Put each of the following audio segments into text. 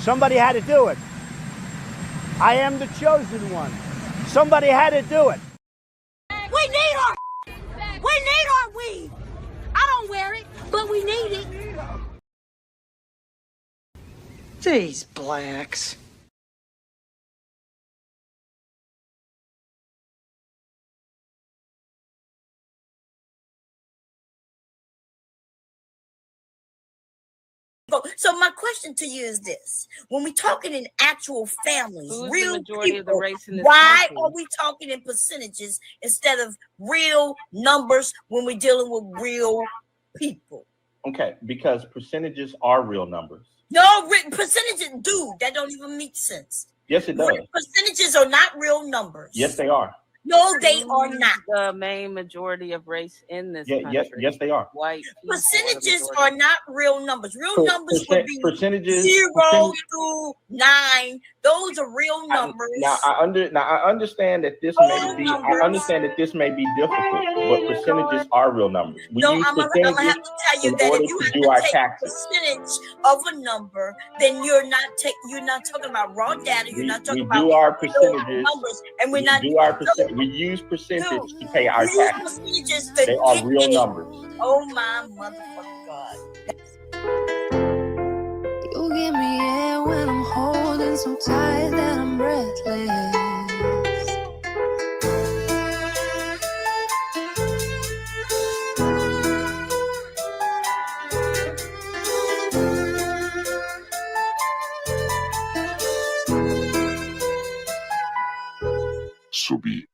Somebody had to do it. I am the chosen one. Somebody had to do it. We need our weed. I don't wear it, but we need it. These blacks. So my question to you is this: when we're talking in actual families, real people, why are we talking in percentages instead of real numbers when we're dealing with real people? Okay, because percentages are real numbers. No, percentages, dude, that don't even make sense. Yes, it does. Percentages are not real numbers. Yes, they are. No, they are not. The main majority of race in this country. Yes, they are. White percentages are not real numbers. Real numbers would be percentages 0 through 9. Those are real numbers. I understand that this may be difficult, but percentages are real numbers. I'm gonna have to tell you that if you have to take a percentage of a number, then you're not talking about raw data. You're not talking about our percentages numbers, and we use percentage to pay our taxes. They are real numbers. Oh my motherfucking God. You give me air when I'm holding so tight that I'm breathless. Subir.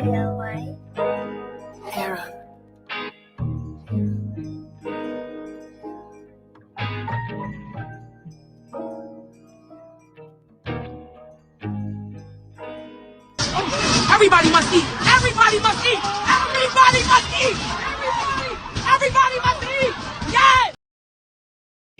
Aaron. Everybody must eat! Everybody must eat! Everybody must eat! Everybody must eat! Yes!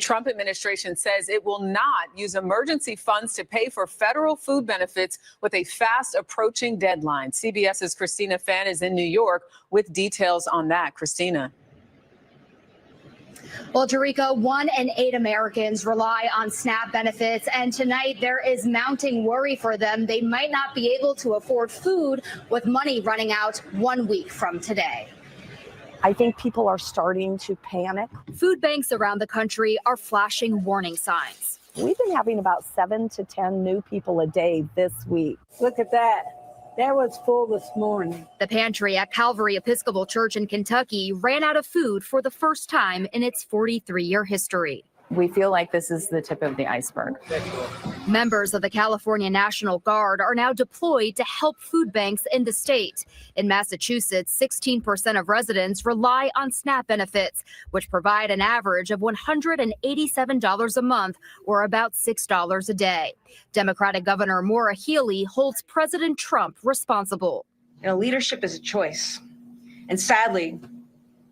Trump administration says it will not use emergency funds to pay for federal food benefits with a fast approaching deadline. CBS's Christina Fan is in New York with details on that. Christina. Well, Jerika, 1 in 8 Americans rely on SNAP benefits, and tonight there is mounting worry for them. They might not be able to afford food with money running out 1 week from today. I think people are starting to panic. Food banks around the country are flashing warning signs. We've been having about 7 to 10 new people a day this week. Look at that. That was full this morning. The pantry at Calvary Episcopal Church in Kentucky ran out of food for the first time in its 43-year history. We feel like this is the tip of the iceberg. Members of the California National Guard are now deployed to help food banks in the state. In Massachusetts, 16% of residents rely on SNAP benefits, which provide an average of $187 a month, or about $6 a day. Democratic Governor Maura Healey holds President Trump responsible. Leadership is a choice. And sadly,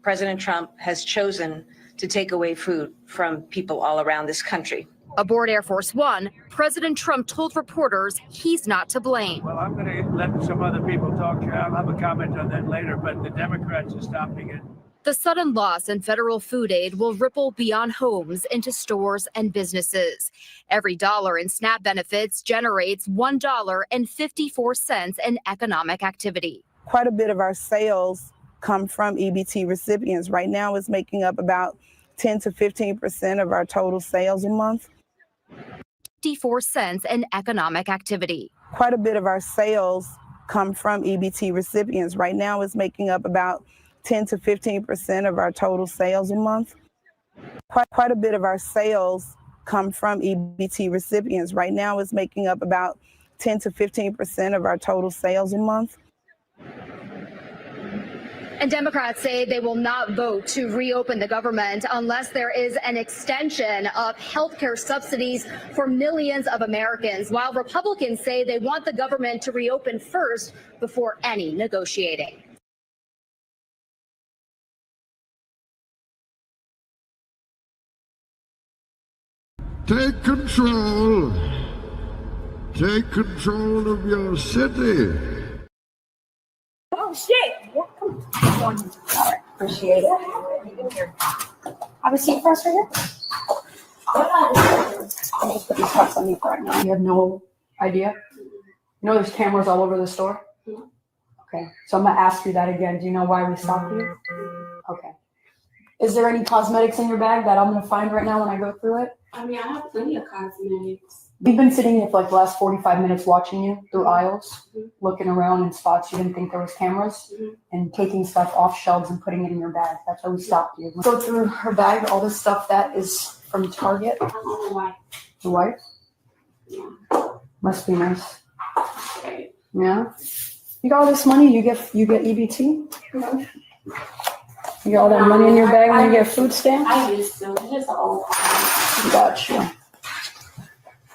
President Trump has chosen to take away food from people all around this country. Aboard Air Force One, President Trump told reporters he's not to blame. Well, I'm going to let some other people talk. I'll have a comment on that later, but the Democrats are stopping it. The sudden loss in federal food aid will ripple beyond homes into stores and businesses. Every dollar in SNAP benefits generates $1.54 in economic activity. Quite a bit of our sales come from EBT recipients. Right now it's making up about 10 to 15% of our total sales a month. 54 cents in economic activity. Quite a bit of our sales come from EBT recipients. Right now it's making up about 10 to 15% of our total sales a month. Quite a bit of our sales come from EBT recipients. Right now it's making up about 10 to 15% of our total sales a month. And Democrats say they will not vote to reopen the government unless there is an extension of health care subsidies for millions of Americans, while Republicans say they want the government to reopen first before any negotiating. Take control. Take control of your city. Oh, shit. All right, appreciate it. Have a seat for us right here. I'm just putting cups on you right now. You have no idea? You know there's cameras all over the store? Okay, so I'm going to ask you that again. Do you know why we stopped you? Okay. Is there any cosmetics in your bag that I'm going to find right now when I go through it? I mean, I have plenty of cosmetics. We've been sitting here for like the last 45 minutes watching you through aisles, looking around in spots you didn't think there was cameras, and taking stuff off shelves and putting it in your bag. That's why we stopped you. Go through her bag, all this stuff that is from Target. My wife. Your wife? Yeah. Must be nice. Right. Yeah. You got all this money, you get EBT? Mm-hmm. You got all that money in your bag when you get food stamps? I used to. It's just an old time. Gotcha.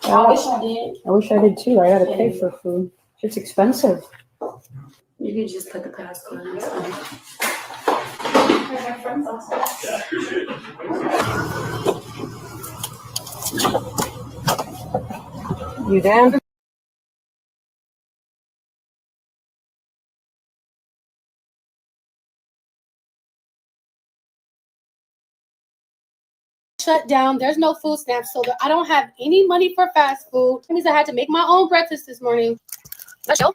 I wish I did. I wish I did too. I gotta pay for food. It's expensive. You can just put the passcode in. You damn. Shut down. There's no food stamps, so I don't have any money for fast food. That means I had to make my own breakfast this morning. Let's go.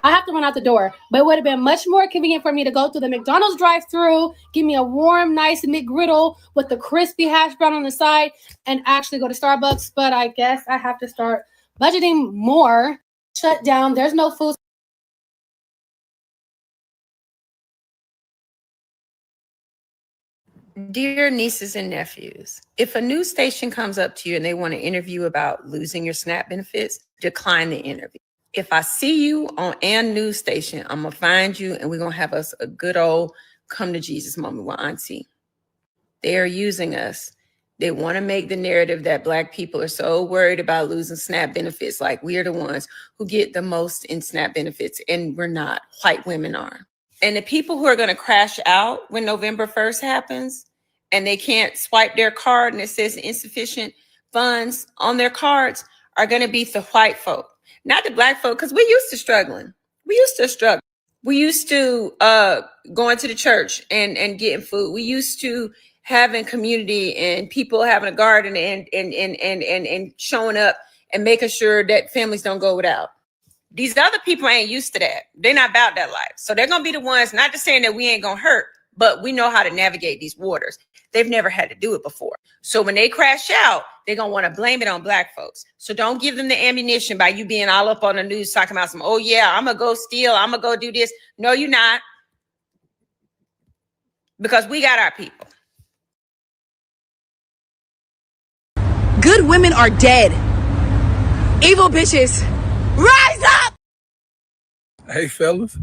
I have to run out the door, but it would have been much more convenient for me to go through the McDonald's drive-thru, give me a warm, nice McGriddle with the crispy hash brown on the side, and actually go to Starbucks. But I guess I have to start budgeting more. Shut down. There's no food. Dear nieces and nephews, if a news station comes up to you and they want to interview about losing your SNAP benefits, decline the interview. If I see you on an news station, I'm going to find you and we're going to have us a good old come to Jesus moment with Auntie. They are using us. They want to make the narrative that Black people are so worried about losing SNAP benefits, like we are the ones who get the most in SNAP benefits, and we're not. White women are. And the people who are going to crash out when November 1st happens and they can't swipe their card and it says insufficient funds on their cards are going to be the white folk, not the Black folk, because we used to struggling. We used to struggle. We used to going to the church and getting food. We used to having community and people having a garden and showing up and making sure that families don't go without. These other people ain't used to that. They're not about that life. So they're going to be the ones, not just saying that we ain't going to hurt, but we know how to navigate these waters. They've never had to do it before. So when they crash out, they're going to want to blame it on Black folks. So don't give them the ammunition by you being all up on the news talking about some, oh yeah, I'm going to go steal. I'm going to go do this. No, you're not. Because we got our people. Good women are dead. Evil bitches, rise up! Hey, fellas,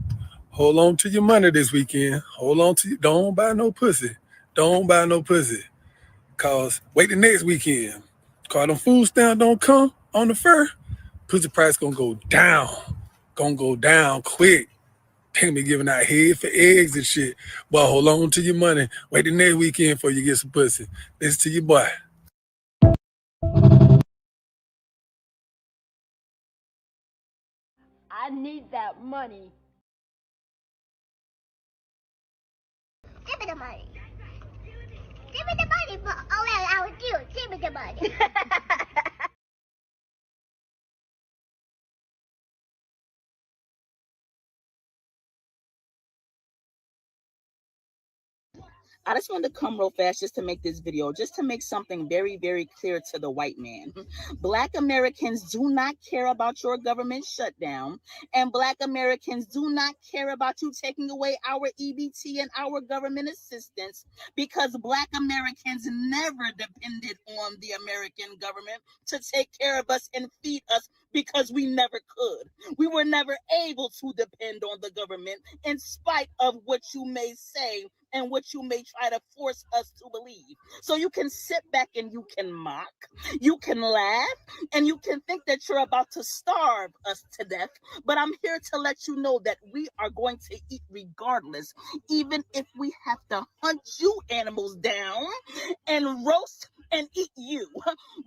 hold on to your money this weekend. Hold on to you. Don't buy no pussy. Don't buy no pussy. Cause wait the next weekend. Cause them food stamps don't come on the first. Pussy price gonna go down. Gonna go down quick. They gonna be giving out head for eggs and shit. But hold on to your money. Wait the next weekend before you get some pussy. Listen to your boy. I need that money. Give me the money. Give me the money for I was you. Give me the money. I just wanted to come real fast just to make this video, just to make something very, very clear to the white man. Black Americans do not care about your government shutdown, and Black Americans do not care about you taking away our EBT and our government assistance, because Black Americans never depended on the American government to take care of us and feed us, because we never could. We were never able to depend on the government, in spite of what you may say and what you may try to force us to believe. So you can sit back and you can mock, you can laugh, and you can think that you're about to starve us to death. But I'm here to let you know that we are going to eat regardless, even if we have to hunt you animals down and roast and eat you.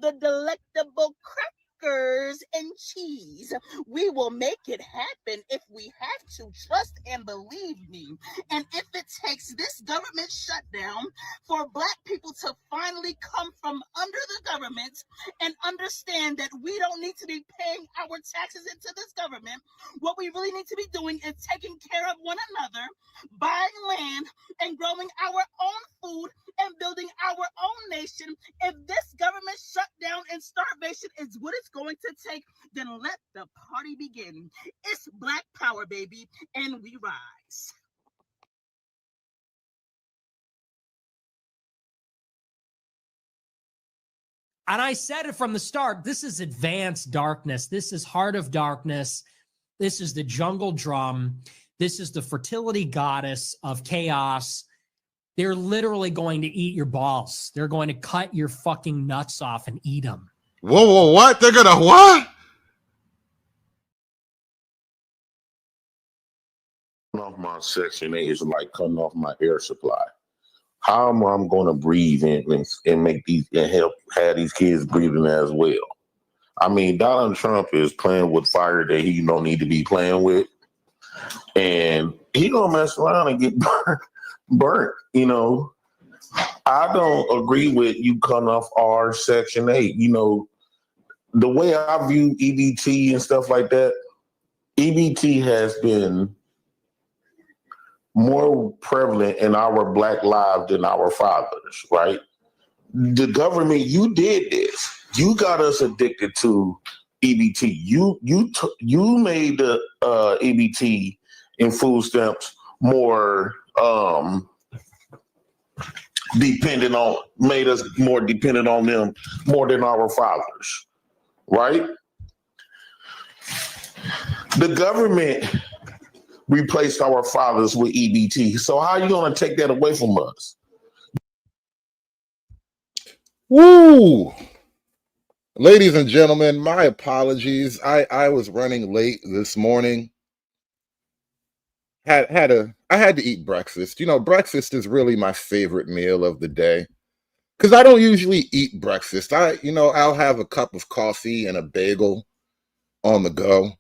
The delectable crackers and cheese. We will make it happen if we have to. Trust and believe me. And if it takes this government shutdown for Black people to finally come from under the government and understand that we don't need to be paying our taxes into this government, what we really need to be doing is taking care of one another, buying land and growing our own food and building our own nation. If this government shutdown and starvation is what it's going to take, then let the party begin. It's Black power, baby, and we rise. And I said it from the start, this is advanced darkness. This is heart of darkness. This is the jungle drum. This is the fertility goddess of chaos. They're literally going to eat your balls. They're going to cut your fucking nuts off and eat them. Whoa, what? They're gonna what? Off my Section 8 is like cutting off my air supply. How am I going to breathe and make these and help have these kids breathing as well? I mean, Donald Trump is playing with fire that he don't need to be playing with, and he gonna mess around and get burnt. You know, I don't agree with you cutting off our Section 8. You know, the way I view EBT and stuff like that, EBT has been more prevalent in our Black lives than our fathers, right? The government, you did this. You got us addicted to EBT. You made the EBT and food stamps more made us more dependent on them more than our fathers, right? The government replaced our fathers with EBT. So how are you going to take that away from us? Woo! Ladies and gentlemen, my apologies. I was running late this morning. I had to eat breakfast. You know, breakfast is really my favorite meal of the day because I don't usually eat breakfast. I'll have a cup of coffee and a bagel on the go.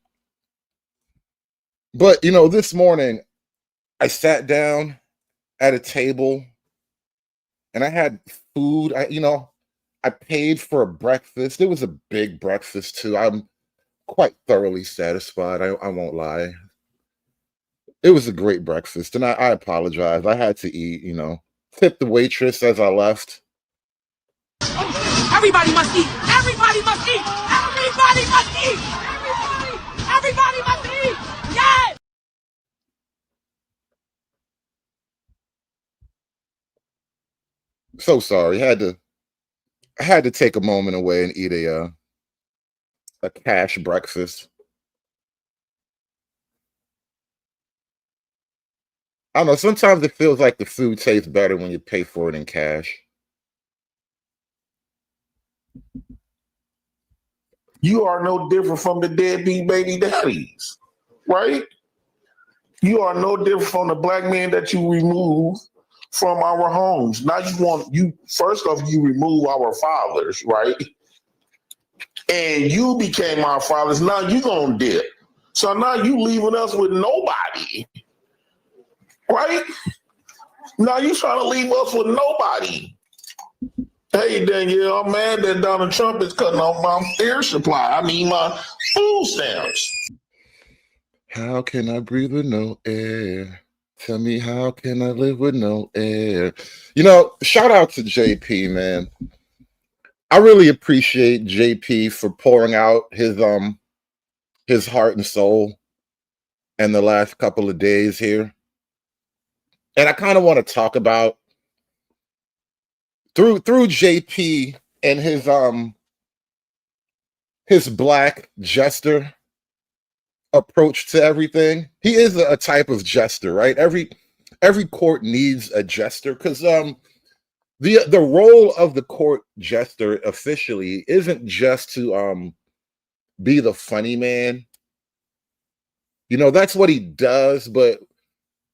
But, this morning I sat down at a table and I had food. I paid for a breakfast. It was a big breakfast too. I'm quite thoroughly satisfied. I won't lie. It was a great breakfast, and I apologize. I had to eat, tip the waitress as I left. Everybody must eat. Everybody must eat. Everybody must eat. Everybody must eat. Yes. So sorry. I had to take a moment away and eat a cash breakfast. I don't know. Sometimes it feels like the food tastes better when you pay for it in cash. You are no different from the deadbeat baby daddies, right? You are no different from the black men that you remove from our homes. Now first off, you remove our fathers, right? And you became our fathers. Now you gonna dip. So now you leaving us with nobody, right? Now you trying to leave us with nobody. Hey, Danielle, I'm mad that Donald Trump is cutting off my air supply. I mean, my food stamps. How can I breathe with no air? Tell me, how can I live with no air? Shout out to JP, man. I really appreciate JP for pouring out his heart and soul in the last couple of days here. And I kind of want to talk about through JP and his black jester approach to everything. He is a type of jester, right? Every court needs a jester because the role of the court jester officially isn't just to be the funny man. That's what he does, but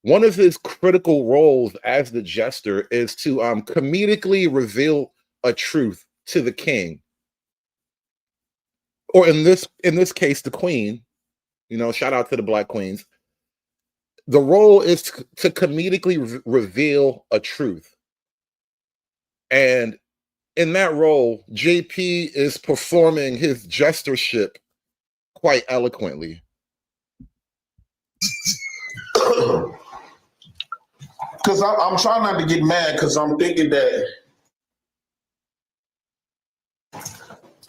one of his critical roles as the jester is to comedically reveal a truth to the king, or in this case, the queen. Shout out to the black queens. The role is to comedically reveal a truth, and in that role, JP is performing his jestership quite eloquently. Because I'm trying not to get mad because I'm thinking that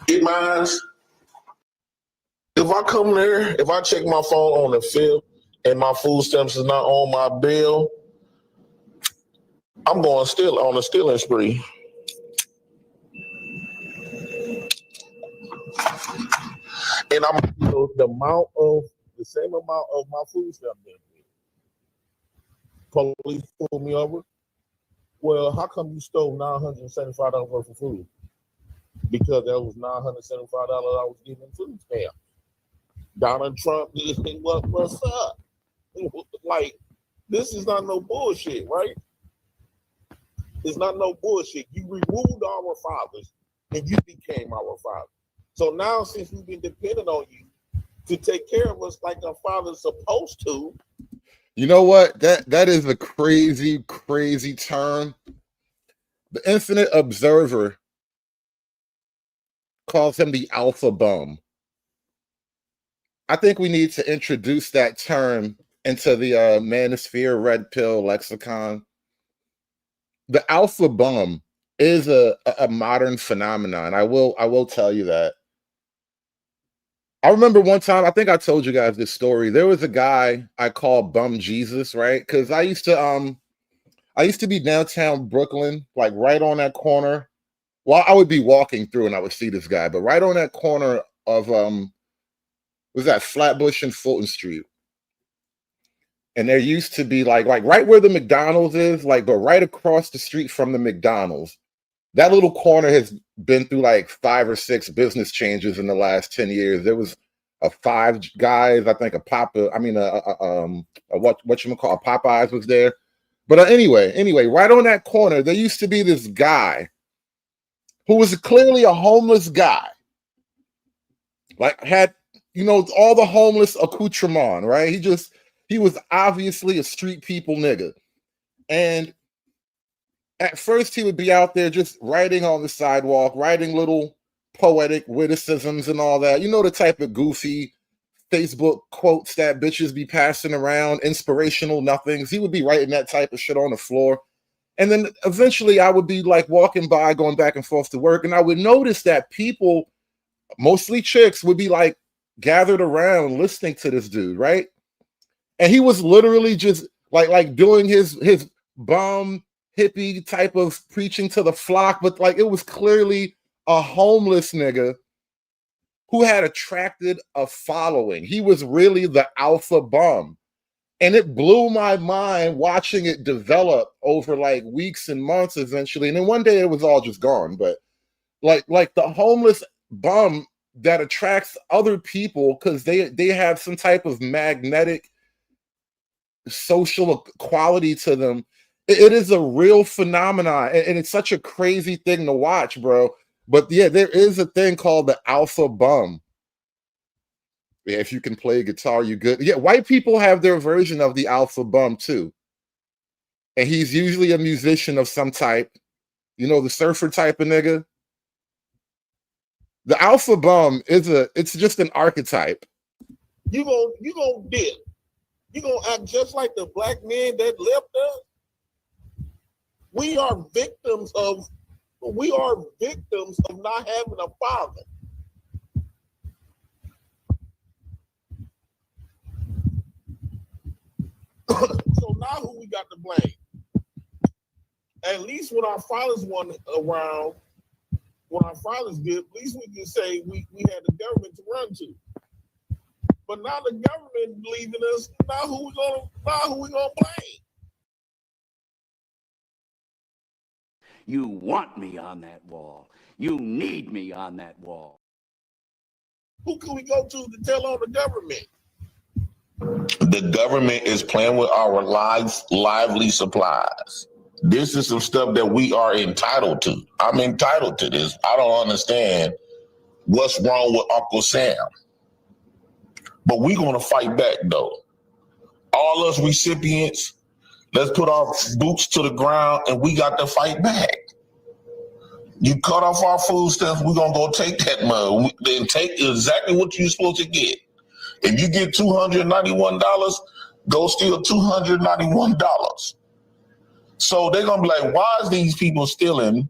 it minds. If I come there, if I check my phone on the 5th and my food stamps is not on my bill, I'm going still on a stealing spree. And I'm the same amount of my food stamp bill. Police pulled me over. Well, how come you stole $975 worth of food? Because that was $975 I was getting in food stamps. Donald Trump, what's up? Like, this is not no bullshit, right? It's not no bullshit. You removed our fathers and you became our father. So now, since we've been dependent on you to take care of us like our father's supposed to. You know what? That is a crazy, crazy term. The Infinite Observer calls him the alpha bum. I think we need to introduce that term into the Manosphere Red Pill lexicon. The alpha bum is a modern phenomenon. I will tell you that. I remember one time, I think I told you guys this story. There was a guy I called Bum Jesus, right? Because I used to I used to be downtown Brooklyn, like right on that corner. Well, I would be walking through and I would see this guy, but right on that corner of was that Flatbush and Fulton Street. And there used to be like right where the McDonald's is, like, but right across the street from the McDonald's. That little corner has been through like 5 or 6 business changes in the last 10 years. There was a Five Guys, I think a whatchamacallit, a Popeyes was there. But anyway, right on that corner, there used to be this guy who was clearly a homeless guy. Like had, all the homeless accoutrement, right? He was obviously a street people nigga. And at first he would be out there just writing on the sidewalk, writing little poetic witticisms and all that. You know, the type of goofy Facebook quotes that bitches be passing around, inspirational nothings. He would be writing that type of shit on the floor. And then eventually I would be like walking by, going back and forth to work, and I would notice that people, mostly chicks, would be like gathered around listening to this dude, right? And he was literally just like doing his bum hippie type of preaching to the flock, but like it was clearly a homeless nigga who had attracted a following. He was really the alpha bum. And it blew my mind watching it develop over like weeks and months eventually. And then one day it was all just gone. But like the homeless bum that attracts other people because they have some type of magnetic social quality to them. It is a real phenomenon, and it's such a crazy thing to watch, bro. But yeah, there is a thing called the alpha bum. Yeah, if you can play guitar, you good. Yeah, white people have their version of the alpha bum too. And he's usually a musician of some type. The surfer type of nigga. The alpha bum it's just an archetype. You gonna dip. You gonna act just like the black men that left us. We are victims of not having a father. So now who we got to blame? At least when our fathers weren't around, when our fathers did, at least we can say we had the government to run to. But now the government leaving us, now who we gonna blame? You want me on that wall. You need me on that wall. Who can we go to tell on the government? The government is playing with our lively supplies. This is some stuff that we are entitled to. I'm entitled to this. I don't understand what's wrong with Uncle Sam. But we're going to fight back, though. All us recipients, let's put our boots to the ground, and we got to fight back. You cut off our food stamps, we're going to go take that money and take exactly what you're supposed to get. If you get $291, go steal $291. So they're going to be like, why is these people stealing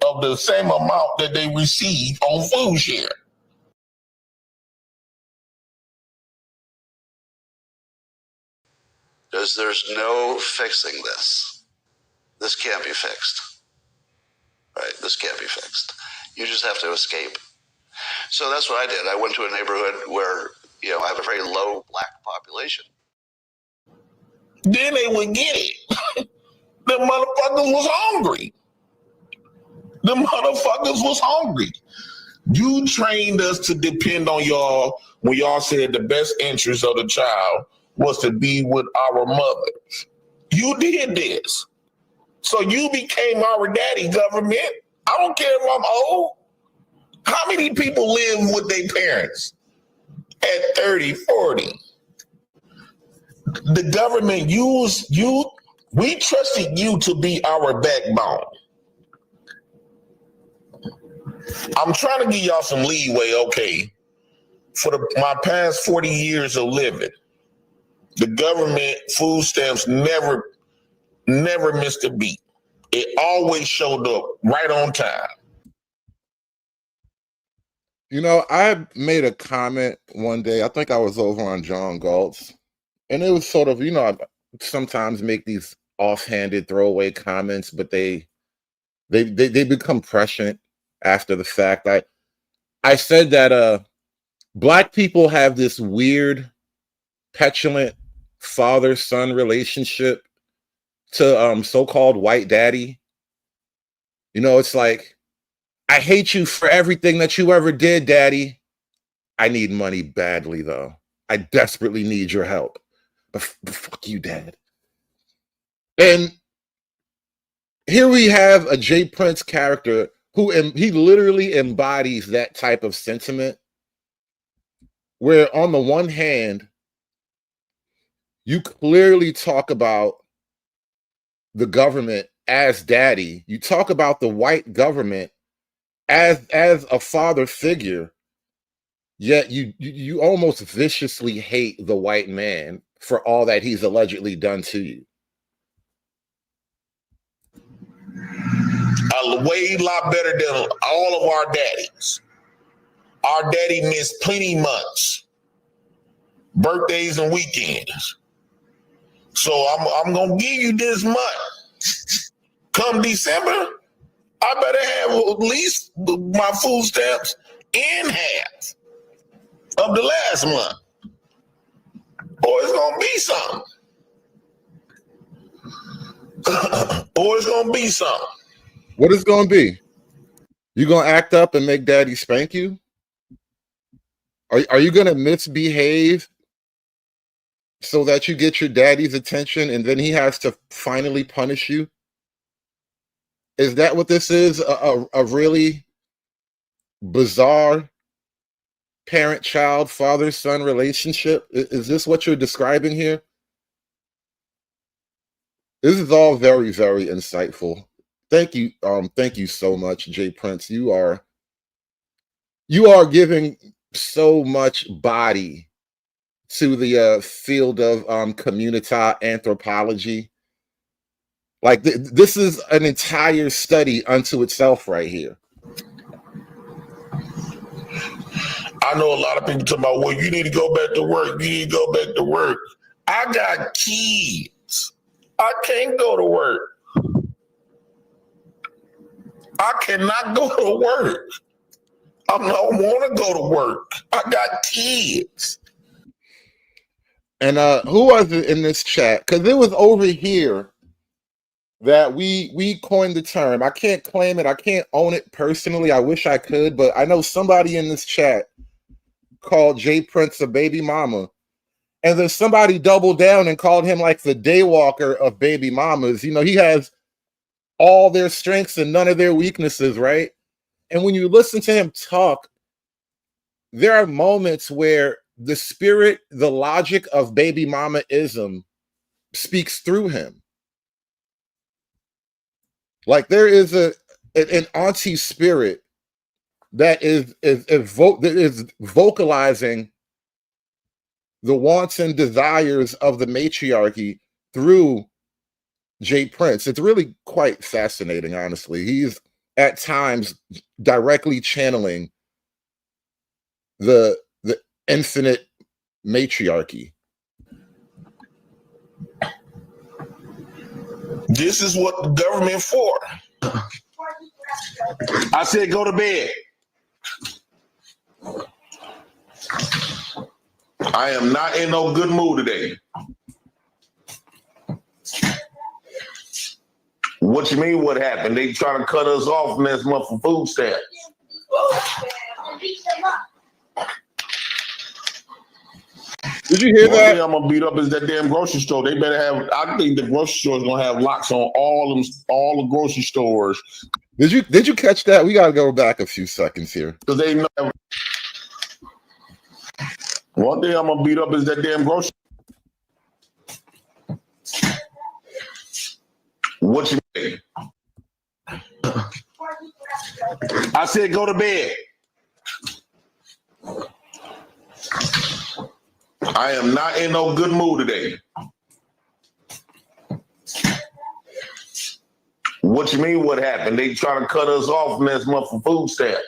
of the same amount that they receive on food share? There's no fixing this. This can't be fixed. Right? This can't be fixed. You just have to escape. So that's what I did. I went to a neighborhood where, I have a very low black population. Then they would get it. The motherfuckers was hungry. The motherfuckers was hungry. You trained us to depend on y'all when y'all said the best interest of the child was to be with our mothers. You did this. So you became our daddy, government. I don't care if I'm old. How many people live with their parents at 30, 40? The government used you. We trusted you to be our backbone. I'm trying to give y'all some leeway, okay, for my past 40 years of living. The government food stamps never missed a beat. It always showed up right on time. I made a comment one day. I think I was over on John Galt's, and it was sort of, I sometimes make these offhanded throwaway comments, but they become prescient after the fact. I said that Black people have this weird, petulant father-son relationship to so-called white daddy. You know, it's like, I hate you for everything that you ever did, daddy. I need money badly, though. I desperately need your help. But fuck you, dad. And here we have a Jay Prince character who he literally embodies that type of sentiment, where on the one hand, you clearly talk about the government as daddy. You talk about the white government as a father figure, yet you almost viciously hate the white man for all that he's allegedly done to you. A way lot better than all of our daddies. Our daddy missed plenty months, birthdays and weekends. So I'm gonna give you this month. Come December, I better have at least my food stamps in half of the last month, or it's gonna be something. Or it's gonna be something. What is gonna be? You gonna act up and make daddy spank you? Are you gonna misbehave so that you get your daddy's attention and then he has to finally punish you? Is that what this is? A really bizarre parent-child, father-son relationship? Is this what you're describing here? This is all very, very insightful. Thank you so much, Jay Prince. You are giving so much body to the field of community anthropology. Like this is an entire study unto itself right here. I know a lot of people talking about, well, you need to go back to work. You need to go back to work. I got kids. I can't go to work. I cannot go to work. I don't want to go to work. I got kids. And who was it in this chat? Because it was over here that we coined the term. I can't claim it. I can't own it personally. I wish I could, but I know somebody in this chat called Jay Prince a baby mama. And then somebody doubled down and called him like the daywalker of baby mamas. You know, he has all their strengths and none of their weaknesses, right? And when you listen to him talk, there are moments where the spirit, the logic of baby mama-ism speaks through him. Like there is an auntie spirit that is vocalizing the wants and desires of the matriarchy through Jay Prince. It's really quite fascinating, honestly. He's at times directly channeling the infinite matriarchy. This is what the government for. I said go to bed. I am not in no good mood today. What you mean what happened? They trying to cut us off next month for food stamps. Did you hear that? One thing I'm gonna beat up is that damn grocery store. They better have. I think the grocery store is gonna have locks on all the grocery stores. Did you catch that? We gotta go back a few seconds here. Because they know. One thing I'm gonna beat up is that damn grocery. What you mean? I said go to bed. I am not in no good mood today. What you mean what happened? They trying to cut us off next month for food stamps.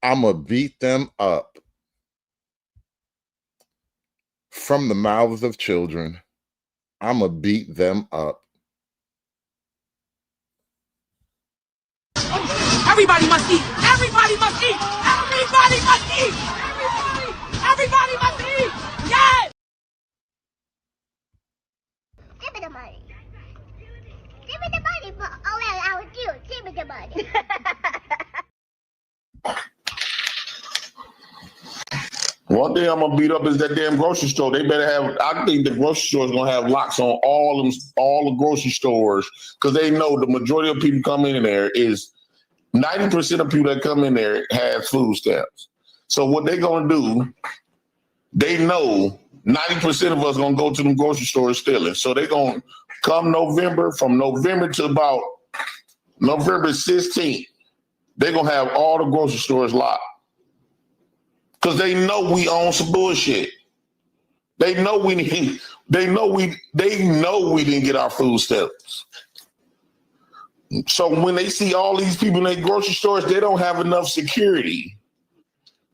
I'm gonna beat them up. from the mouths of children. I'ma beat them up. Everybody must eat. Everybody must eat. Everybody must eat. Everybody must eat. Yes. Give me the money. Give me the money for I will do. Give me the money. One thing I'm gonna beat up is that damn grocery store. They better have. I think the grocery store is gonna have locks on all the grocery stores, because they know the majority of people come in there is 90% of people that come in there have food stamps. So what they gonna do? They know 90% of us gonna go to the grocery store stealing. So they gonna come November, from November to about November 16th, they're gonna have all the grocery stores locked. Because they know we own some bullshit. They know we didn't get our food stamps. So when they see all these people in their grocery stores, they don't have enough security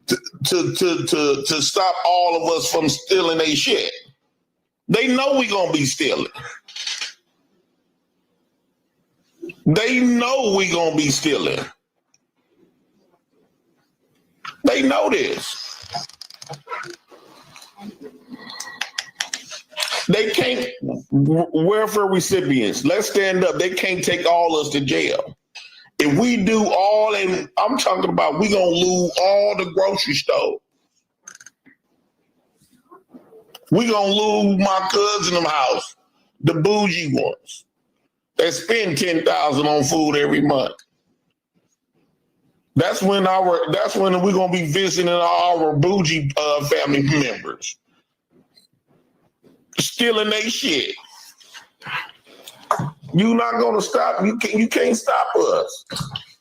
to stop all of us from stealing their shit. They know we gonna be stealing. They know we gonna be stealing. They know this. They can't, welfare recipients, let's stand up. They can't take all us to jail. If we do all, and I'm talking about, we gonna lose all the grocery stores. We gonna lose my cousin's house, the bougie ones that spend $10,000 on food every month. That's when we're gonna be visiting our bougie family members, stealing their shit. You're not gonna stop. You can't stop us.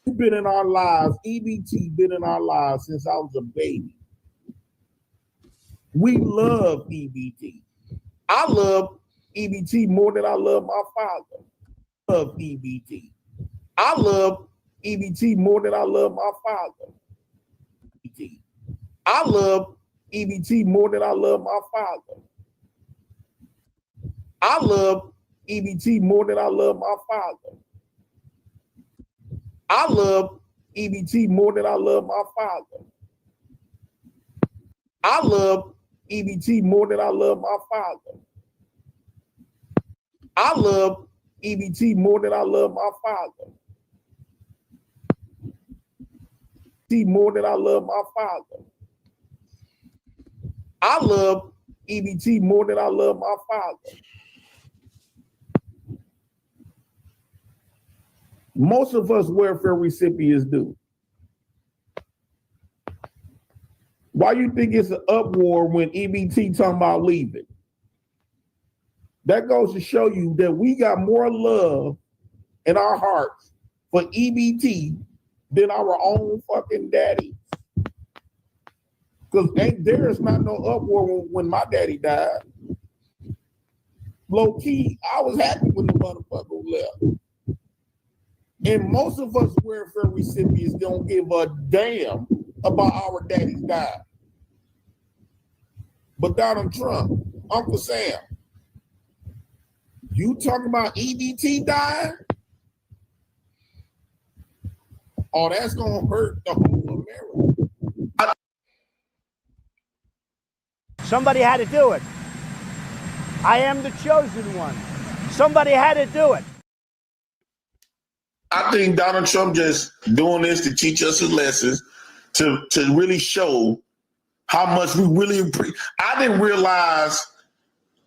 You've been in our lives. EBT been in our lives since I was a baby. We love EBT. I love EBT more than I love my father. I love EBT. I love EBT more than I love my father. I love EBT more than I love my father. I love EBT more than I love my father. I love EBT more than I love my father. I love EBT more than I love my father. I love EBT more than I love my father. More than I love my father. I love EBT more than I love my father. Most of us welfare recipients do. Why you think it's an uproar when EBT talking about leaving? That goes to show you that we got more love in our hearts for EBT than our own fucking daddies. Because there's not no uproar when my daddy died. Low key, I was happy when the motherfucker left. And most of us welfare recipients don't give a damn about our daddies died. But Donald Trump, Uncle Sam, you talking about EBT dying? Oh, that's gonna hurt the whole America. Somebody had to do it. I am the chosen one. Somebody had to do it. I think Donald Trump just doing this to teach us a lesson, to really show how much we really appreciate. I didn't realize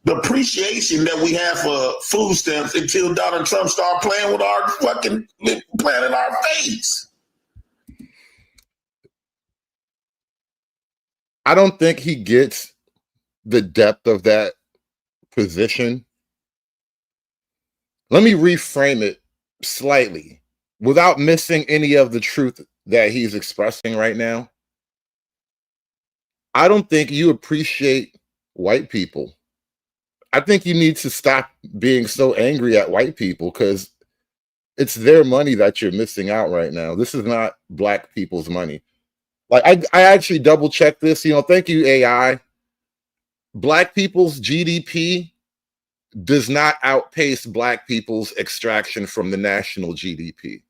the appreciation that we have for food stamps until Donald Trump started playing with our fucking, playing in our face. I don't think he gets the depth of that position. Let me reframe it slightly without missing any of the truth that he's expressing right now. I don't think you appreciate white people. I think you need to stop being so angry at white people, because it's their money that you're missing out right now. This is not black people's money. Like I actually double checked this, thank you, AI. Black people's GDP does not outpace Black people's extraction from the national GDP.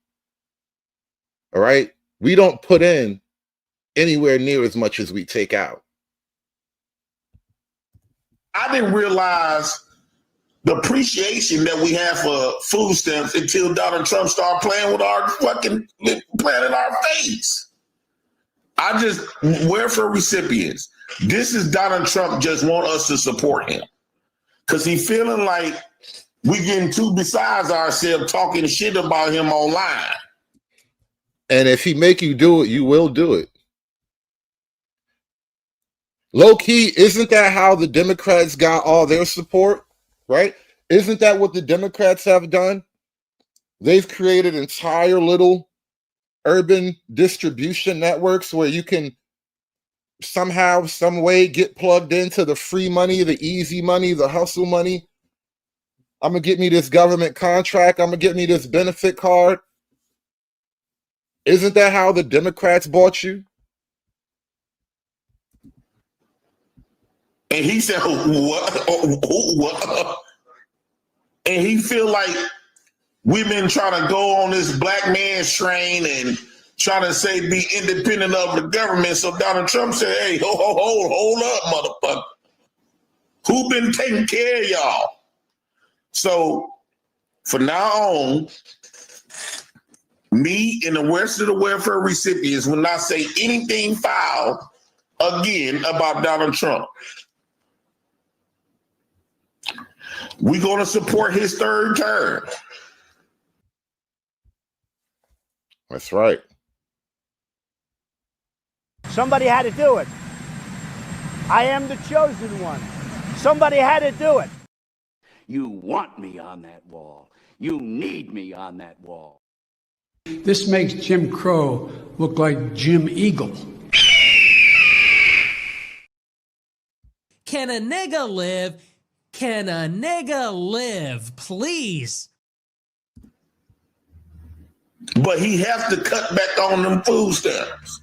All right? We don't put in anywhere near as much as we take out. I didn't realize the appreciation that we have for food stamps until Donald Trump started playing with our fucking playing in our face. Welfare recipients, this is Donald Trump just want us to support him. Because he feeling like we getting too besides ourselves talking shit about him online. And if he make you do it, you will do it. Low key, isn't that how the Democrats got all their support, right? Isn't that what the Democrats have done? They've created entire little urban distribution networks where you can somehow, some way get plugged into the free money, the easy money, the hustle money. I'm going to get me this government contract. I'm going to get me this benefit card. Isn't that how the Democrats bought you? And he said, what? And he feel like we've been trying to go on this black man's train and trying to say be independent of the government. So Donald Trump said, hey, hold up, motherfucker. Who been taking care of y'all? So from now on, me and the rest of the welfare recipients will not say anything foul again about Donald Trump. We're going to support his third term. That's right. Somebody had to do it. I am the chosen one. Somebody had to do it. You want me on that wall. You need me on that wall. This makes Jim Crow look like Jim Eagle. Can a nigga live? Can a nigga live? Please. But he has to cut back on them food stamps.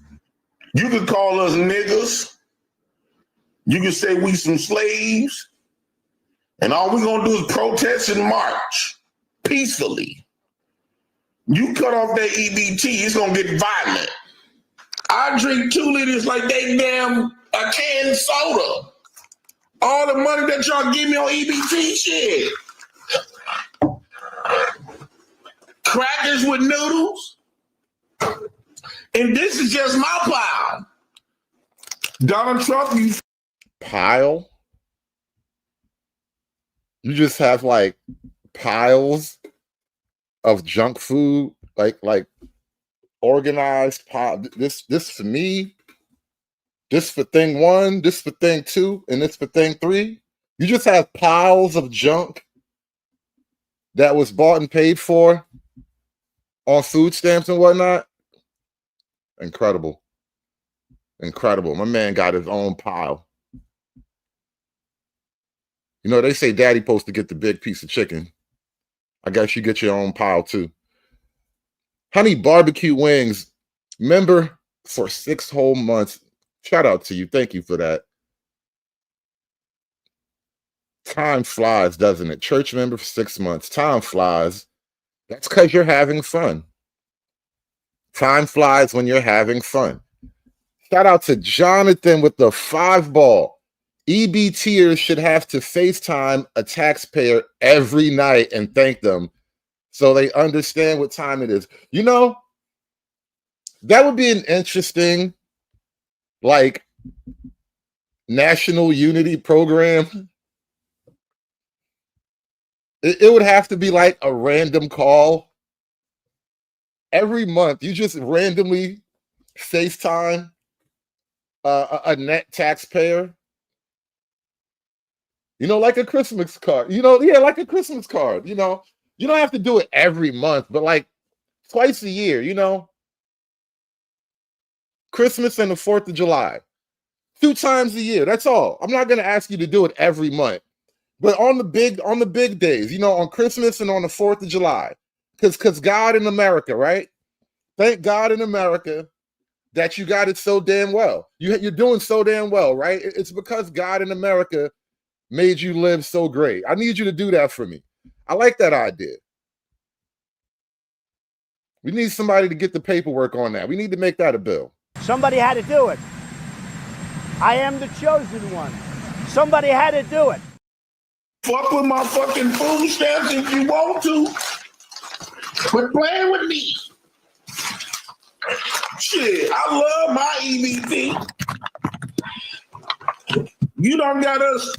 You can call us niggas. You can say we some slaves. And all we're going to do is protest and march peacefully. You cut off that EBT, it's going to get violent. I drink 2 liters like they damn a canned soda. All the money that y'all give me on EBT, shit. Crackers with noodles. And this is just my pile. Donald Trump, you pile? You just have like piles of junk food, like organized pile. This for me. This for thing 1, this for thing 2, and this for thing 3. You just have piles of junk that was bought and paid for on food stamps and whatnot. Incredible. Incredible. My man got his own pile. You know, they say daddy supposed to get the big piece of chicken. I guess you get your own pile too. Honey barbecue wings, member for 6 whole months. Shout out to you. Thank you for that. Time flies, doesn't it? Church member for 6 months. Time flies. That's because you're having fun. Time flies when you're having fun. Shout out to Jonathan with the 5-ball. EBTers should have to FaceTime a taxpayer every night and thank them so they understand what time it is. You know, that would be an interesting, like, national unity program. It would have to be like a random call. Every month, you just randomly FaceTime a net taxpayer. You know, like a Christmas card. You know, yeah, like a Christmas card. You know, you don't have to do it every month, but like twice a year, you know. Christmas and the 4th of July. 2 times a year. That's all. I'm not going to ask you to do it every month. But on the big days, you know, on Christmas and on the 4th of July. Because God in America, right? Thank God in America that you got it so damn well. You're doing so damn well, right? It's because God in America made you live so great. I need you to do that for me. I like that idea. We need somebody to get the paperwork on that. We need to make that a bill. Somebody had to do it. I am the chosen one. Somebody had to do it. Fuck with my fucking food stamps if you want to. Quit playing with me. Shit, I love my EBT. You done got us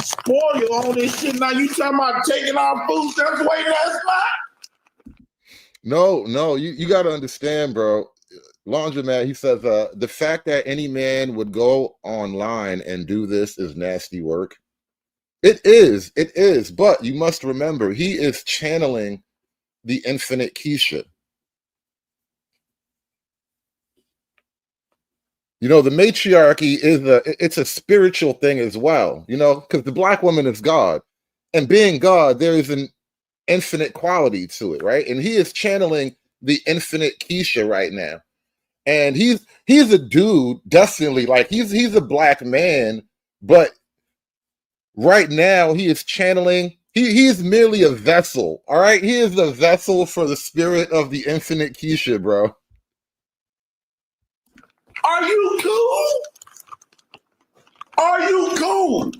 spoiled on this shit. Now you talking about taking our food stamps away last night? No, you got to understand, bro. Laundromat, he says, the fact that any man would go online and do this is nasty work. It is. But you must remember, he is channeling the infinite Keisha. You know, the matriarchy it's a spiritual thing as well, you know, because the black woman is God. And being God, there is an infinite quality to it, right? And he is channeling the infinite Keisha right now. And he's a dude, definitely, like he's a black man, but right now he is channeling, he's merely a vessel, all right? He is a vessel for the spirit of the infinite Keisha, bro. Are you cool? Are you cool?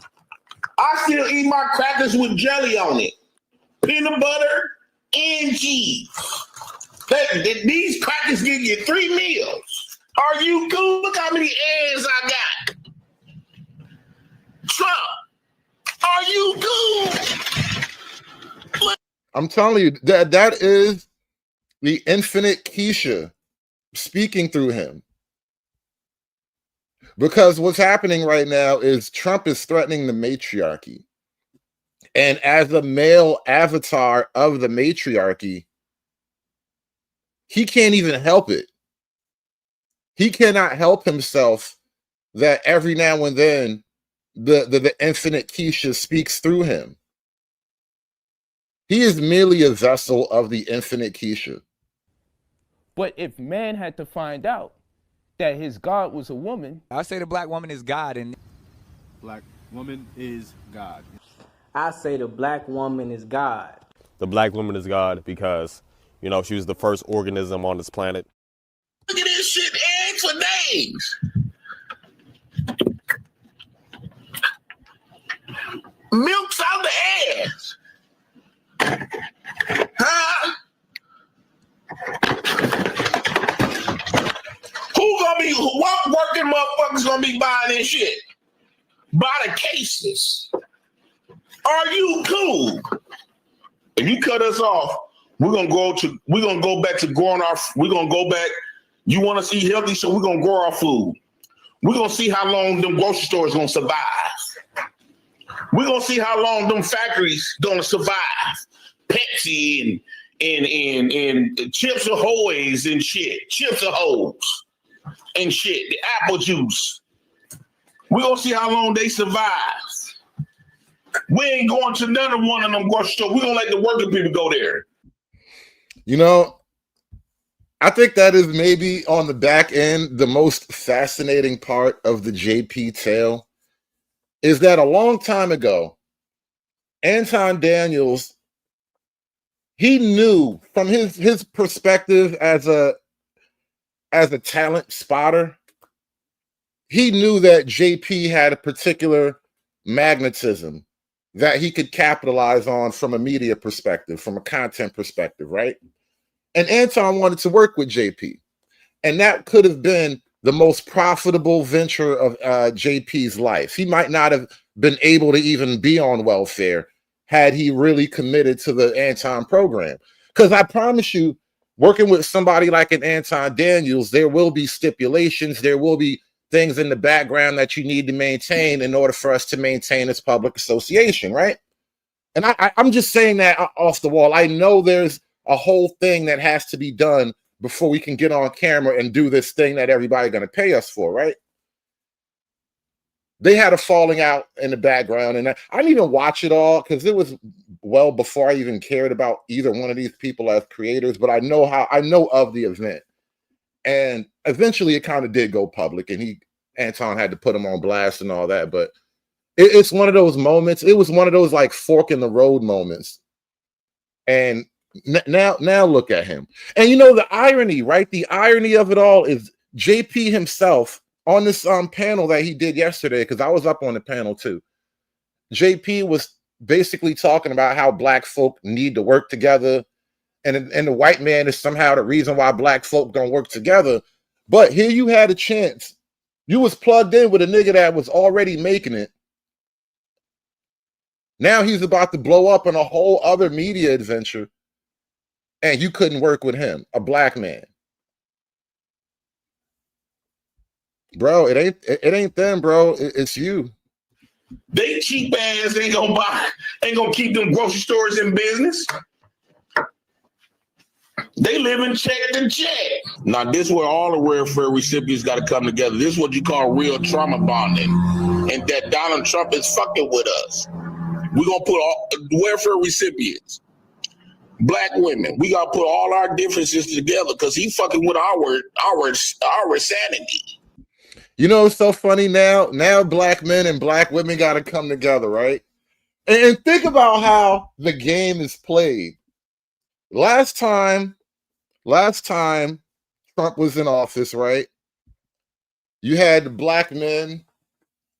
I still eat my crackers with jelly on it. Peanut butter and cheese. These crackers give you 3 meals. Are you cool? Look how many eggs I got. Trump, are you cool? I'm telling you, that is the infinite Keisha speaking through him. Because what's happening right now is Trump is threatening the matriarchy. And as a male avatar of the matriarchy, he can't even help it. He cannot help himself that every now and then the infinite Keisha speaks through him. He is merely a vessel of the infinite Keisha. But if man had to find out that his God was a woman, I say the black woman is God, and black woman is God. I say the black woman is God. The black woman is God because, you know, she was the first organism on this planet. Look at this shit, eggs for days. Milks out the ass. Huh? What working motherfuckers gonna be buying this shit? By the cases. Are you cool? If you cut us off, we're gonna go back to growing you want us to eat healthy, so we're gonna grow our food. We're gonna see how long them grocery stores gonna survive. We're gonna see how long them factories gonna survive. Pepsi and Chips Ahoy's and shit. Chips Ahoy's and shit. The apple juice. We're gonna see how long they survive. We ain't going to none of one of them grocery stores. We're gonna let the working people go there. You know, I think that is maybe on the back end, the most fascinating part of the JP tale is that a long time ago, Anton Daniels, he knew from his perspective as a talent spotter, he knew that JP had a particular magnetism that he could capitalize on from a media perspective, from a content perspective, right? And Anton wanted to work with JP. And that could have been the most profitable venture of JP's life. He might not have been able to even be on welfare had he really committed to the Anton program. Because I promise you, working with somebody like an Anton Daniels, there will be stipulations, there will be things in the background that you need to maintain in order for us to maintain this public association, right? And I'm just saying that off the wall. I know there's a whole thing that has to be done before we can get on camera and do this thing that everybody's going to pay us for, right? They had a falling out in the background, and I didn't even watch it all because it was well before I even cared about either one of these people as creators, but I know of the event. And eventually it kind of did go public, and Anton had to put him on blast and all that. But it's one of those moments. It was one of those like fork in the road moments. And now look at him. And you know the irony, right? The irony of it all is JP himself on this panel that he did yesterday, because I was up on the panel too. JP was basically talking about how black folk need to work together, and the white man is somehow the reason why black folk don't work together. But here you had a chance. You was plugged in with a nigga that was already making it. Now he's about to blow up in a whole other media adventure, and you couldn't work with him, a black man. Bro, it ain't them, bro. It's you. They cheap ass ain't gonna keep them grocery stores in business. They live in check to check. Now, this is where all the welfare recipients got to come together. This is what you call real trauma bonding. And that Donald Trump is fucking with us. We're going to put all welfare recipients, black women, we got to put all our differences together because he fucking with our sanity. You know, it's so funny now black men and black women got to come together, right? And think about how the game is played. Last time Trump was in office, right? You had the black men,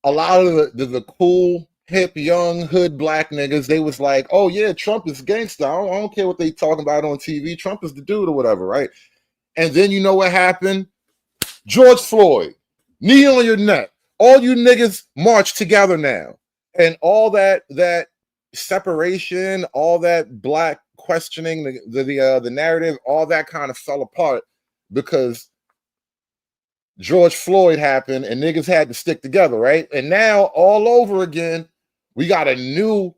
a lot of the cool, hip, young, hood black niggas. They was like, oh yeah, Trump is gangster. I don't care what they talking about on TV. Trump is the dude or whatever, right? And then you know what happened? George Floyd, knee on your neck. All you niggas march together now. And all that separation, all that black questioning, the narrative, all that kind of fell apart because George Floyd happened and niggas had to stick together, right? And now all over again, we got a new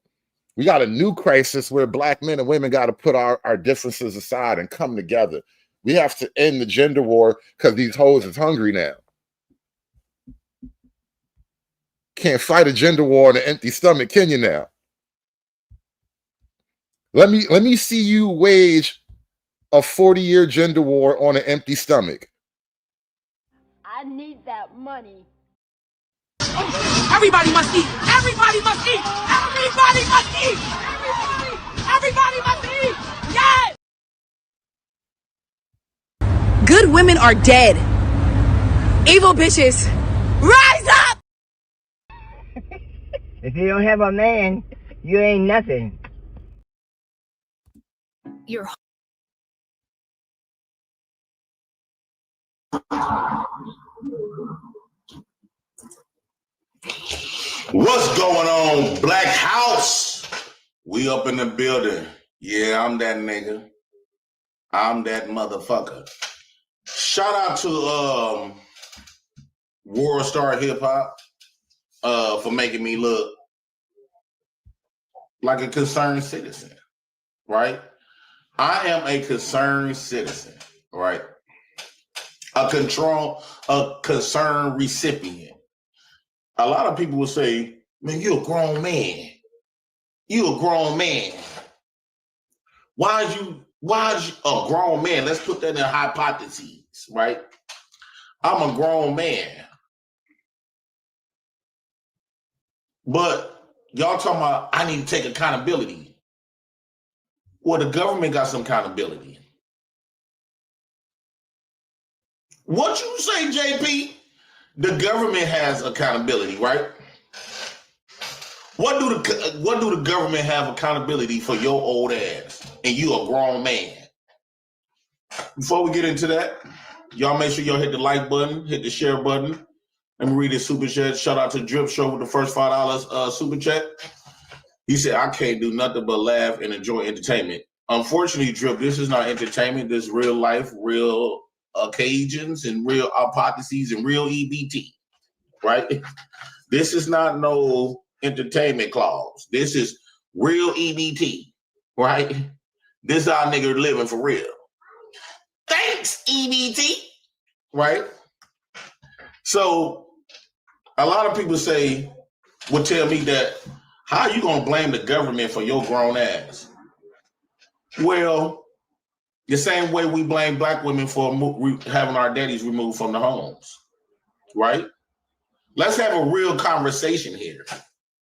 crisis where black men and women got to put our differences aside and come together. We have to end the gender war because these hoes is hungry now. Can't fight a gender war on an empty stomach, can you now? Let me see you wage a 40-year gender war on an empty stomach. I need that money. Everybody must eat. Everybody must eat. Everybody must eat. Everybody must eat. Yes. Good women are dead. Evil bitches, rise up. If you don't have a man, you ain't nothing. You're What's going on, Black House? We up in the building. Yeah, I'm that nigga. I'm that motherfucker. Shout out to World Star Hip Hop for making me look like a concerned citizen, right? I am a concerned citizen, right? A concerned recipient. A lot of people will say, man, you're a grown man. You're a grown man. Why is you a grown man? Let's put that in hypotheses, right? I'm a grown man. But y'all talking about I need to take accountability. Well, the government got some accountability. What you say, JP? The government has accountability, right? What do the government have accountability for your old ass? And you a grown man. Before we get into that, y'all make sure y'all hit the like button, hit the share button. Let me read this super chat. Shout out to Drip Show with the first $5 super chat. He said, I can't do nothing but laugh and enjoy entertainment. Unfortunately, Drip, this is not entertainment. This is real life, real occasions, and real hypotheses, and real EBT, right? This is not no entertainment clause. This is real EBT, right? This is our nigga living for real. Thanks, EBT, right? So a lot of people would tell me that, how are you gonna blame the government for your grown ass? Well, The same way we blame black women for having our daddies removed from the homes, right? Let's have a real conversation here.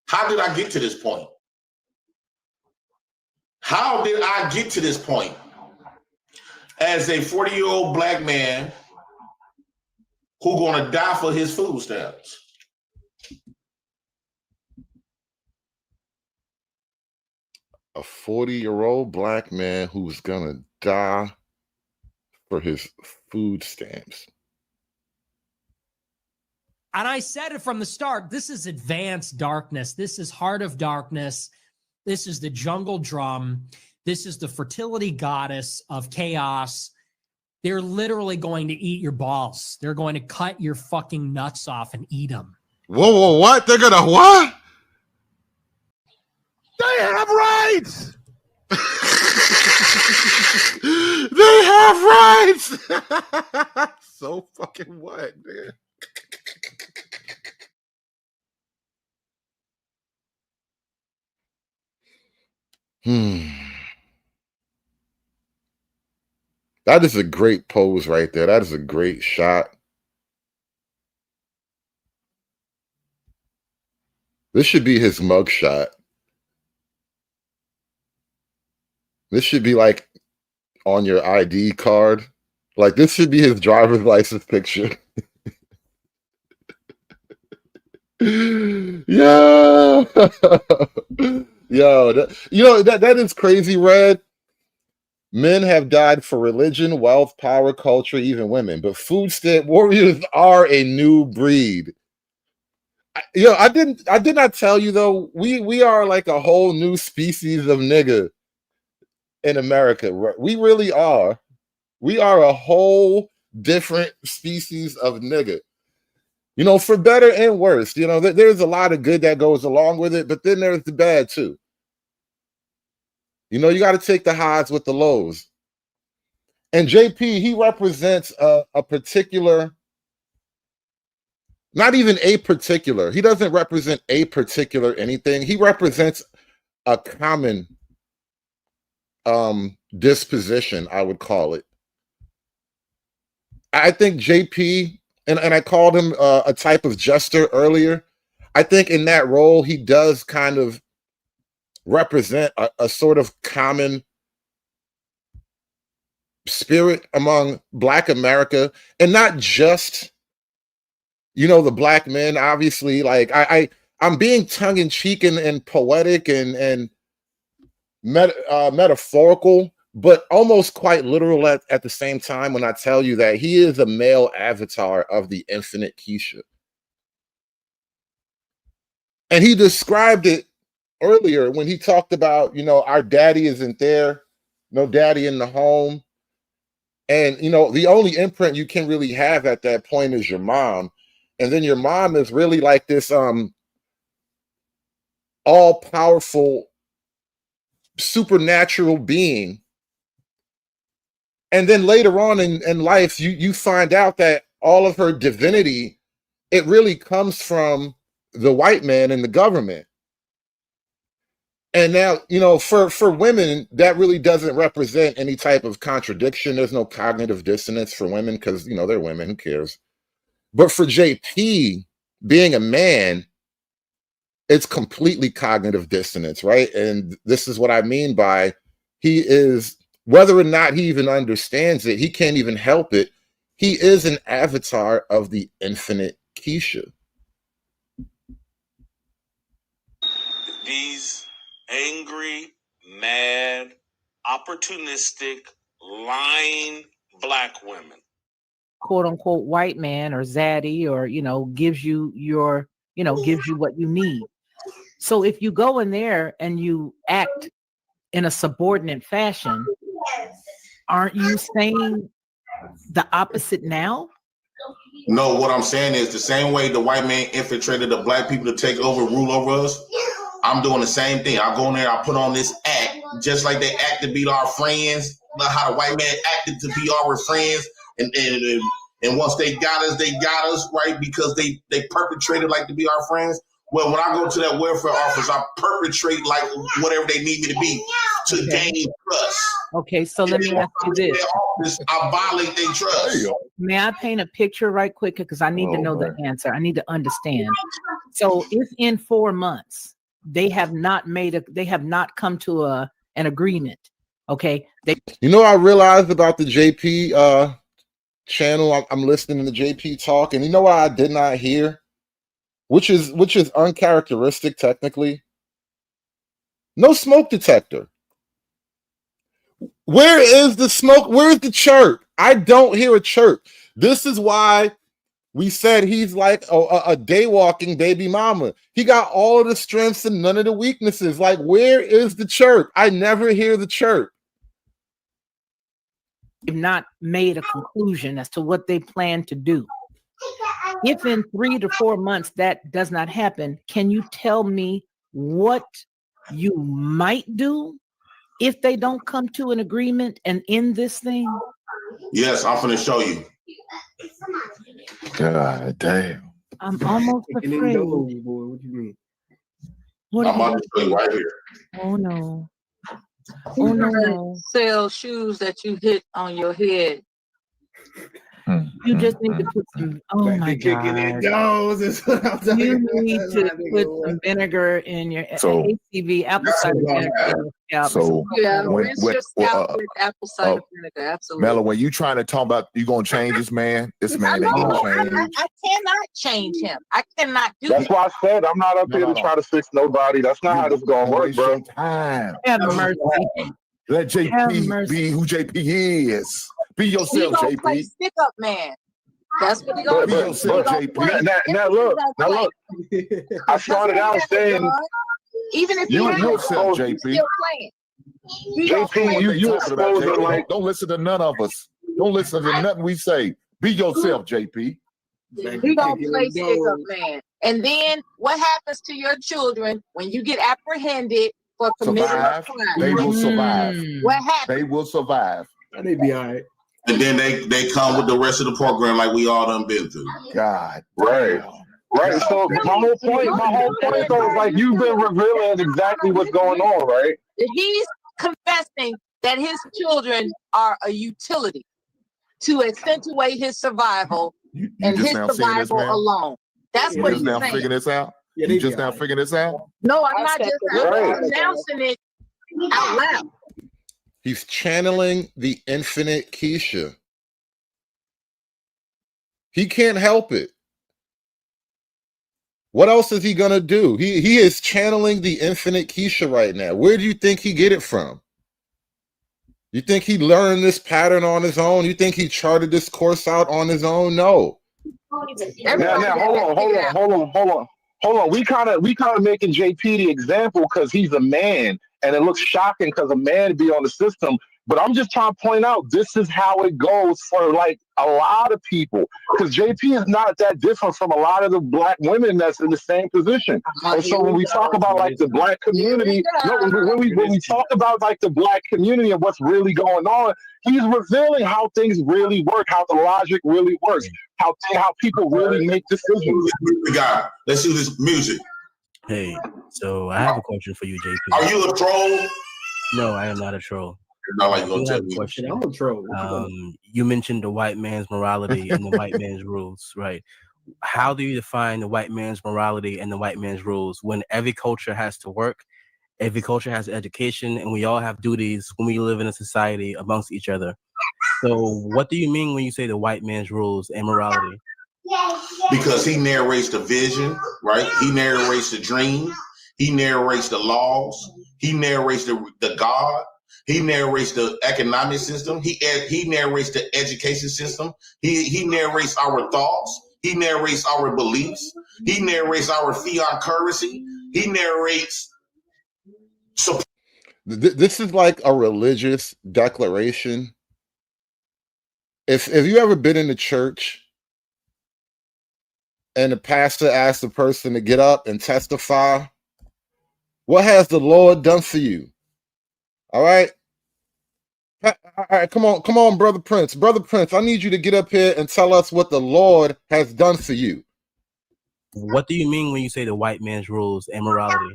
How did I get to this point? How did I get to this point? As a 40-year-old black man who gonna die for his food stamps. A 40-year-old black man who's gonna die for his food stamps. And I said it from the start, this is advanced darkness. This is heart of darkness. This is the jungle drum. This is the fertility goddess of chaos. They're literally going to eat your balls. They're going to cut your fucking nuts off and eat them. Whoa, what? They're gonna what? They have rights. They have rights. So fucking what, man? That is a great pose right there. That is a great shot. This should be his mugshot. This should be like on your ID card. Like this should be his driver's license picture. Yo, yo, that is crazy, Red. Men have died for religion, wealth, power, culture, even women. But food stamp warriors are a new breed. I did not tell you though. We are like a whole new species of nigga in America. We really are. We are a whole different species of nigga. For better and worse. There's a lot of good that goes along with it, but then there's the bad too. You got to take the highs with the lows. And JP, he represents a particular, not even a particular. He doesn't represent a particular anything. He represents a common disposition, I would call it. I think JP, and I called him a type of jester earlier. I think in that role, he does kind of represent a sort of common spirit among Black America, and not just, the Black men. Obviously, like I'm being tongue in cheek and poetic and metaphorical, but almost quite literal at the same time when I tell you that he is a male avatar of the infinite Keisha. And he described it earlier when he talked about, our daddy isn't there, no daddy in the home. And, the only imprint you can really have at that point is your mom. And then your mom is really like this all-powerful, supernatural being. And then later on in life, you find out that all of her divinity, it really comes from the white man and the government. And now, for women, that really doesn't represent any type of contradiction. There's no cognitive dissonance for women because, they're women. Who cares? But for JP, being a man, it's completely cognitive dissonance, right? And this is what I mean by he is, whether or not he even understands it, he can't even help it. He is an avatar of the infinite Keisha. These angry, mad, opportunistic, lying Black women, quote unquote white man or zaddy, or gives you what you need. So if you go in there and you act in a subordinate fashion, aren't you saying the opposite now? No, what I'm saying is the same way the white man infiltrated the Black people to take over, rule over us, I'm doing the same thing. I go in there, I put on this act, just like they act to be our friends, not how the white man acted to be our friends. And once they got us, right? Because they perpetrated like to be our friends. Well, when I go to that welfare office, I perpetrate like whatever they need me to be to gain trust. Okay, so let me ask you this. I violate their trust. May I paint a picture right quick? Because I need to know the answer. I need to understand. So if in 4 months they have not come to an agreement, okay? You know, I realized about the JP channel. I'm listening to JP talk, and you know what I did not hear, which is uncharacteristic technically. No smoke detector. Where is the smoke? Where's the chirp? I don't hear a chirp. This is why we said he's like a day walking baby mama. He got all of the strengths and none of the weaknesses. Like, where is the chirp? I never hear the chirp. They've not made a conclusion as to what they plan to do. If in 3 to 4 months that does not happen, can you tell me what you might do if they don't come to an agreement and end this thing? Yes, I'm finna show you. God damn. I'm almost afraid. What you mean? I'm about to show you right here. Oh no. Oh no. Sell shoes that you hit on your head. You just need to put some. Oh my God! You need to put some vinegar in your ACV apple cider vinegar. So rinse your scalp with apple cider vinegar. Absolutely. Mella, when you trying to talk about you gonna change this man ain't gonna change. I cannot change him. I cannot do That's it. why I said I'm not up here to try to fix nobody. That's not how this gonna work, bro. Have mercy. Let JP be who JP is. Be yourself, JP. Play stick up man. That's what he gonna be yourself, JP. Now look. I started out saying, even if you you're yourself, JP. Still playing. JP, you exposed it like. Don't listen to none of us. Don't listen to nothing we say. Be yourself, JP. We gonna play stick up man. And then what happens to your children when you get apprehended for committing a crime? They will survive. What happens? They will survive. They be all right. And then they come with the rest of the program like we all done been through. God. Right. So my whole point though is like you've been revealing exactly what's going on, right? He's confessing that his children are a utility to accentuate his survival and his survival alone. That's what he's now saying. figuring this out? You just now figuring this out? No, I'm not just announcing it out loud. He's channeling the infinite Keisha. He can't help it. What else is he gonna do? He is channeling the infinite Keisha right now. Where do you think he get it from? You think he learned this pattern on his own? You think he charted this course out on his own? No. Now hold on. We kind of making JP the example because he's a man, and it looks shocking because a man be on the system. But I'm just trying to point out this is how it goes for like a lot of people. Because JP is not that different from a lot of the black women that's in the same position. And so when we talk about like the black community, when we talk about like the black community and what's really going on, he's revealing how things really work, how the logic really works, how people really make decisions. We got. Let's do this music. Hey, so I have a question for you, JP. Are you a troll? No, I am not a troll. Not like you have a question. I'm a troll. You mentioned the white man's morality and the white man's rules, right? How do you define the white man's morality and the white man's rules when every culture has to work, every culture has education, and we all have duties when we live in a society amongst each other? So what do you mean when you say the white man's rules and morality? Because he narrates the vision, right? He narrates the dream. He narrates the laws. He narrates the God. He narrates the economic system. He narrates the education system. He narrates our thoughts. He narrates our beliefs. He narrates our fiat currency. He narrates. This is like a religious declaration. If you ever been in the church and the pastor asks the person to get up and testify, what has the Lord done for you? All right, come on, Brother Prince. Brother Prince, I need you to get up here and tell us what the Lord has done for you. What do you mean when you say the white man's rules and morality?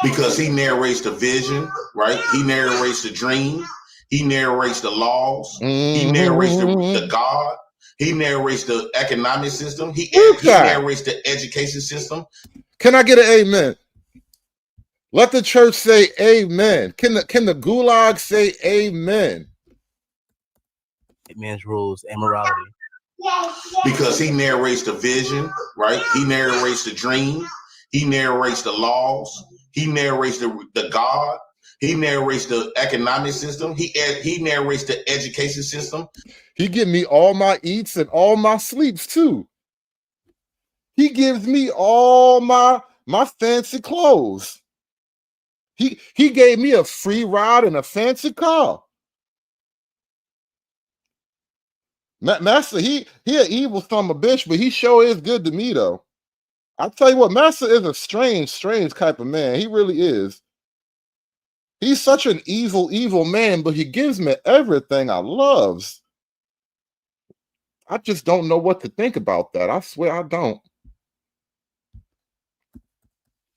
Because he narrates the vision, right? He narrates the dream. He narrates the laws. He narrates the God. He narrates the economic system. He narrates the education system. Can I get an amen? Let the church say amen. Can the gulag say amen? White man's rules and morality. Because he narrates the vision, right? He narrates the dream. He narrates the laws. He narrates the God. He narrates the economic system. He narrates the education system. He give me all my eats and all my sleeps too. He gives me all my fancy clothes. He gave me a free ride in a fancy car. Master, he an evil son of a bitch, but he sure is good to me though. I'll tell you what, Master is a strange type of man. He really is. He's such an evil man, but he gives me everything I loves. I just don't know what to think about that. I swear I don't.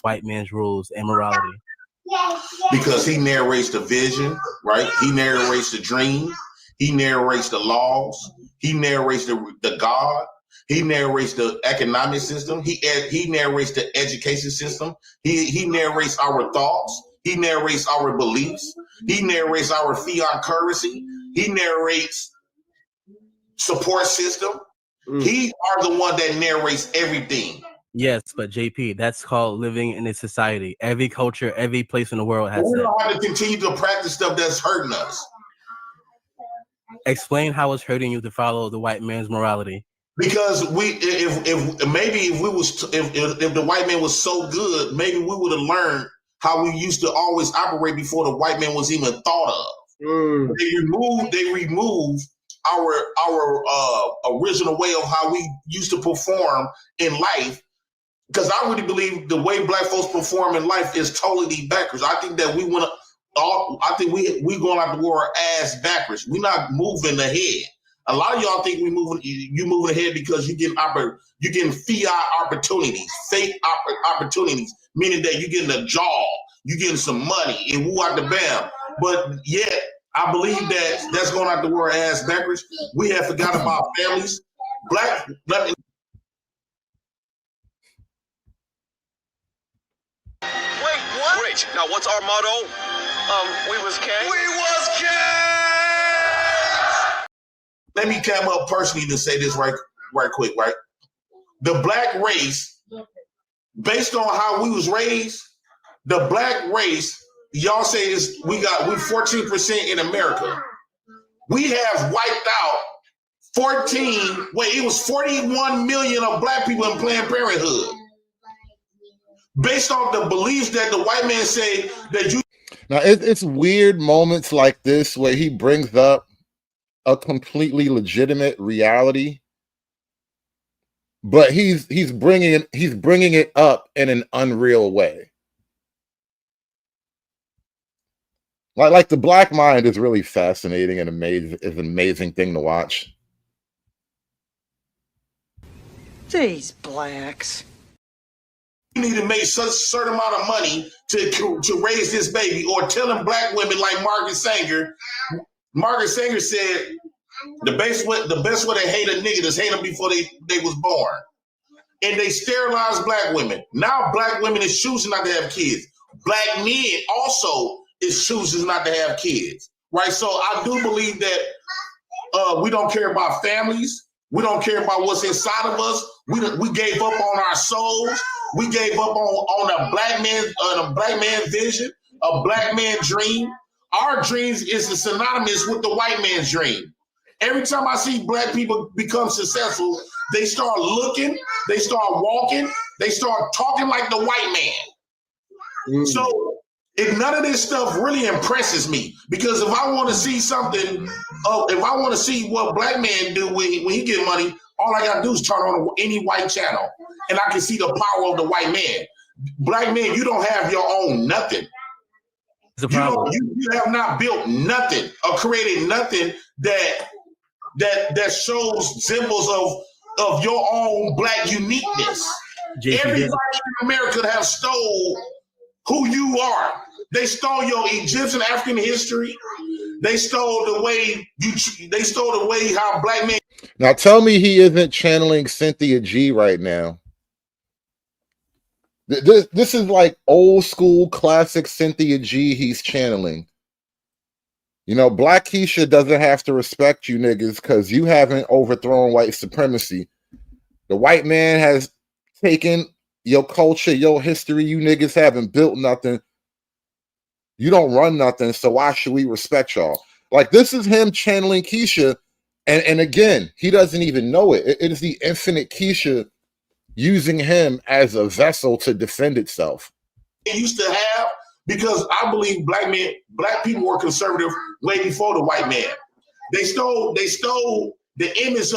White man's rules and morality. Because he narrates the vision, right? He narrates the dream. He narrates the laws. He narrates the God. He narrates the economic system. He narrates the education system. He narrates our thoughts. He narrates our beliefs. He narrates our fiat currency. He narrates support system. He are the one that narrates everything. Yes, but JP, that's called living in a society. Every culture, every place in the world has We that. don't have to continue to practice stuff that's hurting us. Explain how it's hurting you to follow the white man's morality. Because if the white man was so good, maybe we would have learned how we used to always operate before the white man was even thought of. They removed our original way of how we used to perform in life. Because I really believe the way black folks perform in life is totally backwards. I think that we going out the war ass backwards. We're not moving ahead. A lot of y'all think you moving ahead because you're getting fiat opportunities, fake opportunities, meaning that you're getting a job, you're getting some money, and woo out the bam. But yet, I believe that's going out the war ass backwards. We have forgot about families. Wait, what? Great. Now, what's our motto? We was kings. We was kings! Let me come up personally to say this right quick, right? The black race, based on how we was raised, the black race, y'all say is we 14% in America. We have wiped out 41 million of black people in Planned Parenthood. Based on the beliefs that the white man say that you. Now it's weird moments like this where he brings up a completely legitimate reality, but he's bringing it up in an unreal way. Like the black mind is really fascinating and amazing. Is an amazing thing to watch. These blacks. You need to make such a certain amount of money to raise this baby, or telling black women like Margaret Sanger. Margaret Sanger said the best way to hate a nigga is hate them before they was born. And they sterilized black women. Now black women is choosing not to have kids. Black men also is choosing not to have kids. Right? So I do believe that we don't care about families. We don't care about what's inside of us. We gave up on our souls. We gave up on a black man vision, a black man dream. Our dreams is synonymous with the white man's dream. Every time I see black people become successful, they start looking, they start walking, they start talking like the white man. So none of this stuff really impresses me, because if I want to see something, if I want to see what black men do when he get money, all I gotta do is turn on any white channel, and I can see the power of the white man. Black men, you don't have your own nothing. You have not built nothing or created nothing that shows symbols of your own black uniqueness. Everybody in America have stole who you are. They stole your Egyptian African history. They stole the way they stole the way how black men. Now tell me he isn't channeling Cynthia G right now. This is like old school classic Cynthia G he's channeling. You know, Black Keisha doesn't have to respect you niggas because you haven't overthrown white supremacy. The white man has taken your culture, your history. You niggas haven't built nothing. You don't run nothing, so why should we respect y'all? Like, this is him channeling Keisha, and again, he doesn't even know it. It is the infinite Keisha using him as a vessel to defend itself. They used to have, because I believe black people were conservative way before the white man. They stole the image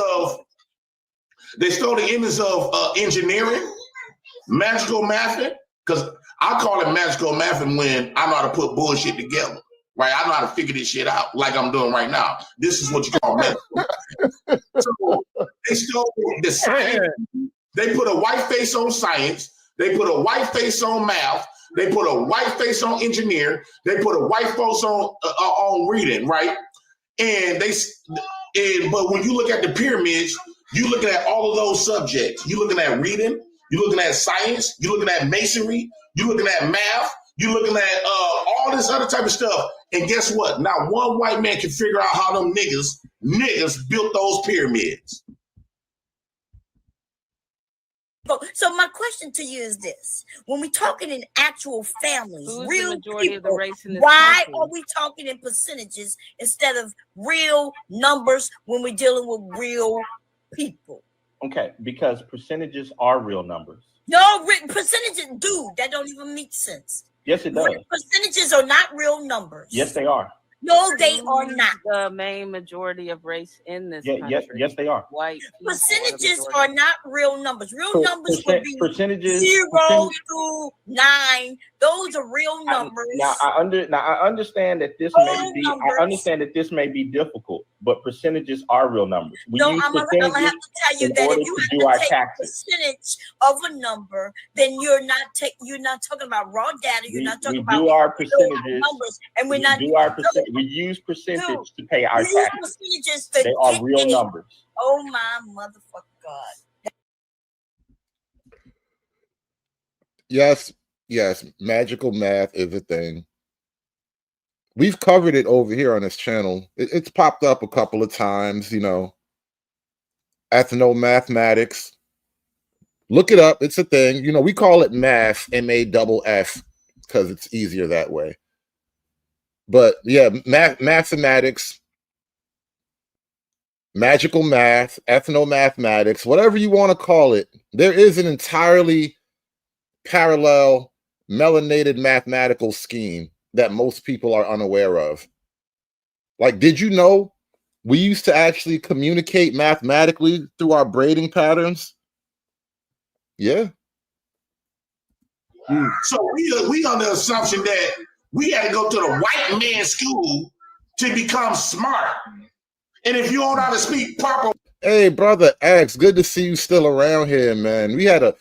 of engineering, magical mathing, because I call it magical mathing when I know how to put bullshit together, right? I know how to figure this shit out like I'm doing right now. This is what you call math. So they stole the science. They put a white face on science. They put a white face on math. They put a white face on engineer. They put a white face on reading, right? But when you look at the pyramids, you're looking at all of those subjects. You're looking at reading. You're looking at science. You're looking at masonry. You're looking at math. You're looking at all this other type of stuff. And guess what? Not one white man can figure out how them niggas built those pyramids. So my question to you is this: when we're talking in actual families, real people, why are we talking in percentages instead of real numbers when we're dealing with real people? Okay, because percentages are real numbers. No, percentages, dude, that don't even make sense. Yes, it does. Percentages are not real numbers. Yes, they are. No, they are not. The main majority of race in this country. Yes, they are. White percentages are not real numbers. Real numbers would be percentages 0 through 9. Those are real numbers. I understand that this may be difficult, but percentages are real numbers. I'm gonna have to tell you that if you have to take a percentage of a number, then you're not talking about raw data. You're not talking about our percentages numbers, and we're not. We use percentage to pay our taxes. Percentages they are real numbers. Oh my motherfucking God. Yes, magical math is a thing. We've covered it over here on this channel. It's popped up a couple of times, you know. Ethnomathematics. Look it up. It's a thing. You know, we call it math, M-A-F-F, because it's easier that way. But yeah, mathematics, magical math, ethnomathematics, whatever you want to call it, there is an entirely parallel melanated mathematical scheme that most people are unaware of. Like, did you know we used to actually communicate mathematically through our braiding patterns? Yeah. So we on the assumption that we had to go to the white man's school to become smart. And if you don't know how to speak proper. Hey, brother X, good to see you still around here, man. We had a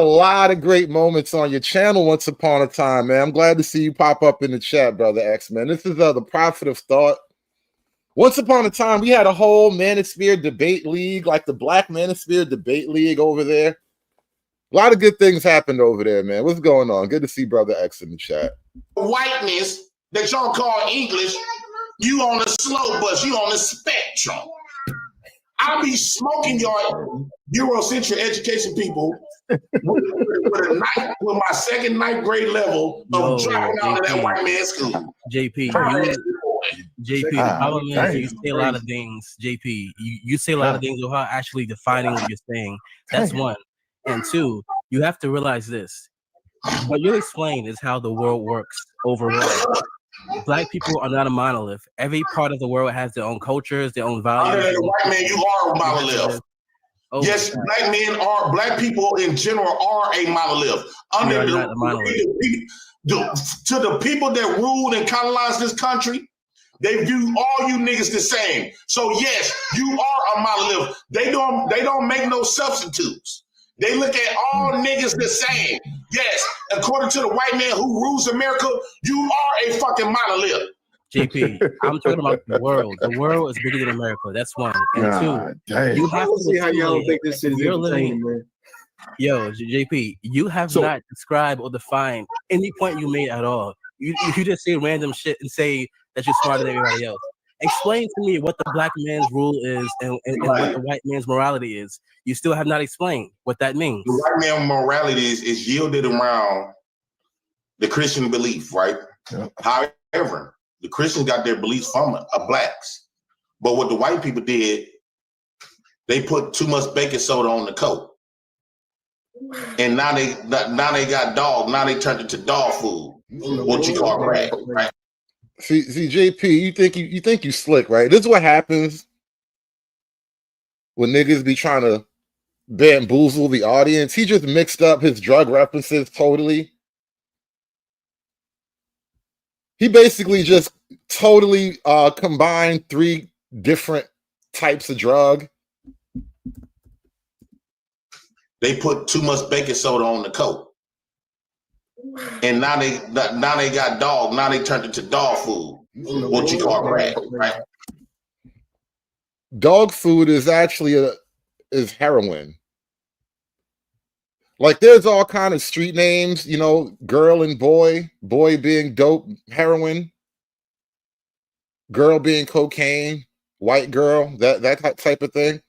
lot of great moments on your channel once upon a time, man. I'm glad to see you pop up in the chat, brother X, man. This is the Prophet of Thought. Once upon a time, we had a whole Manosphere debate league, like the Black Manosphere debate league over there. A lot of good things happened over there, man. What's going on? Good to see brother X in the chat. Whiteness that y'all call English, you on the slow bus, you on the spectrum. I'll be smoking your Eurocentric education people with my second ninth grade level of dropping out of that white man's school. JP, the problem is you say a lot of things, JP. You say a lot of things without actually defining what you're saying. That's one. And two, you have to realize this. What you explain is how the world works overall. Black people are not a monolith. Every part of the world has their own cultures, their own values. Under the white man, you are a monolith. Oh, yes, black people in general are a monolith. Under the monolith. To the people that ruled and colonized this country, they view all you niggas the same. So yes, you are a monolith. They don't make no substitutes. They look at all niggas the same. Yes, according to the white man who rules America, you are a fucking monolith. JP, I'm talking about the world. The world is bigger than America. That's one. And two, you have to see how y'all think this shit is you're entertaining, living. man. Yo, JP, you have not described or defined any point you made at all. You just say random shit and say that you're smarter than everybody else. Explain to me what the black man's rule is and what the white man's morality is. You still have not explained what that means. The white man's morality is yielded around the Christian belief, right? Yeah. However, the Christians got their beliefs from blacks. But what the white people did, they put too much baking soda on the coat. And now they got dog. Now they turned it to dog food, what you call crack, right? See, JP, you think you slick, right? This is what happens when niggas be trying to bamboozle the audience. He just mixed up his drug references totally. He basically just totally combined 3 different types of drug. They put too much baking soda on the coat. And now they got dog. Now they turned it to dog food, what you call crack, right? Dog food is actually is heroin. Like there's all kind of street names, you know, girl and boy being dope, heroin, girl being cocaine, white girl, that type of thing.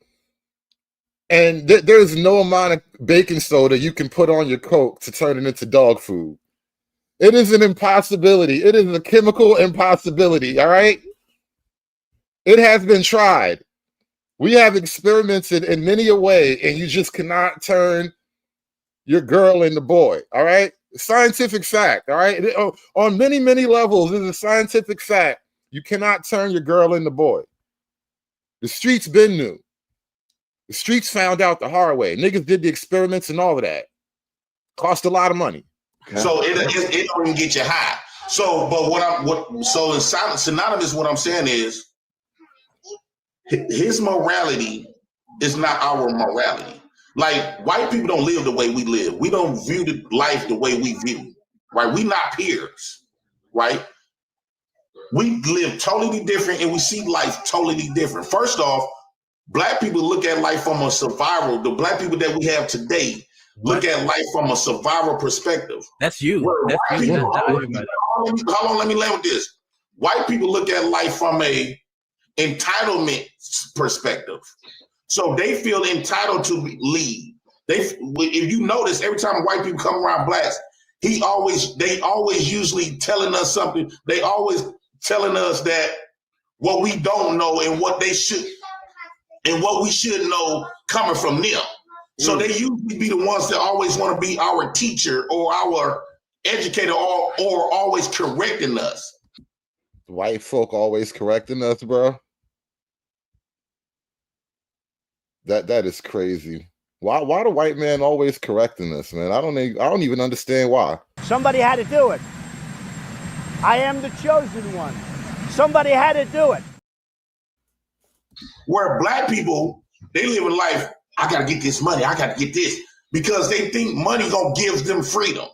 And there's no amount of baking soda you can put on your Coke to turn it into dog food. It is an impossibility. It is a chemical impossibility, all right? It has been tried. We have experimented in many a way, and you just cannot turn your girl into boy, all right? Scientific fact, all right? On many, many levels, it is a scientific fact. You cannot turn your girl into boy. The streets been new. The streets found out the hard way. Niggas did the experiments and all of that. Cost a lot of money. Okay. So it don't even get you high. So, but in synonymous, what I'm saying is his morality is not our morality. Like white people don't live the way we live. We don't view the life the way we view, right? We not peers, right? We live totally different and we see life totally different. First off, black people look at life from a survival. The black people that we have today look at life from a survival perspective. That's you. That's you. How long? Let me land with this. White people look at life from a entitlement perspective. So they feel entitled to lead. If you notice, every time white people come around blacks, they always usually telling us something. They always telling us that what we don't know and what they should and what we should know coming from them. So they usually be the ones that always want to be our teacher or our educator or always correcting us. White folk always correcting us, bro. That is crazy. Why the white man always correcting us, man? I don't even understand why. Somebody had to do it. I am the chosen one. Somebody had to do it. Where black people, they live in life, I gotta get this money, I gotta get this, because they think money gonna give them freedom.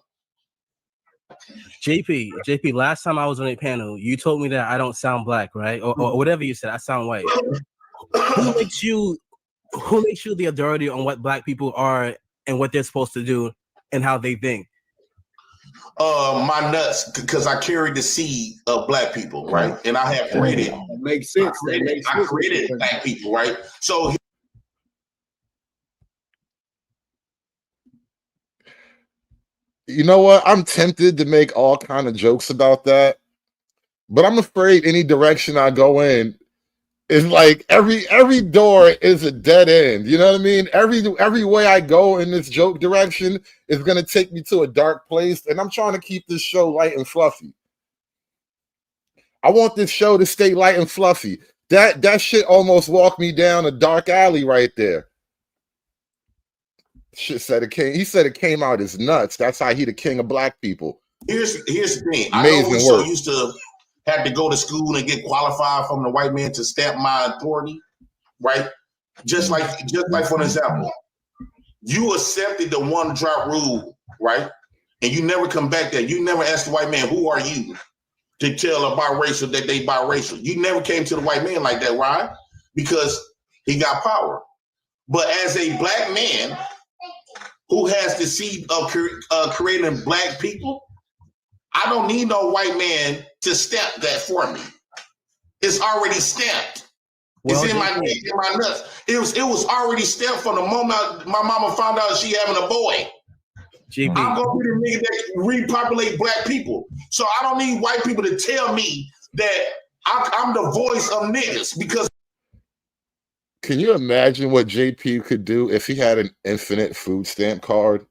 JP, last time I was on a panel, you told me that I don't sound black, right? Or whatever you said, I sound white. Who makes you the authority on what black people are and what they're supposed to do and how they think? My nuts, because I carry the seed of black people, right? And I have created. That makes sense. I created black people, right? So you know what? I'm tempted to make all kind of jokes about that, but I'm afraid any direction I go in is like every door is a dead end. You know what I mean? Every way I go in this joke direction is gonna take me to a dark place, and I'm trying to keep this show light and fluffy. I want this show to stay light and fluffy. That shit almost walked me down a dark alley right there. Shit said it came. He said it came out his nuts. That's how he the king of black people. Here's the thing. Amazing I always work. used to have to go to school and get qualified from the white man to stamp my authority, right? Just like for example, you accepted the one drop rule, right? And you never come back there. You never ask the white man, who are you? to tell a biracial that they biracial. You never came to the white man like that, right? Because he got power. But as a black man who has the seed of creating black people, I don't need no white man to stamp that for me. It's already stamped. Well, it's in my nuts. It was already stamped from the moment my mama found out she having a boy. GP. I'm gonna be the nigga that repopulate black people. So I don't need white people to tell me that I'm the voice of niggas because. Can you imagine what JP could do if he had an infinite food stamp card?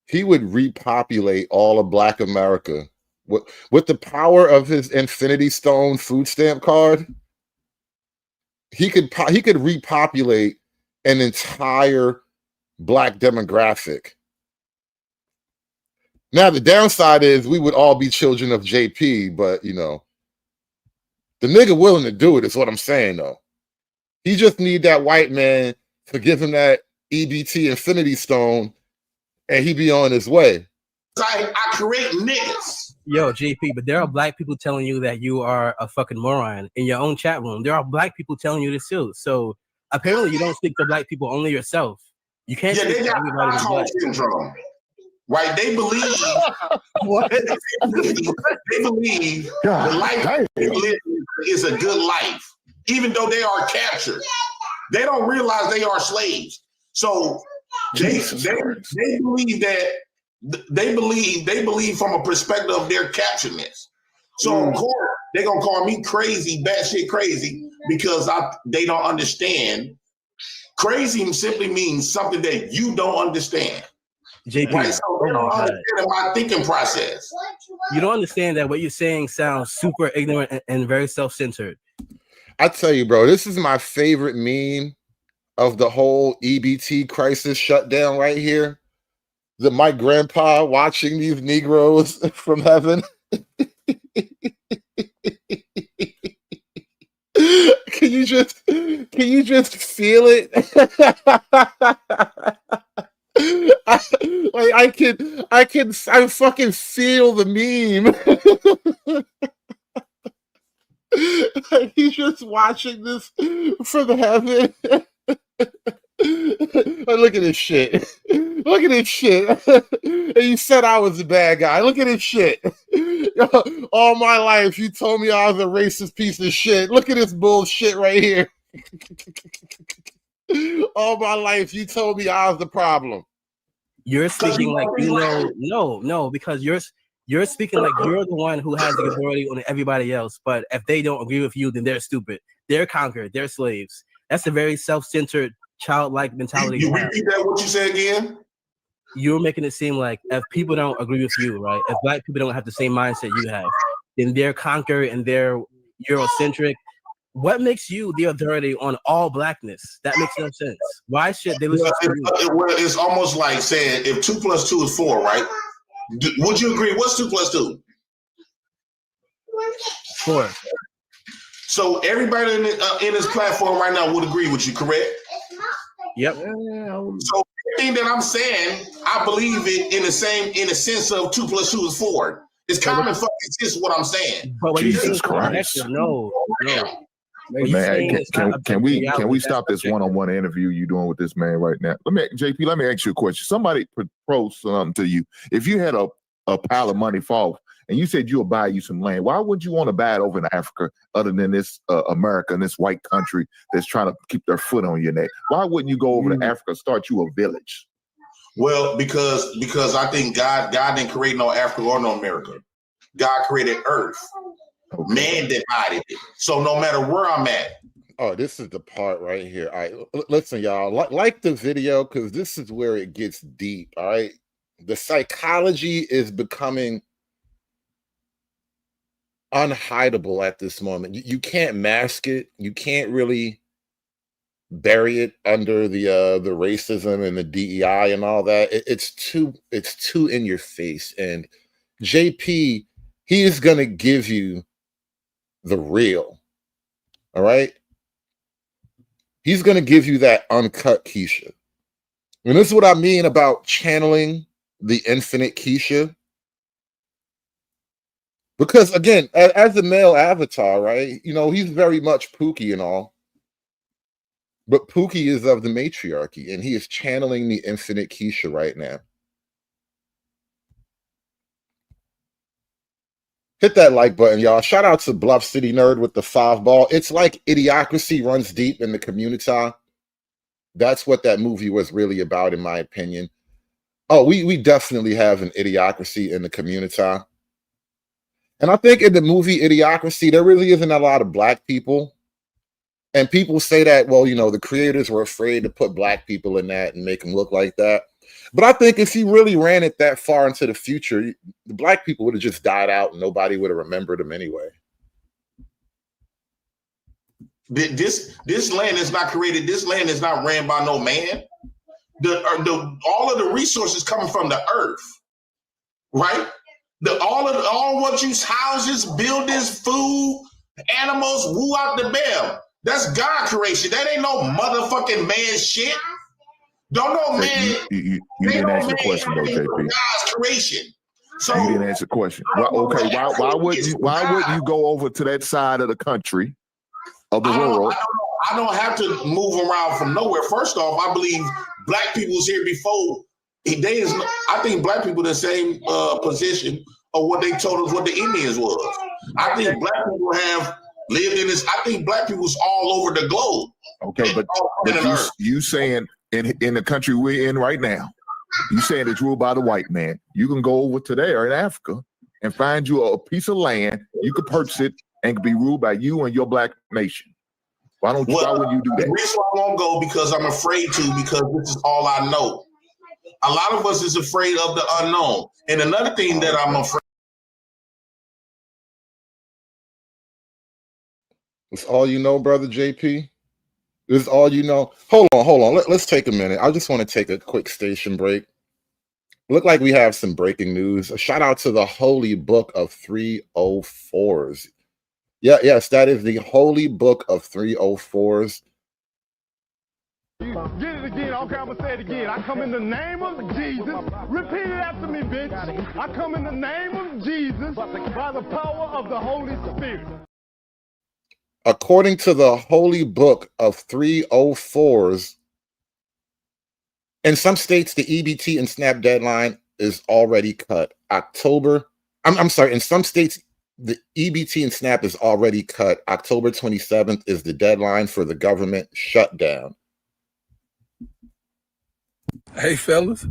He would repopulate all of Black America with the power of his Infinity Stone food stamp card. He could repopulate an entire Black demographic. Now the downside is we would all be children of JP, but you know, the nigga willing to do it is what I'm saying though. He just need that white man to give him that EBT Infinity Stone, and he be on his way. I create niggas. Yo, JP, but there are black people telling you that you are a fucking moron in your own chat room. There are black people telling you this too. So apparently you don't speak to black people, only yourself. You can't speak to everybody in black. Syndrome. Right? They believe what? They believe the life they live is a good life, even though they are captured. They don't realize they are slaves. So they believe that they believe from a perspective of their capturedness. So of course they're gonna call me crazy, batshit crazy, because they don't understand. Crazy simply means something that you don't understand. JP, right? So they don't understand my thinking process. You don't understand that what you're saying sounds super ignorant and very self-centered. I tell you, bro, this is my favorite meme of the whole EBT crisis shutdown right here. My grandpa watching these Negroes from heaven. Can you just feel it? I fucking feel the meme. Like he's just watching this from heaven. Look at this shit. Look at this shit. And you said I was a bad guy. Look at this shit. All my life, you told me I was a racist piece of shit. Look at this bullshit right here. All my life, you told me I was the problem. You're speaking like you know, no, because you're speaking like you're the one who has the authority on everybody else. But if they don't agree with you, then they're stupid. They're conquered. They're slaves. That's a very self-centered, childlike mentality. You repeat that? What you say again? You're making it seem like if people don't agree with you, right? If black people don't have the same mindset you have, then they're conquered and they're Eurocentric. What makes you the authority on all blackness? That makes no sense. Why should they listen to you? It's almost like saying if 2 + 2 is 4, right? Would you agree? What's 2 + 2? 4. So everybody in this platform right now would agree with you, correct? Yep. So everything that I'm saying, I believe it in the sense of 2 + 2 is 4. It's common fucking sense what I'm saying. But Jesus Christ. No. Man, can we stop this one-on-one interview you doing with this man right now? Let me ask you a question. Somebody proposed something to you. If you had a pile of money fall and you said you'll buy you some land, why would you want to buy it over in Africa other than this America and this white country that's trying to keep their foot on your neck? Why wouldn't you go over to Africa, start you a village? Well, because I think God didn't create no Africa or no America. God created Earth. Okay. Man divided it. So no matter where I'm at. Oh, this is the part right here. All right, listen, y'all. Like the video because this is where it gets deep. All right, the psychology is becoming unhideable at this moment. You can't mask it. You can't really bury it under the racism and the DEI and all that. It's too in your face. And JP, he is gonna give you the real. All right. He's going to give you that uncut Keisha. And this is what I mean about channeling the infinite Keisha. Because again, as a male avatar, right? You know, he's very much Pookie and all. But Pookie is of the matriarchy, and he is channeling the infinite Keisha right now. Hit that like button, y'all. Shout out to Bluff City Nerd with the 5 ball. It's like Idiocracy runs deep in the community. That's what that movie was really about, in my opinion. Oh, we definitely have an Idiocracy in the community. And I think in the movie Idiocracy, there really isn't a lot of black people. And people say that, well, you know, the creators were afraid to put black people in that and make them look like that. But I think if you really ran it that far into the future, the black people would have just died out and nobody would have remembered them anyway. This land is not created. This land is not ran by no man. All of the resources coming from the earth, right? All what you houses, buildings, food, animals, woo out the bell. That's God creation. That ain't no motherfucking man shit. Don't know man. You didn't answer the question though, JP. God's creation. So you didn't answer the question. Okay, why wouldn't you go over to that side of the country, of the world? I don't have to move around from nowhere. First off, I believe black people was here before. I think black people in the same position of what they told us what the Indians was. I think black people have lived in this. I think black people's all over the globe. Okay, but you saying in the country we're in right now, you saying it's ruled by the white man. You can go over to there in Africa and find you a piece of land. You could purchase it and be ruled by you and your black nation. Why wouldn't you do that? The reason I won't go because I'm afraid to, because this is all I know. A lot of us is afraid of the unknown. And another thing that I'm afraid. It's all you know, brother JP? This is all you know? Hold on. Let's take a minute. I just want to take a quick station break. Look like we have some breaking news. A shout out to the Holy Book of 304s. Yes, that is the Holy Book of 304s. Get it again. Okay, I'm going to say it again. I come in the name of Jesus. Repeat it after me, bitch. I come in the name of Jesus by the power of the Holy Spirit. According to the Holy Book of 304s, in some states, the EBT and SNAP deadline is already cut. I'm sorry, in some states, the EBT and SNAP is already cut. October 27th is the deadline for the government shutdown. Hey, fellas,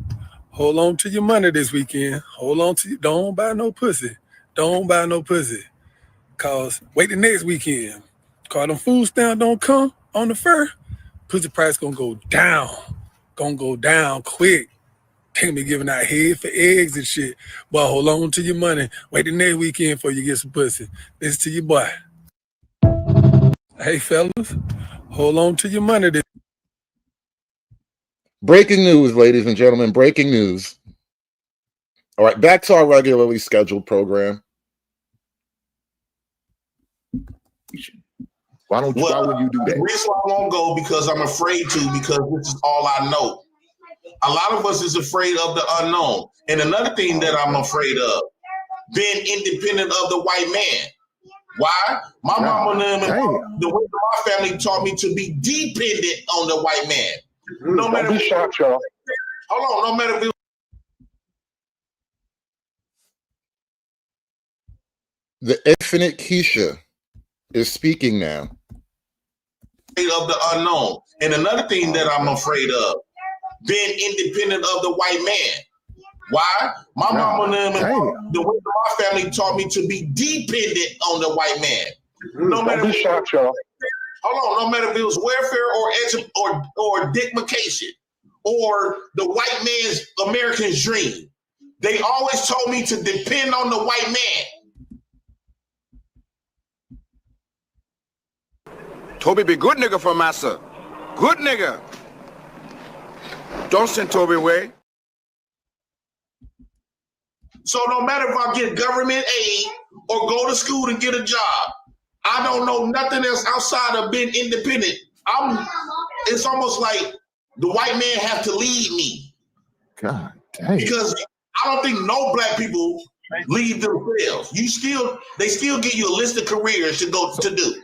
hold on to your money this weekend. Hold on to don't buy no pussy. Don't buy no pussy. Cause wait the next weekend. Cause them food stamps don't come on the first. Pussy price gonna go down. Gonna go down quick. They gonna be giving out head for eggs and shit. But hold on to your money. Wait the next weekend before you get some pussy. Listen to your boy. Hey, fellas, hold on to your money. Breaking news, ladies and gentlemen, breaking news. All right, back to our regularly scheduled program. Why would you do that? The reason I won't go because I'm afraid to, because this is all I know. A lot of us is afraid of the unknown. And another thing that I'm afraid of, being independent of the white man. Why? My mama and the way my family taught me to be dependent on the white man. No matter what. Hold on, no matter if The infinite Keisha is speaking now. Of the unknown. And another thing that I'm afraid of, being independent of the white man. Why? My mama and the way my family taught me to be dependent on the white man. No matter hold on, no matter if it was welfare or dignification or the white man's American dream, they always told me to depend on the white man. Toby be good nigga for massa. Good nigga. Don't send Toby away. So no matter if I get government aid or go to school and get a job, I don't know nothing else outside of being independent. It's almost like the white man have to lead me. God dang. Because I don't think no black people leave themselves. They still give you a list of careers to go to do.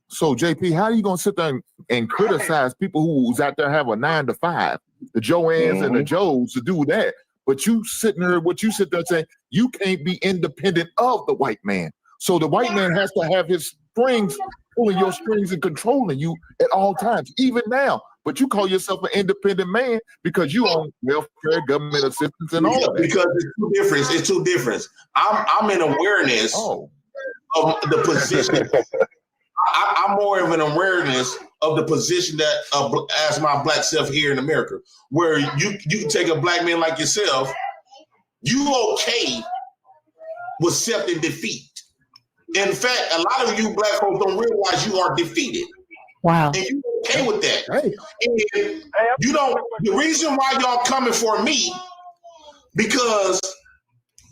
So JP, how are you gonna sit there and criticize people who's out there have a 9 to 5, the Joannes and the Joes to do that? But you sit there saying you can't be independent of the white man. So the white man has to have his strings, pulling your strings and controlling you at all times, even now. But you call yourself an independent man because you own welfare, government assistance, and all that. Because it's two different. I'm in awareness of the position. I'm more of an awareness of the position that as my black self here in America, where you can take a black man like yourself, you okay with accepting defeat. In fact, a lot of you black folks don't realize you are defeated. Wow. And you okay with that. Right. And you don't, the reason why y'all coming for me, because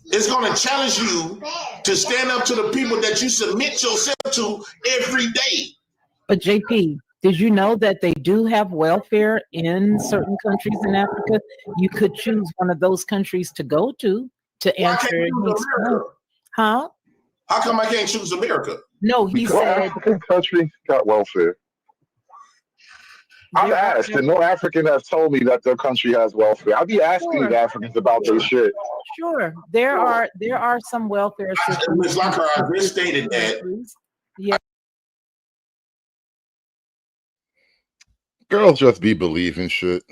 it's going to challenge you to stand up to the people that you submit yourself to every day. But JP, did you know that they do have welfare in certain countries in Africa? You could choose one of those countries to go to answer. Huh? How come I can't choose America? No, he said African country got welfare. I've asked, and no African has told me that their country has welfare. I'll be asking these Africans about their shit. Sure, there are some welfare systems. Ms. Lockhart, I just stated that. Yeah. Girls just be believing shit.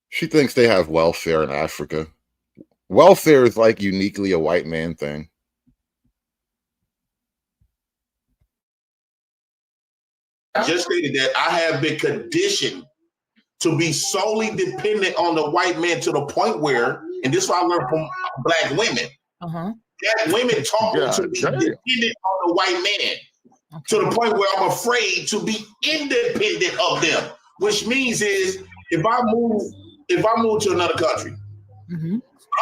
She thinks they have welfare in Africa. Welfare is like uniquely a white man thing. I just stated that I have been conditioned to be solely dependent on the white man to the point where, and this is what I learned from black women, black women taught me to be dependent on the white man to the point where I'm afraid to be independent of them, which means is if I move to another country,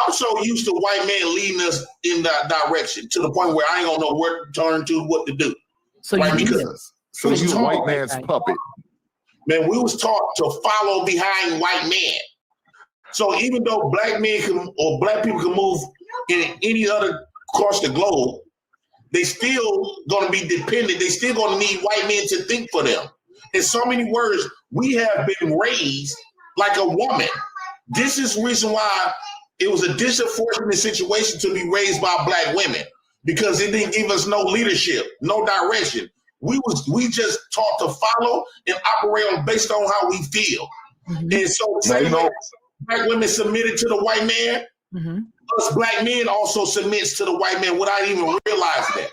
I'm so used to white men leading us in that direction to the point where I ain't gonna know where to turn to, what to do. So right? So you a white man's puppet. Man, we was taught to follow behind white men. So even though black men can, or black people can move in any other across the globe, they still gonna be dependent. They still gonna need white men to think for them. In so many words, we have been raised like a woman. This is the reason why it was a disproportionate situation to be raised by black women, because it didn't give us no leadership, no direction. We just taught to follow and operate based on how we feel. And so black women submitted to the white man, us black men also submits to the white man without even realizing that.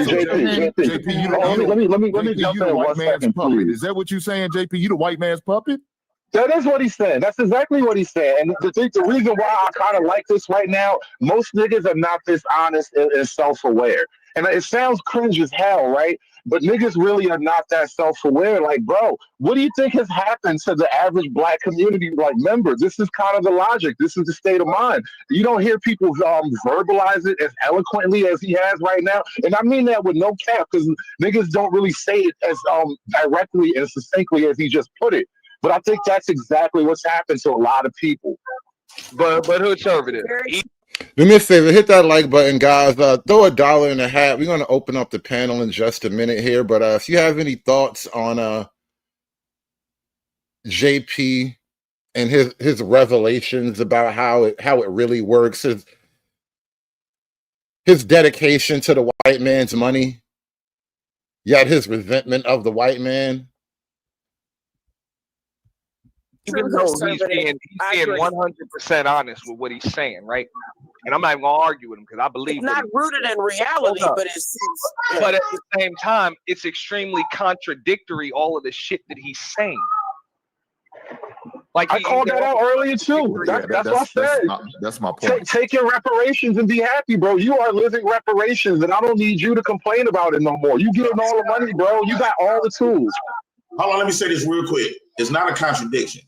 JP, let me jump in 1 second, please. Is that what you're saying, JP? You the white man's puppet? That is what he's saying. That's exactly what he's saying. And the reason why I kind of like this right now, most niggas are not this honest and self-aware. And it sounds cringe as hell, right? But niggas really are not that self-aware. Like, bro, what do you think has happened to the average black community, like, member? This is kind of the logic. This is the state of mind. You don't hear people verbalize it as eloquently as he has right now. And I mean that with no cap, because niggas don't really say it as directly and succinctly as he just put it. But I think that's exactly what's happened to a lot of people. But who's conservative? Do me a favor, hit that like button, guys. Throw $1 in the hat. We're going to open up the panel in just a minute here. But if you have any thoughts on JP and his revelations about how it really works, his dedication to the white man's money, yet his resentment of the white man. Even though he's being 100% honest with what he's saying, right? And I'm not even gonna argue with him because I believe it's not rooted in reality, but it's but at the same time, it's extremely contradictory, all of the shit that he's saying. Like I called that out earlier too. That's what I said. That's my point. Take your reparations and be happy, bro. You are living reparations, and I don't need you to complain about it no more. You getting all the money, bro. You got all the tools. Hold on, let me say this real quick. It's not a contradiction.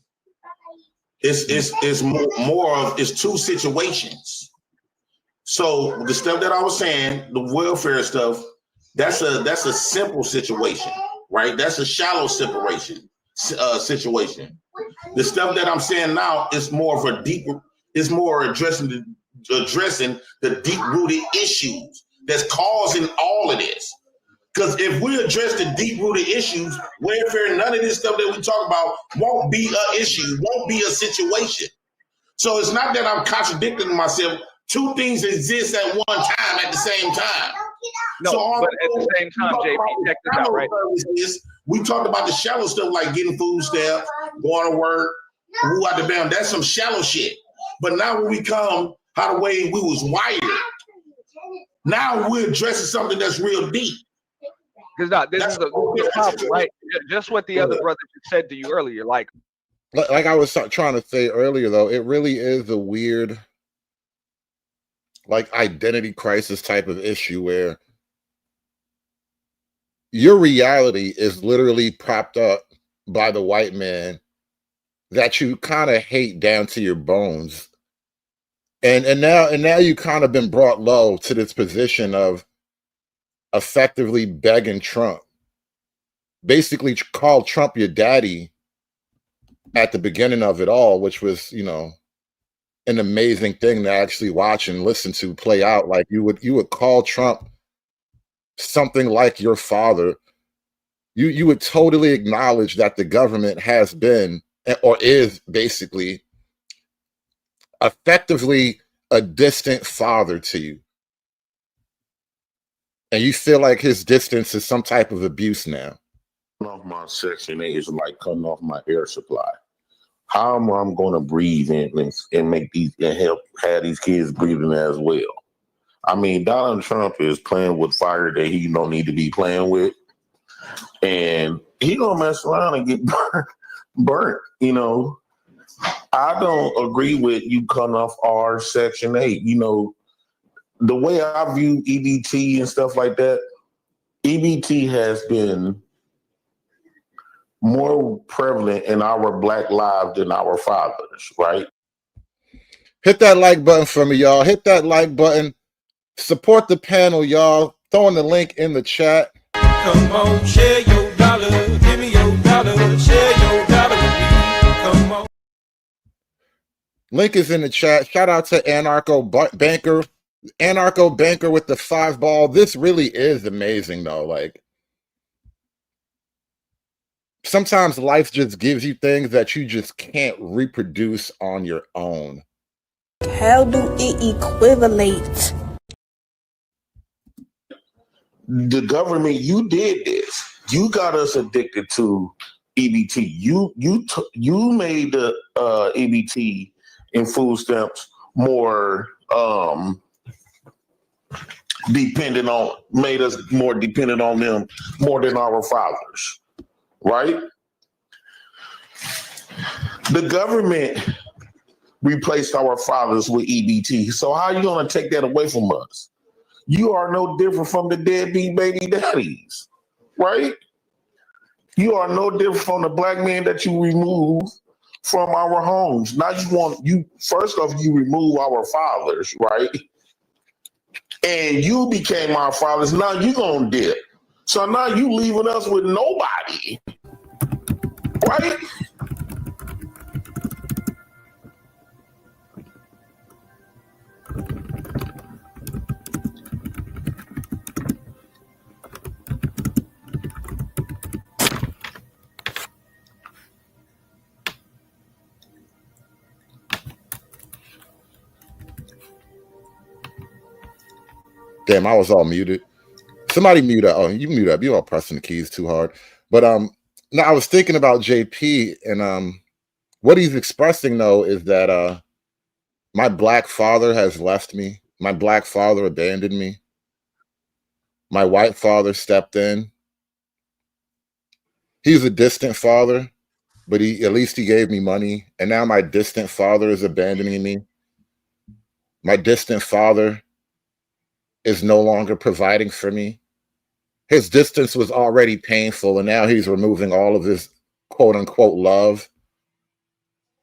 It's more of it's two situations. So the stuff that I was saying, the welfare stuff, that's a simple situation, right? That's a shallow situation. The stuff that I'm saying now is more of a deeper, it's more addressing the deep-rooted issues that's causing all of this. Because if we address the deep-rooted issues, welfare, none of this stuff that we talk about won't be an issue, won't be a situation. So it's not that I'm contradicting myself. Two things exist at one time at the same time. No, so but at the same time, JP, check this out, right? We talked about the shallow stuff like getting food stamps, going to work, who out the bam. That's some shallow shit. But now when we come how the way we was wired, now we're addressing something that's real deep. Because this is the problem, right? Just what the other brother just said to you earlier, like I was trying to say earlier, though, it really is a weird, like, identity crisis type of issue where your reality is literally propped up by the white man that you kind of hate down to your bones. And now you kind of been brought low to this position of effectively begging Trump. Basically called Trump your daddy at the beginning of it all, which was, you know, an amazing thing to actually watch and listen to play out. Like you would call Trump something like your father. You would totally acknowledge that the government has been or is basically effectively a distant father to you. And you feel like his distance is some type of abuse now. Off my Section 8 is like cutting off my air supply. How am I going to breathe and make these and help have these kids breathing as well? I mean, Donald Trump is playing with fire that he don't need to be playing with, and he gonna mess around and get burnt. You know, I don't agree with you cutting off our Section 8. You know, the way I view EBT and stuff like that, EBT has been more prevalent in our Black lives than our fathers, right? Hit that like button for me, y'all. Hit that like button. Support the panel, y'all. Throwing the link in the chat. Come on, share your dollar. Give me your dollar. Share your dollar with me. Come on. Link is in the chat. Shout out to Anarcho Banker with the 5 ball. This really is amazing, though. Like, sometimes life just gives you things that you just can't reproduce on your own. How do it equivalate? The government, you did this. You got us addicted to EBT. You made the EBT and food stamps more made us more dependent on them more than our fathers. Right? The government replaced our fathers with EBT. So how are you going to take that away from us? You are no different from the deadbeat baby daddies, right? You are no different from the black man that you remove from our homes. Now first off, you remove our fathers, right? And you became our fathers. Now you're going to dip. So now you leaving us with nobody, right? Damn, I was all muted. Somebody mute up. Oh, you mute up. You all pressing the keys too hard. But no, I was thinking about JP, and what he's expressing though is that my black father has left me. My black father abandoned me. My white father stepped in. He's a distant father, but at least he gave me money. And now my distant father is abandoning me. My distant father is no longer providing for me. His distance was already painful, and now he's removing all of his quote unquote love.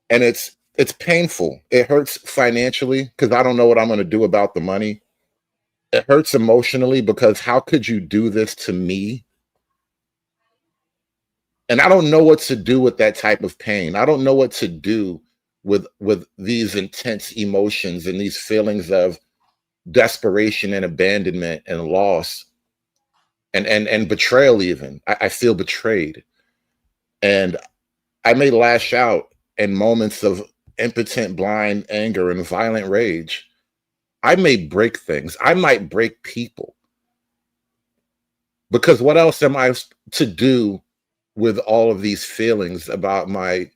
And it's painful. It hurts financially because I don't know what I'm going to do about the money. It hurts emotionally because how could you do this to me? And I don't know what to do with that type of pain. I don't know what to do with these intense emotions and these feelings of desperation and abandonment and loss and betrayal. Even I feel betrayed, and I may lash out in moments of impotent, blind anger and violent rage. I may break things. I might break people, because what else am I to do with all of these feelings about my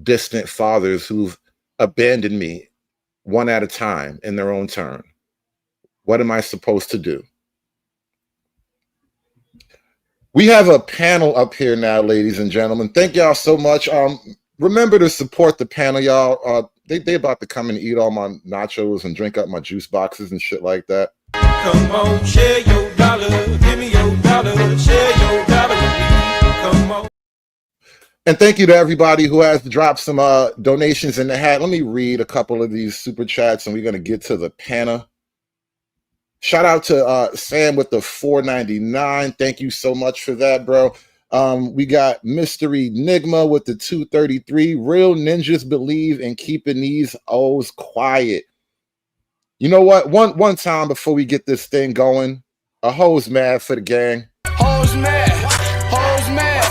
distant fathers who've abandoned me one at a time in their own turn? What am I supposed to do? We have a panel up here now, ladies and gentlemen. Thank y'all so much. Remember to support the panel, y'all. They about to come and eat all my nachos and drink up my juice boxes and shit like that. Come on, share your dollar. Give me your dollar. Share your dollar with me. Come on. And thank you to everybody who has dropped some donations in the hat. Let me read a couple of these super chats and we're going to get to the panel. Shout out to Sam with the $4.99. Thank you so much for that, bro. We got Mystery Enigma with the 233. Real ninjas believe in keeping these O's quiet. You know what? One time before we get this thing going, a hoes mad for the gang. Hoes mad. Hoes mad.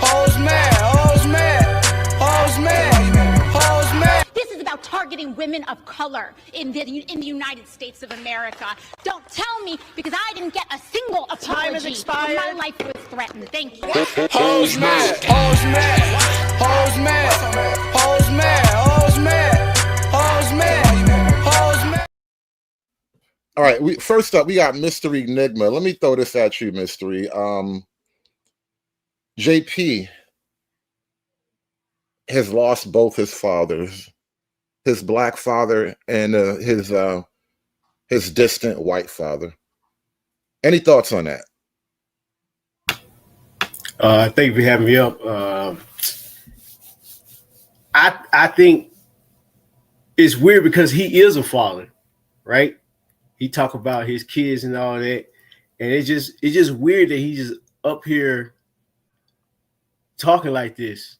Hoes mad. Hoes mad. Hoes mad. Hoes mad. This is about targeting women of color in the United States of America. Don't tell me, because I didn't get a single apology. Time has expired. My life was threatened. Thank you. Hoes mad. Hoes mad. Hoes mad. Hoes mad. Hoes mad. Hoes mad. Hoes mad. All right, first up, we got Mystery Enigma. Let me throw this at you, Mystery. JP has lost both his fathers, his black father and his distant white father. Any thoughts on that? Thank you for having me up. I think it's weird because he is a father, right? He talk about his kids and all that, and it's just weird that he's just up here talking like this,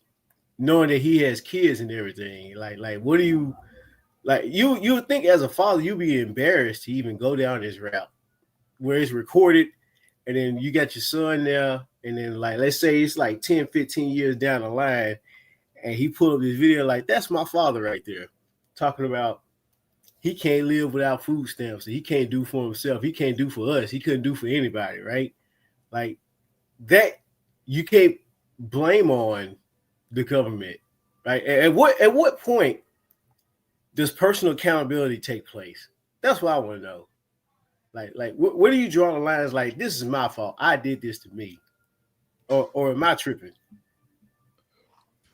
knowing that he has kids and everything. Like what do you like? You would think as a father you'd be embarrassed to even go down this route where it's recorded, and then you got your son there, and then like let's say it's like 10, 15 years down the line, and he pulled up this video like that's my father right there, talking about. He can't live without food stamps. He can't do for himself. He can't do for us. He couldn't do for anybody, right? Like that, you can't blame on the government, right? At what point does personal accountability take place? That's what I want to know. Like where do you draw the lines? Like this is my fault. I did this to me, or am I tripping?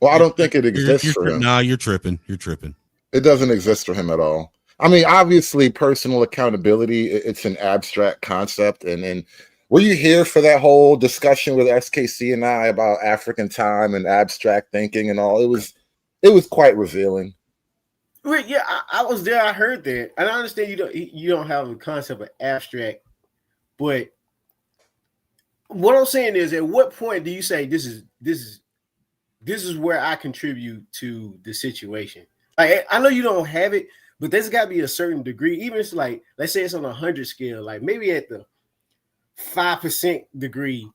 Well, I don't think it exists for him. Nah, you're tripping. You're tripping. It doesn't exist for him at all. I mean, obviously, personal accountability, it's an abstract concept. And were you here for that whole discussion with SKC and I about African time and abstract thinking and all? It was quite revealing. Well, yeah, I was there. I heard that. And I understand you don't have a concept of abstract. But what I'm saying is, at what point do you say this is where I contribute to the situation? Like, I know you don't have it, but there's got to be a certain degree. Even if it's like, let's say it's on a 100 scale, like maybe at the 5% degree,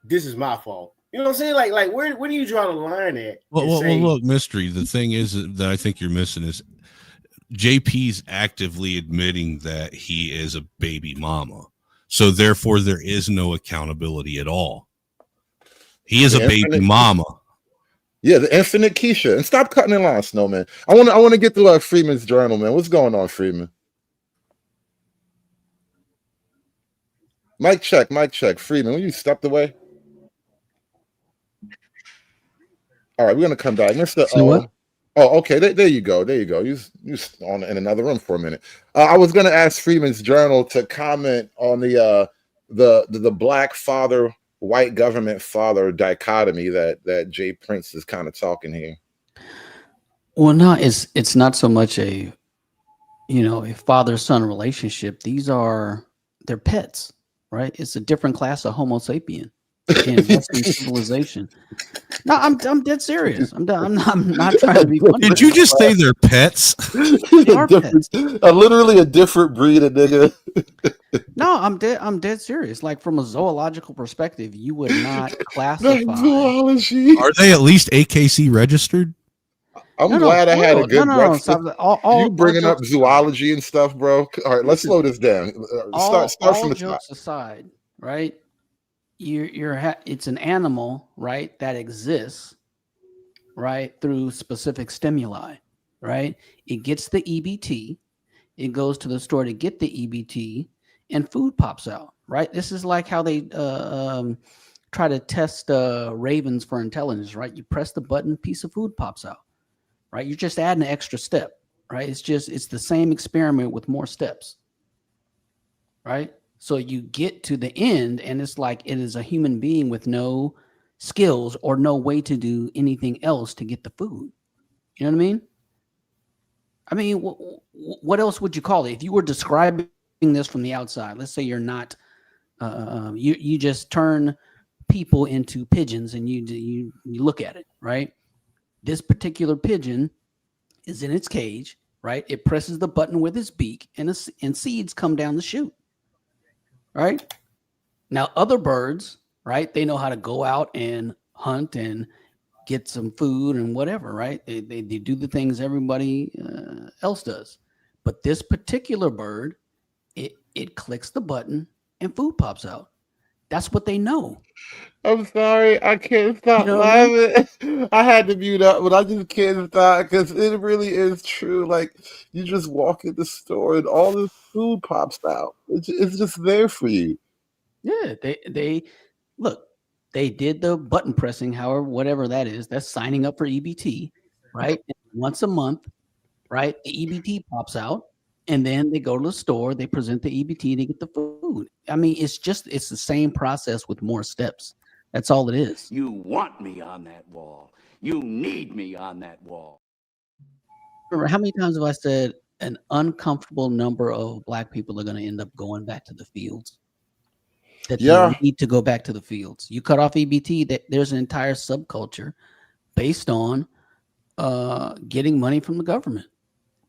this is my fault. You know what I'm saying? Like where do you draw the line at? Well, look, Mystery. The thing is that I think you're missing is JP's actively admitting that he is a baby mama. So therefore, there is no accountability at all. He is a baby mama. Yeah, the infinite Keisha. And stop cutting in line, Snowman. I want to get to Freeman's journal, man. What's going on, Freeman? Mic check. Freeman, will you stepped away? All right, we're gonna come back. Mr. Oh, okay. There you go. You on in another room for a minute. I was gonna ask Freeman's journal to comment on the black father, white government father dichotomy that Jay Prince is kind of talking here. Well, no, it's not so much a father-son relationship. They're pets, right? It's a different class of Homo sapien. in Western civilization. No, I'm dead serious. I'm not trying to be funny. Did you just say they're pets? They are pets. Literally a different breed of nigga. No, I'm dead serious. Like from a zoological perspective, you would not classify. Zoology. Are they at least AKC registered? I'm glad I had a good breakfast. All bringing up zoology and stuff, bro. All right, let's slow this down. Start from the top. Jokes aside, right? It's an animal, right, that exists, right, through specific stimuli, right? It gets the EBT, it goes to the store to get the EBT, and food pops out, right? This is like how they try to test ravens for intelligence, right? You press the button, piece of food pops out, right? You're just adding an extra step, right? It's the same experiment with more steps, right? So you get to the end, and it's like it is a human being with no skills or no way to do anything else to get the food. You know what I mean? I mean, what else would you call it? If you were describing this from the outside, let's say you're not, you just turn people into pigeons and you look at it, right? This particular pigeon is in its cage, right? It presses the button with its beak, and seeds come down the chute. Right? Now, other birds, right? They know how to go out and hunt and get some food and whatever, right? They do the things everybody else does. But this particular bird, it clicks the button and food pops out. That's what they know. I'm sorry, I can't stop laughing. I had to mute up, but I just can't stop because it really is true. Like, you just walk in the store and all this food pops out. It's just there for you. Yeah, they look. They did the button pressing, however, whatever that is. That's signing up for EBT, right? And once a month, right? The EBT pops out, and then they go to the store. They present the EBT. They get the food. I mean, it's the same process with more steps. That's all it is. You want me on that wall. You need me on that wall. Remember, how many times have I said an uncomfortable number of Black people are going to end up going back to the fields? That they need to go back to the fields. You cut off EBT, there's an entire subculture based on getting money from the government.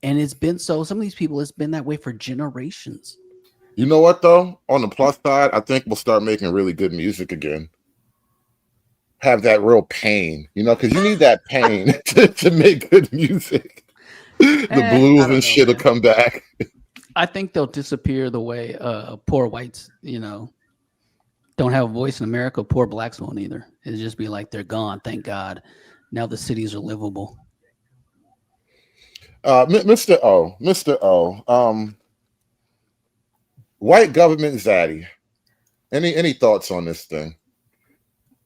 And it's been so, some of these people, it's been that way for generations. You know what, though? On the plus side, I think we'll start making really good music again. Have that real pain, because you need that pain to make good music. The blues and shit will come back. I think they'll disappear the way poor whites, don't have a voice in America. Poor Blacks won't either. It'll just be like they're gone. Thank God. Now the cities are livable. Mr. O, white government zaddy. Any thoughts on this thing?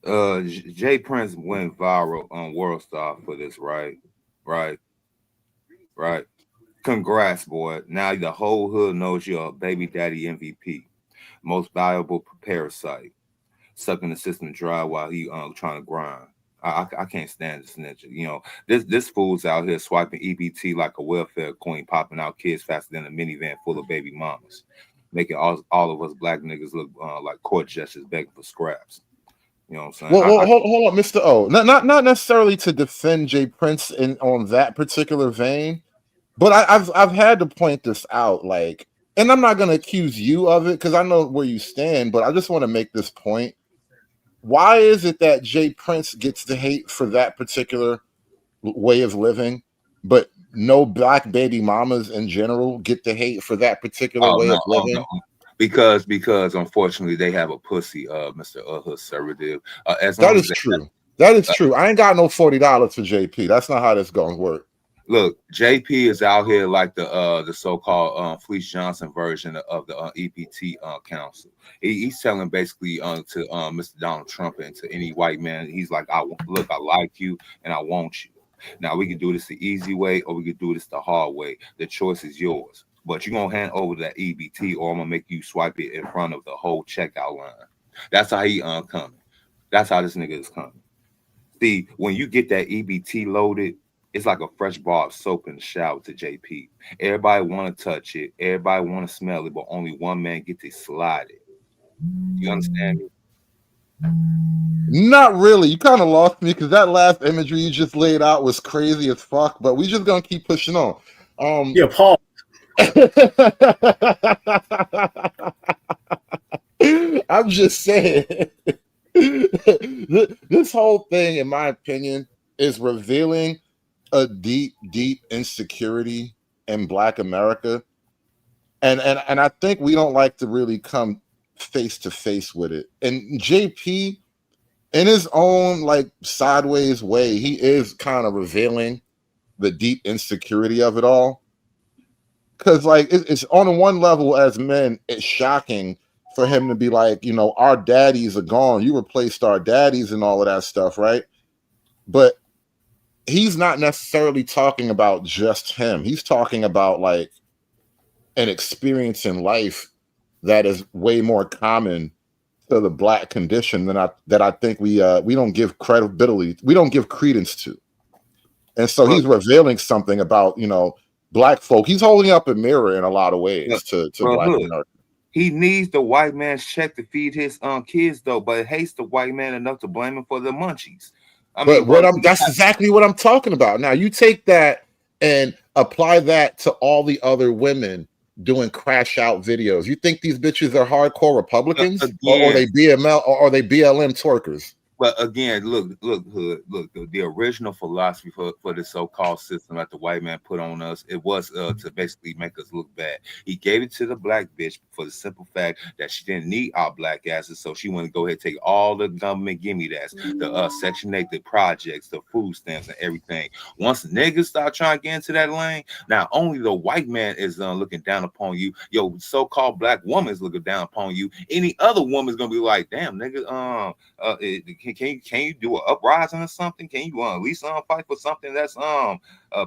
Jay Prince went viral on World Star for this, right? Congrats, boy. Now the whole hood knows you're a baby daddy MVP, most valuable parasite, sucking the system dry while he trying to grind. I can't stand this snitch. This fool's out here swiping EBT like a welfare queen, popping out kids faster than a minivan full of baby mamas, making all of us Black niggas look like court jesters begging for scraps. You know what I'm saying? Well, hold on, Mr. O. Not necessarily to defend Jay Prince on that particular vein, but I've had to point this out. Like, and I'm not going to accuse you of it because I know where you stand, but I just want to make this point. Why is it that Jay Prince gets the hate for that particular way of living, but no Black baby mamas in general get the hate for that particular way of living? No. Because unfortunately they have a pussy, Mr. Conservative. That is true. That is true. I ain't got no $40 for JP. That's not how this gonna work. Look, JP is out here like the so-called Fleece Johnson version of the EBT council. He's telling basically to Mr. Donald Trump and to any white man, he's like, I like you and I want you. Now we can do this the easy way or we can do this the hard way. The choice is yours. But you're going to hand over that EBT or I'm going to make you swipe it in front of the whole checkout line. That's how he coming. That's how this nigga is coming. See, when you get that EBT loaded, it's like a fresh bar of soap in the shower to JP. Everybody want to touch it. Everybody want to smell it, but only one man gets to slide it. You understand me? Not really. You kind of lost me because that last imagery you just laid out was crazy as fuck. But we just gonna keep pushing on. Yeah, Paul. I'm just saying. This whole thing, in my opinion, is revealing a deep, deep insecurity in Black America, and I think we don't like to really come face to face with it. And JP, in his own like sideways way, he is kind of revealing the deep insecurity of it all. Because like it's on one level, as men, it's shocking for him to be like, you know, our daddies are gone. You replaced our daddies and all of that stuff, right? But he's not necessarily talking about just him. He's talking about like an experience in life that is way more common to the Black condition than I think we don't give credibility, we don't give credence to. And so he's revealing something about, you know, Black folk. He's holding up a mirror in a lot of ways to Black America. He needs the white man's check to feed his kids though, but hates the white man enough to blame him for the munchies. That's exactly what I'm talking about. Now you take that and apply that to all the other women doing crash out videos. You think these bitches are hardcore Republicans, or are they BML, or are they BLM twerkers? But again, look, Hood, look, the original philosophy for the so-called system that the white man put on us, it was to basically make us look bad. He gave it to the Black bitch for the simple fact that she didn't need our Black asses, so she wanted to go ahead and take all the government gimme that's the Section 8, the projects, the food stamps, and everything. Once niggas start trying to get into that lane, not only the white man is looking down upon you, your so-called Black woman is looking down upon you. Any other woman is gonna be like, damn, nigga, can you do an uprising or something? Can you at least fight for something that's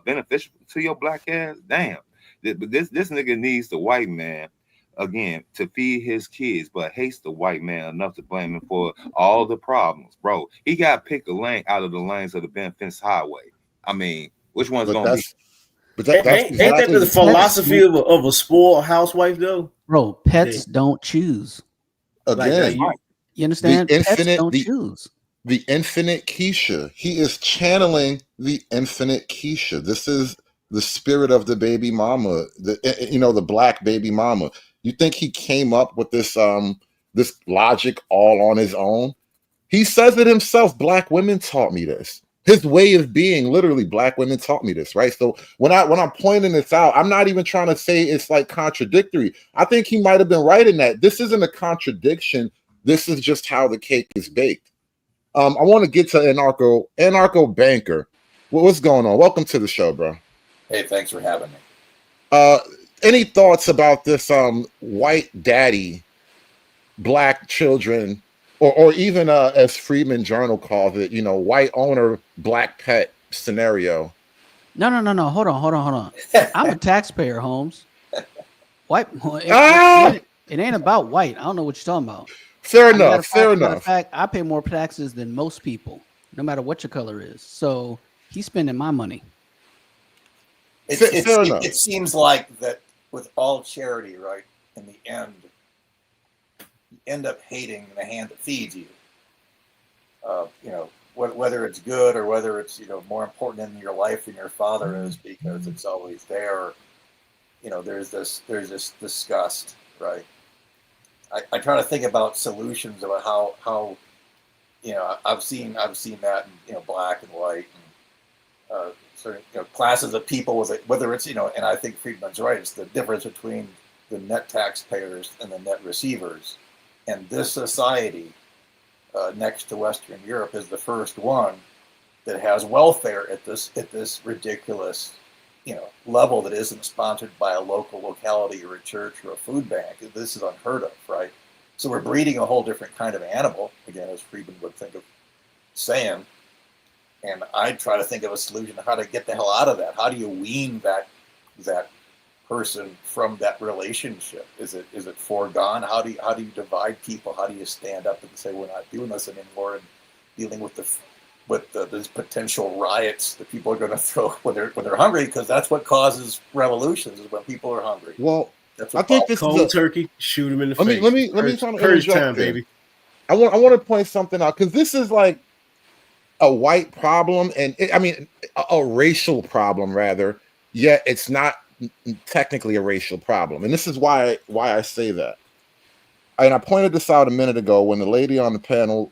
beneficial to your Black ass? Damn, this nigga needs the white man again to feed his kids, but hates the white man enough to blame him for all the problems, bro. He got to pick a lane out of the lanes of the Ben Fence Highway. I mean, which one's gonna be? But ain't that the philosophy of a spoiled housewife though? Bro, pets don't choose. Again, you understand? The Pets infinite, don't choose. The infinite Keisha. He is channeling the infinite Keisha. This is the spirit of the baby mama, the Black baby mama. You think he came up with this this logic all on his own? He says it himself. Black women taught me this. His way of being, literally, Black women taught me this, right? So when I'm pointing this out, I'm not even trying to say it's like contradictory. I think he might have been right in that. This isn't a contradiction. This is just how the cake is baked. I want to get to Anarcho Banker. What's going on? Welcome to the show, bro. Hey, thanks for having me. Any thoughts about this white daddy, Black children, or even as Freeman Journal calls it, white owner, Black pet scenario? No. Hold on. I'm a taxpayer, Holmes. White. It ain't about white. I don't know what you're talking about. Fair enough. In fact, I pay more taxes than most people, no matter what your color is. So he's spending my money. It seems like that with all charity, right? In the end, you end up hating the hand that feeds you. Whether it's good or whether it's more important in your life than your father is because it's always there. There's this disgust, right? I try to think about solutions about how I've seen that in Black and white and classes of people with it, whether it's and I think Friedman's right. It's the difference between the net taxpayers and the net receivers, and this society next to Western Europe is the first one that has welfare at this ridiculous level that isn't sponsored by a local locality or a church or a food bank. This is unheard of, right? So we're breeding a whole different kind of animal, again, as Friedman would think of saying. And I try to think of a solution to how to get the hell out of that. How do you wean that person from that relationship? Is it foregone? How do you divide people? How do you stand up and say we're not doing this anymore and dealing with these potential riots that people are going to throw when they're hungry, because that's what causes revolutions is when people are hungry. Well, that's I think this cold is turkey. Shoot him in the let face. me try to Purge interject time, here. baby. I want to point something out because this is like a white problem, and a racial problem rather. Yet it's not technically a racial problem, and this is why I say that. And I pointed this out a minute ago when the lady on the panel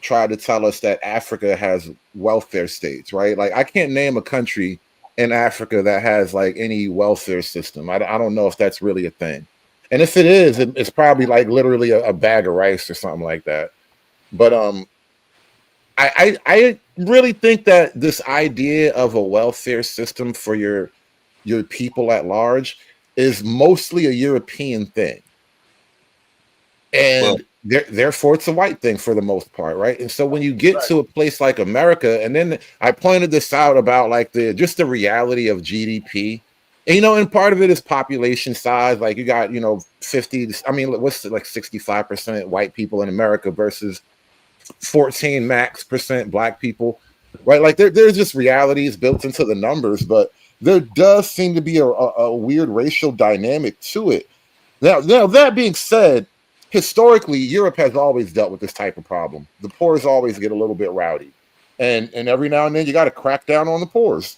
tried to tell us that Africa has welfare states, right? Like I can't name a country in Africa that has like any welfare system. I don't know if that's really a thing. And if it is, it's probably like literally a bag of rice or something like that. But I really think that this idea of a welfare system for your people at large is mostly a European thing. And therefore it's a white thing for the most part, right? And so when you get to a place like America, and then I pointed this out about like the reality of GDP, and and part of it is population size. Like you got 50, what's it, like 65% white people in America versus 14 max percent black people, right? Like there's just realities built into the numbers, but there does seem to be a weird racial dynamic to it. Now that being said, historically, Europe has always dealt with this type of problem. The poors always get a little bit rowdy, and every now and then you got to crack down on the poors.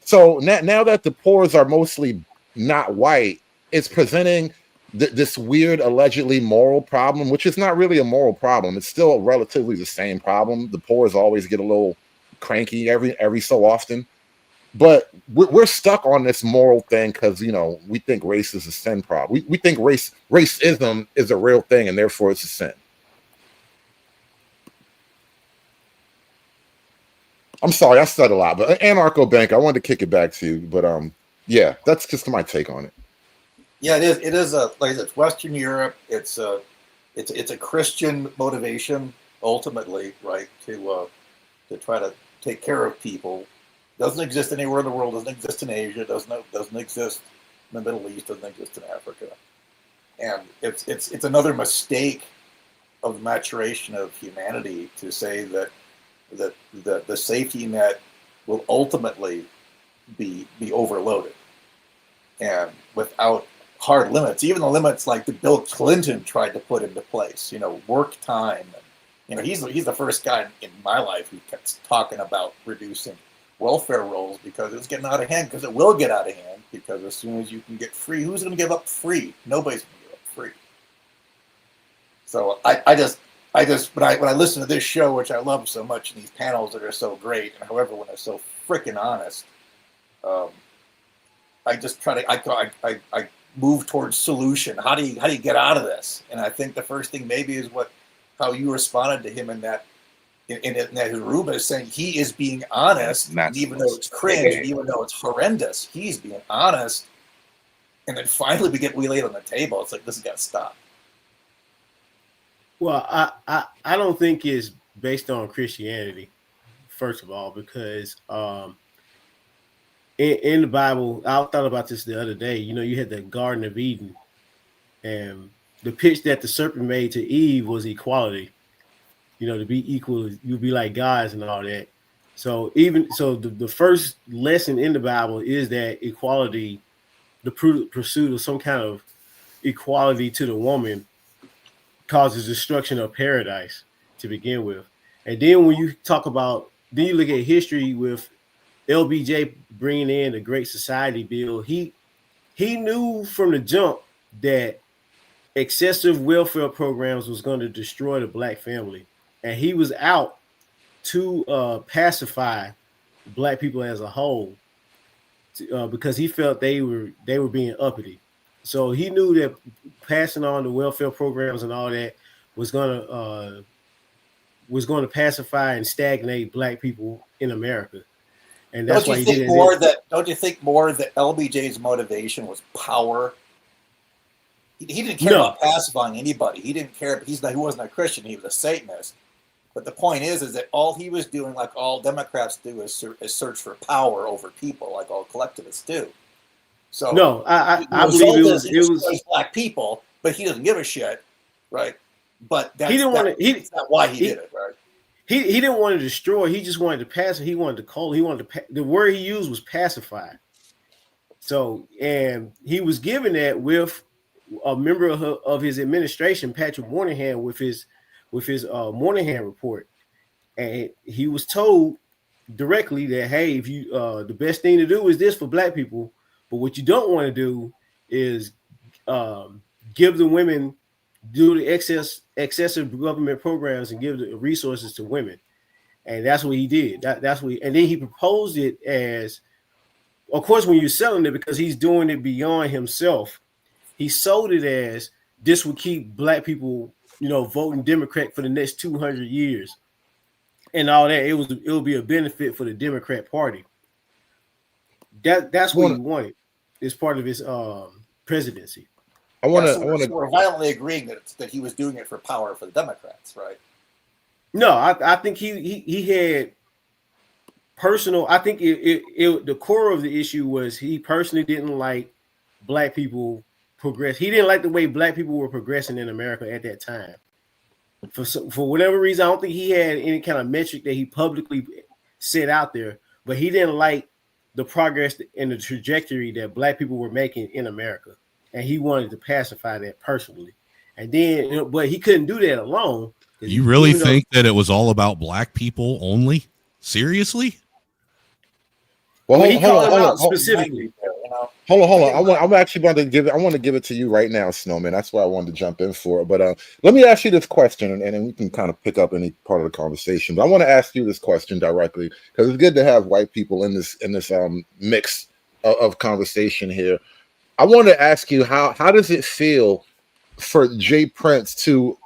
So now that the poors are mostly not white, it's presenting this weird, allegedly moral problem, which is not really a moral problem. It's still relatively the same problem. The poors always get a little cranky every so often. But we're stuck on this moral thing because we think race is a sin problem. We think racism is a real thing and therefore it's a sin. I'm sorry, I said a lot, but Anarcho Bank, I wanted to kick it back to you. But yeah, that's just my take on it. Yeah, it is. It is like it's Western Europe. It's a Christian motivation ultimately, right? To try to take care of people. Doesn't exist anywhere in the world. Doesn't exist in Asia. Doesn't exist in the Middle East. Doesn't exist in Africa. And it's another mistake of the maturation of humanity to say that the safety net will ultimately be overloaded, and without hard limits, even the limits like the Bill Clinton tried to put into place. Work time. He's the first guy in my life who kept talking about reducing welfare rolls because it's getting out of hand, because it will get out of hand, because as soon as you can get free, who's going to give up free? Nobody's going to give up free. So I just when I listen to this show, which I love so much, and these panels that are so great, and however when they're so freaking honest, I just try to I move towards solution. How do you get out of this? And I think the first thing maybe is how you responded to him in that Huruba is saying he is being honest, even though it's cringe, even though it's horrendous, he's being honest. And then finally we lay it on the table. It's like, this has got to stop. Well, I don't think it's based on Christianity, first of all, because in the Bible, I thought about this the other day. You had the Garden of Eden, and the pitch that the serpent made to Eve was equality. To be equal, you'll be like gods and all that. So the first lesson in the Bible is that equality, the pursuit of some kind of equality to the woman, causes destruction of paradise to begin with. And then when you you look at history with LBJ bringing in the Great Society Bill, he knew from the jump that excessive welfare programs was going to destroy the black family. And he was out to pacify black people as a whole, because he felt they were being uppity. So he knew that passing on the welfare programs and all that was going to pacify and stagnate black people in America. And that's why he did it. Don't you think more that LBJ's motivation was power? He didn't care about pacifying anybody. He didn't care. He wasn't a Christian. He was a Satanist. But the point is that all he was doing, like all Democrats do, is search for power over people, like all collectivists do. So no, I believe it was black people, but he doesn't give a shit, right? But that's not why he did it, right? He didn't want to destroy. He just wanted to pass. He wanted to call. He wanted to. The word he used was pacify. So, and he was given that with a member of his administration, Patrick Moynihan, with his with his Moynihan report, and he was told directly that, hey, if you the best thing to do is this for black people, but what you don't want to do is give the women, do the excessive government programs and give the resources to women. And that's what he did. That's what and then he proposed it as, of course, when you're selling it, because he's doing it beyond himself, he sold it as this would keep black people, voting Democrat for the next 200 years and all that. It would be a benefit for the Democrat Party. That's what he wanted. It's part of his presidency. We're violently agreeing that he was doing it for power for the Democrats, right? No, I think he had personal. I think the core of the issue was he personally didn't like black people progress. He didn't like the way black people were progressing in America at that time. For whatever reason, I don't think he had any kind of metric that he publicly set out there, but he didn't like the progress and the trajectory that black people were making in America, and he wanted to pacify that personally. And then, but he couldn't do that alone. You really think that it was all about black people only? Seriously? Well, he called him out specifically. Hold on. I'm actually going to give it. I want to give it to you right now, Snowman. That's why I wanted to jump in for it. But let me ask you this question, and then we can kind of pick up any part of the conversation. But I want to ask you this question directly, because it's good to have white people in this mix of conversation here. I want to ask you, how does it feel for Jay Prince to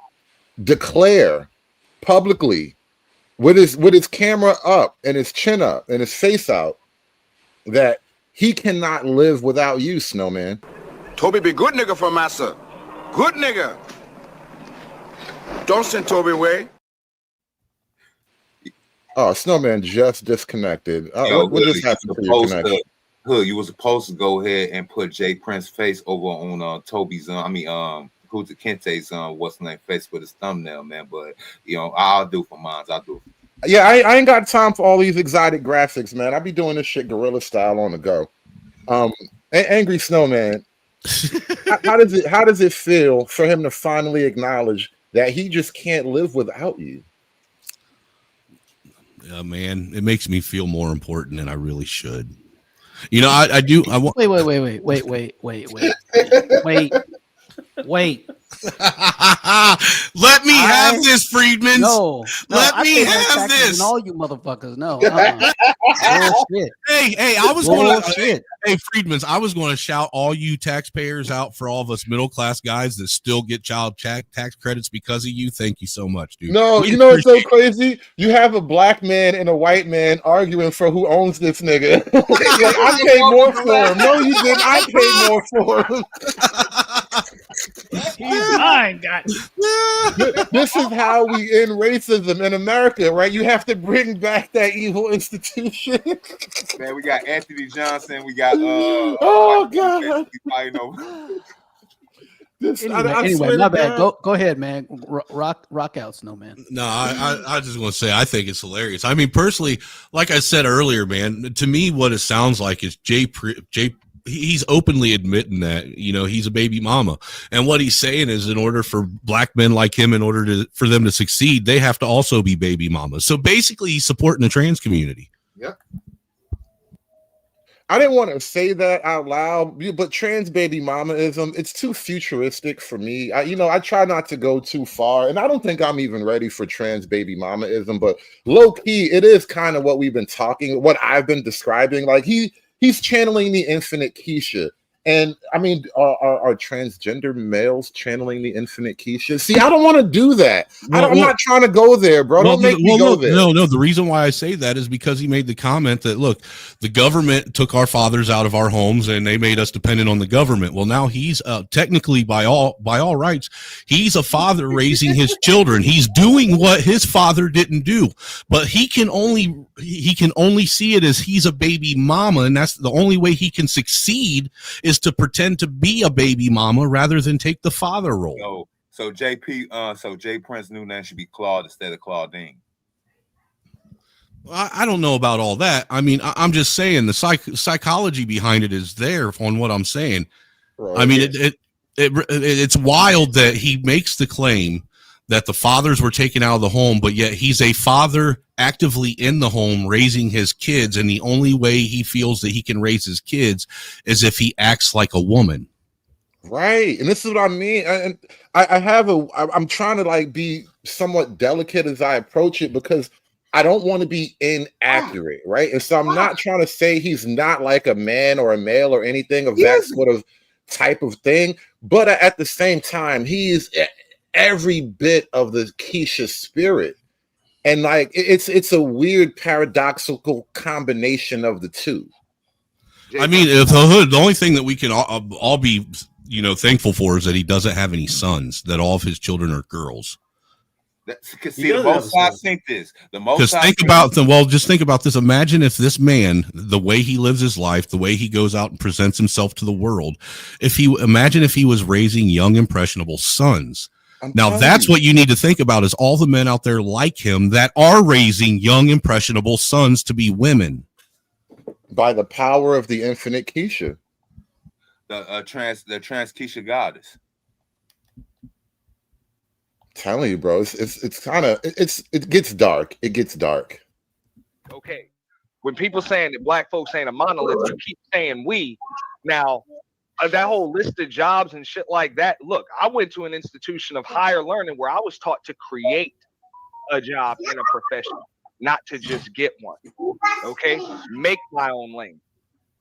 declare publicly with his camera up and his chin up and his face out that he cannot live without you, Snowman? Toby be good nigga for massa. Good nigga. Don't send Toby away. Oh, Snowman just disconnected. What just happened to your connection? Hood, you were supposed to go ahead and put Jay Prince's face over on Toby's who's the Kente's what's the name face with his thumbnail, man. But I'll do for mine. I'll do. Yeah, I ain't got time for all these exotic graphics, man. I be doing this shit guerrilla style on the go. Angry Snowman, how does it feel for him to finally acknowledge that he just can't live without you? Yeah, man, it makes me feel more important than I really should. I do. I want. Wait. Let me have this, Friedman. No, let me have this. And all you motherfuckers, no. Bullshit. Hey, I was going to. Hey, Friedman's. I was going to shout all you taxpayers out for all of us middle class guys that still get child tax credits because of you. Thank you so much, dude. No, you know what's so crazy? You have a black man and a white man arguing for who owns this nigga. I paid more for him. No, you didn't. I paid more for him. He's mine, guys. This is how we end racism in America, right? You have to bring back that evil institution. Man, we got Anthony Johnson. We got oh god. Anyway, my bad. Go ahead, man. Rock out, Snowman. No, I just want to say I think it's hilarious. I mean, personally, like I said earlier, man, to me, what it sounds like is Jay. He's openly admitting that he's a baby mama, and what he's saying is, in order for black men like him, for them to succeed, they have to also be baby mamas. So basically, he's supporting the trans community. Yep. I didn't want to say that out loud, but trans baby mamaism, it's too futuristic for me. I try not to go too far, and I don't think I'm even ready for trans baby mamaism, but low key, it is kind of what what I've been describing. Like he's channeling the infinite Keisha. And I mean, are transgender males channeling the infinite Keisha? See, I don't want to do that. I'm not trying to go there, bro. Don't make me go there. No. The reason why I say that is because he made the comment that, look, the government took our fathers out of our homes and they made us dependent on the government. Well, now he's technically by all rights, he's a father raising his children. He's doing what his father didn't do, but he can only see it as he's a baby mama, and that's the only way he can succeed is to pretend to be a baby mama rather than take the father role. So Jay Prince's new name should be Claude instead of Claudine. I don't know about all that. I mean, I'm just saying the psychology behind it is there on what I'm saying. Right. I mean, it's wild that he makes the claim that the fathers were taken out of the home, but yet he's a father actively in the home raising his kids, and the only way he feels that he can raise his kids is if he acts like a woman. Right. And this is what I mean. And I'm trying to like be somewhat delicate as I approach it, because I don't want to be inaccurate, right? And so I'm not trying to say he's not like a man or a male or anything of that sort of type of thing, but at the same time, he is every bit of the Keisha spirit. And like it's a weird paradoxical combination of the two. I mean, if the hood, the only thing that we can all be, thankful for is that he doesn't have any sons, that all of his children are girls. Because see, the Most High think this. Just think about this. Imagine if this man, the way he lives his life, the way he goes out and presents himself to the world, imagine if he was raising young, impressionable sons. Now, that's what you need to think about, is all the men out there like him that are raising young, impressionable sons to be women. By the power of the infinite Keisha. The trans Keisha goddess. Telling you, bro, it gets dark. It gets dark. Okay. When people saying that black folks ain't a monolith, you keep saying we. Now, that whole list of jobs and shit like that. Look, I went to an institution of higher learning where I was taught to create a job in a profession, not to just get one. Okay? Make my own lane.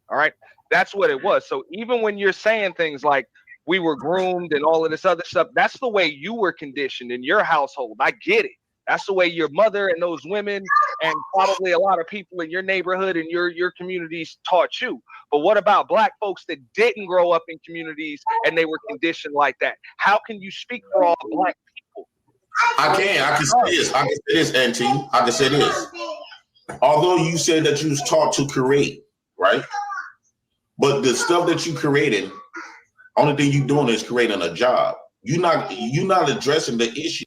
All right? That's what it was. So even when you're saying things like we were groomed and all of this other stuff, that's the way you were conditioned in your household. I get it. That's the way your mother and those women and probably a lot of people in your neighborhood and your communities taught you. But what about black folks that didn't grow up in communities and they were conditioned like that? How can you speak for all black people? I can say this, Auntie. I can say this. Although you said that you was taught to create, right? But the stuff that you created, only thing you doing is creating a job. You're not addressing the issue.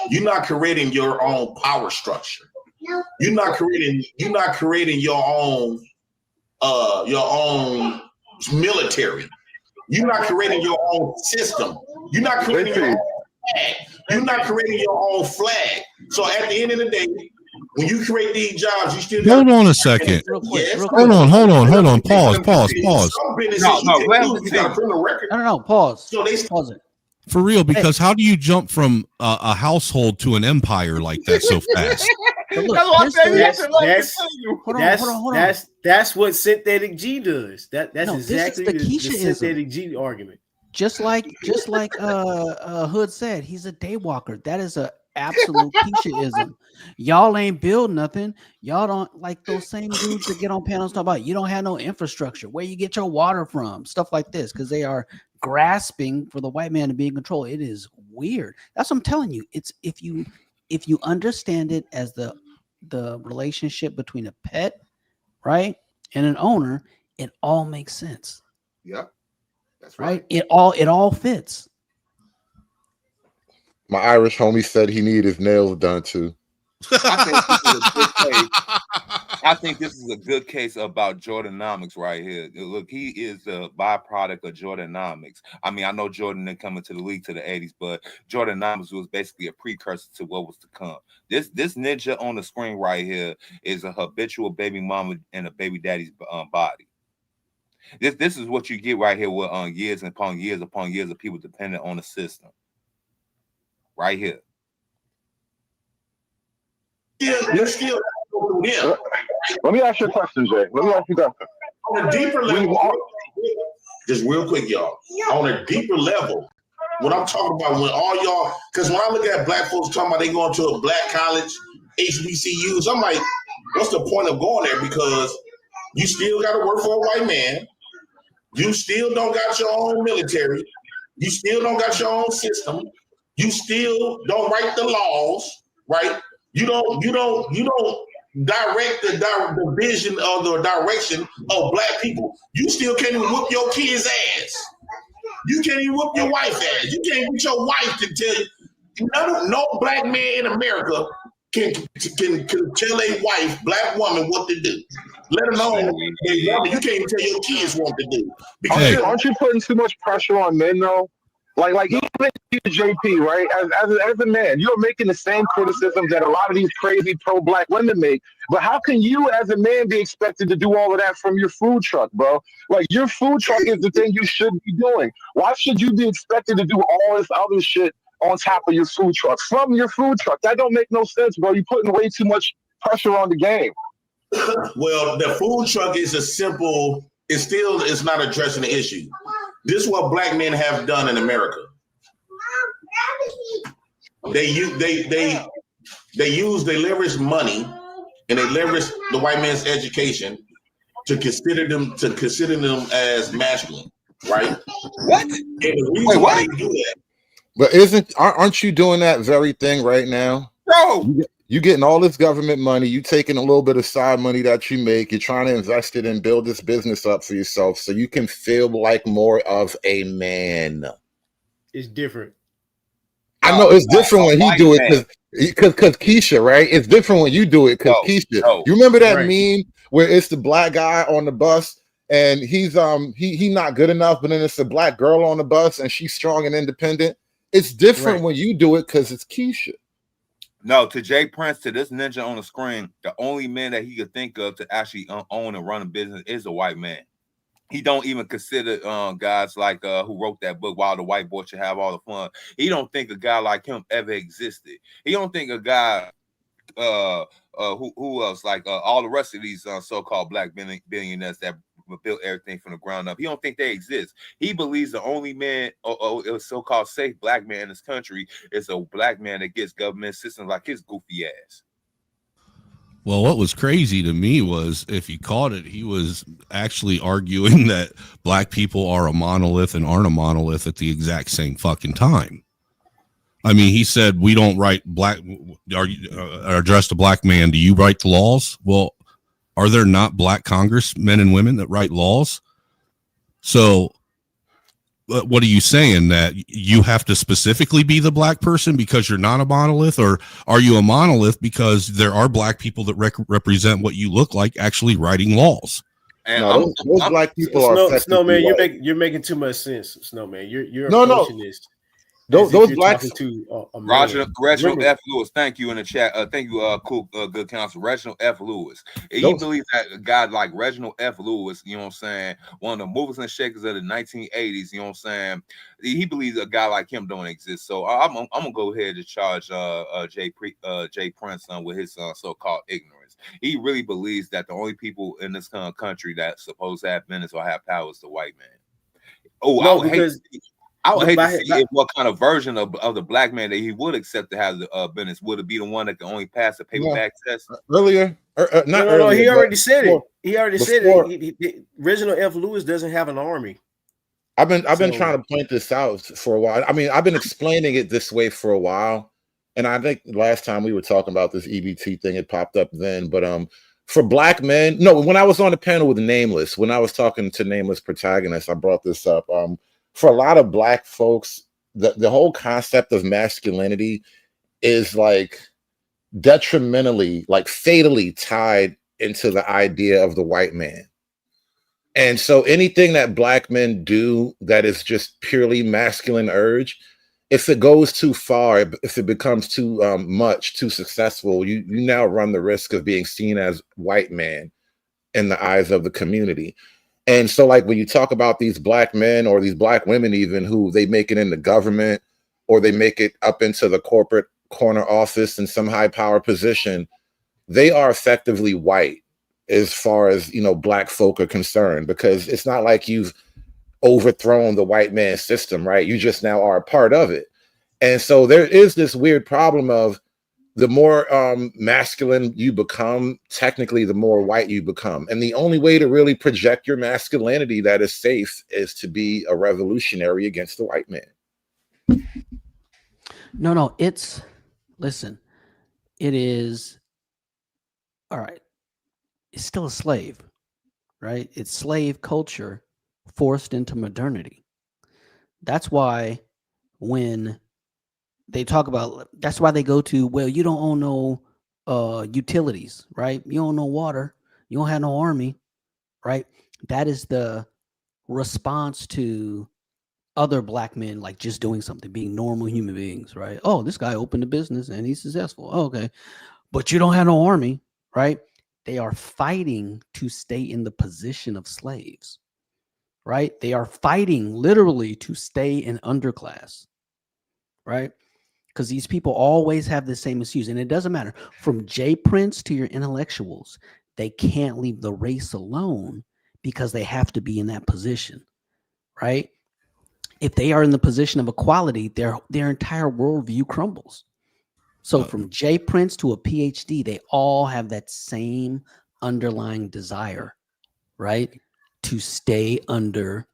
You're not creating your own power structure. You're not creating your own military. You're not creating your own system. You're not creating your own flag. You're not creating your own flag. So at the end of the day, when you create these jobs, you still hold on a second. Hold on. Pause. No. Pause. So they pause it. For real, because how do you jump from a household to an empire like that so fast? That's what synthetic G does. That's exactly the the synthetic G argument. Just like Hood said, he's a daywalker. That is a absolute Keishaism. Y'all ain't build nothing. Y'all don't like those same dudes that get on panels talk about you don't have no infrastructure. Where you get your water from? Stuff like this, because they are grasping for the white man to be in control. It is weird. That's what I'm telling you. It's if you understand it as the relationship between a pet, right, and an owner, it all makes sense. Yeah, that's right. It all fits. My Irish homie said he needed his nails done too. I think this is a good case about Jordanomics right here. Look, he is a byproduct of Jordanomics. I mean, I know Jordan didn't come into the league to the 80s, but Jordanomics was basically a precursor to what was to come. This ninja on the screen right here is a habitual baby mama in a baby daddy's body. This is what you get right here with years upon years of people dependent on the system. Right here. Let me ask you a question, Jay. Let me ask you that. On a deeper level, just real quick, y'all. On a deeper level, what I'm talking about when all y'all, because when I look at black folks talking about they going to a black college, HBCUs, I'm like, what's the point of going there? Because you still got to work for a white man. You still don't got your own military. You still don't got your own system. You still don't write the laws, right? You don't direct the vision or the direction of black people. You still can't even whoop your kid's ass. You can't even whoop your wife's ass. You can't get your wife to tell you. No black man in America can tell a wife, black woman, what to do. Let alone a woman. You can't even tell your kids what to do. Because aren't you putting too much pressure on men though? Like even you, JP, right? As a man, you're making the same criticisms that a lot of these crazy pro-black women make. But how can you, as a man, be expected to do all of that from your food truck, bro? Like your food truck is the thing you should be doing. Why should you be expected to do all this other shit on top of your food truck from your food truck? That don't make no sense, bro. You're putting way too much pressure on the game. Well, the food truck is a simple. It's not addressing the issue. This is what black men have done in America. They leverage money and they leverage the white man's education to consider them as masculine, right? What? And the reason why they do that. But aren't you doing that very thing right now? Bro, you getting all this government money, you taking a little bit of side money that you make, you're trying to invest it and build this business up for yourself so you can feel like more of a man. It's different. I know it's different when he do it because Keisha, right? It's different when you do it because Keisha. You remember that meme where it's the black guy on the bus and he's he not good enough, but then it's a black girl on the bus and she's strong and independent. It's different when you do it because it's Keisha. No, to Jay Prince, to this ninja on the screen, the only man that he could think of to actually own and run a business is a white man. He don't even consider guys like who wrote that book, Why the White Boy Should Have All the Fun. He don't think a guy like him ever existed. He don't think a guy who else like all the rest of these so-called black billionaires that built everything from the ground up. He don't think they exist. He believes the only man or so-called safe black man in this country is a black man that gets government assistance like his goofy ass. Well, what was crazy to me was, if you caught it, he was actually arguing that black people are a monolith and aren't a monolith at the exact same fucking time. I mean, he said, we don't write black, are addressed a black man. Do you write the laws? Well, are there not black congressmen and women that write laws? So what are you saying, that you have to specifically be the black person because you're not a monolith? Or are you a monolith because there are black people that represent what you look like actually writing laws? And no, those black people are Snowman, you're making too much sense, Snowman. You're approaching this. Those black to Reginald F. Lewis, thank you in the chat. Thank you, cool, good counsel. Reginald F. Lewis. He believes that a guy like Reginald F. Lewis, you know what I'm saying, one of the movers and shakers of the 1980s, you know what I'm saying. He believes a guy like him don't exist. So I'm gonna go ahead and charge Jay Prince with his so-called ignorance. He really believes that the only people in this country that supposed to have business or have power is the white man. Oh, no, I would hate to see what kind of version of the black man that he would accept to have the business. Would it be the one that can only pass a paperback test? Earlier, no, he already said it. He already said it. Reginald F. Lewis doesn't have an army. I've been trying to point this out for a while. I mean, I've been explaining it this way for a while, and I think last time we were talking about this EBT thing, it popped up then. But for black men, no, when I was on the panel with Nameless, when I was talking to Nameless protagonists, I brought this up. For a lot of black folks, the whole concept of masculinity is like detrimentally, like fatally tied into the idea of the white man. And so anything that black men do that is just purely masculine urge, if it goes too far, if it becomes too much, too successful, you now run the risk of being seen as white man in the eyes of the community. And so, like, when you talk about these black men or these black women, even who they make it in the government or they make it up into the corporate corner office in some high power position, they are effectively white as far as, you know, black folk are concerned, because it's not like you've overthrown the white man system, right? You just now are a part of it. And so there is this weird problem of the more masculine you become, technically, the more white you become. And the only way to really project your masculinity that is safe is to be a revolutionary against the white man. No, listen, it is, all right, it's still a slave, right? It's slave culture forced into modernity. That's why when they talk about, that's why they go to, well, you don't own no utilities, right? You don't know water. You don't have no army, right? That is the response to other black men like just doing something, being normal human beings, right? Oh, this guy opened a business and he's successful. Oh, okay. But you don't have no army, right? They are fighting to stay in the position of slaves, right? They are fighting literally to stay in underclass, right? Because these people always have the same excuse. And it doesn't matter. From J Prince to your intellectuals, they can't leave the race alone because they have to be in that position, right? If they are in the position of equality, their entire worldview crumbles. So from J Prince to a PhD, they all have that same underlying desire, right? To stay under,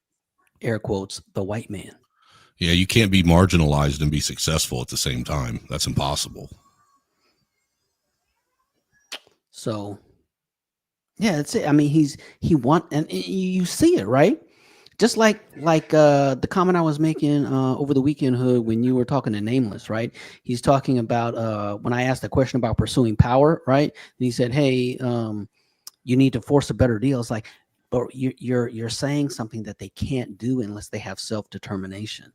air quotes, the white man. Yeah, you can't be marginalized and be successful at the same time. That's impossible. So, yeah, that's it. I mean, and you see it, right? Just like the comment I was making over the weekend, Hood, when you were talking to Nameless, right? He's talking about when I asked a question about pursuing power, right? And he said, "Hey, you need to force a better deal." It's like, but you're saying something that they can't do unless they have self-determination.